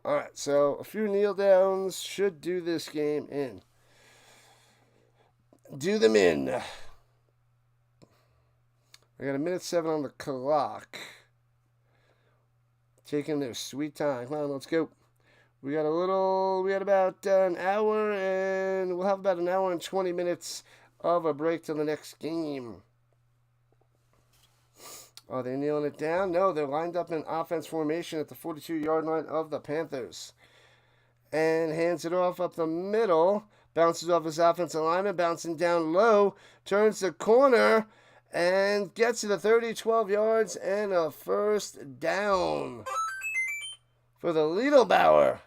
All right, so a few kneel downs should do this game in. Do them in. I got 1:07 on the clock. taking their sweet time. Come on, let's go. We got about an hour, and we'll have about an hour and 20 minutes of a break till the next game. Are they kneeling it down? No, they're lined up in offense formation at the 42-yard line of the Panthers. And hands it off up the middle. Bounces off his offensive lineman, bouncing down low. Turns the corner and gets to the 30, 12 yards, and a first down for the Liedelbauer.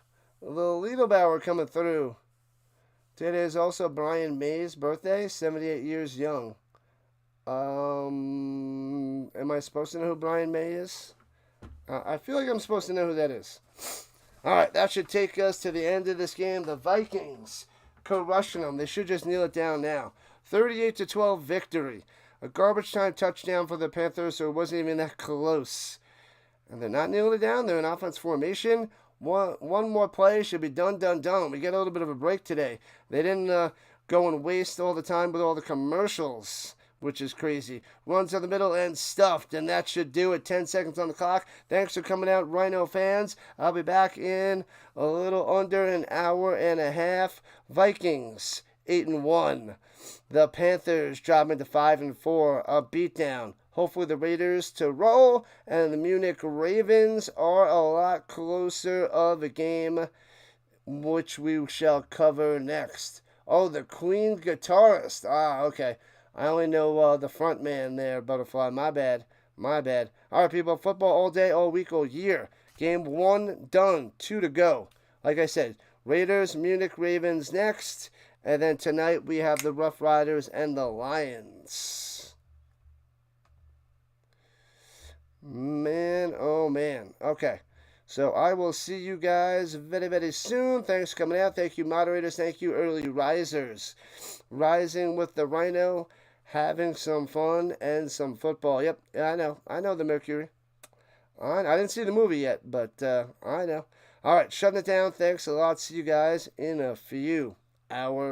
A little Liedelbauer coming through. Today is also Brian May's birthday, 78 years young. Am I supposed to know who Brian May is? I feel like I'm supposed to know who that is. All right, that should take us to the end of this game. The Vikings crushing them. They should just kneel it down now. 38-12 victory. A garbage time touchdown for the Panthers, so it wasn't even that close. And they're not kneeling it down. They're in offense formation. One more play should be done. We get a little bit of a break today. They didn't go and waste all the time with all the commercials, which is crazy. Runs to the middle and stuffed, and that should do it. 10 seconds on the clock. Thanks for coming out, Rhino fans. I'll be back in a little under an hour and a half. Vikings 8-1. The Panthers dropping to 5-4. A beatdown. Hopefully the Raiders to roll, and the Munich Ravens are a lot closer of a game, which we shall cover next. Oh, the Queen guitarist. Okay. I only know the front man there, Butterfly. My bad. All right, people. Football all day, all week, all year. Game 1 done. 2 to go. Like I said, Raiders, Munich Ravens next. And then tonight we have the Rough Riders and the Lions. Man, oh man. Okay. So I will see you guys very, very soon. Thanks for coming out. Thank you, moderators. Thank you, early risers. Rising with the Rhino, having some fun and some football. Yep, I know the Mercury. I didn't see the movie yet, but I know. All right, shutting it down. Thanks a lot. See you guys in a few hours.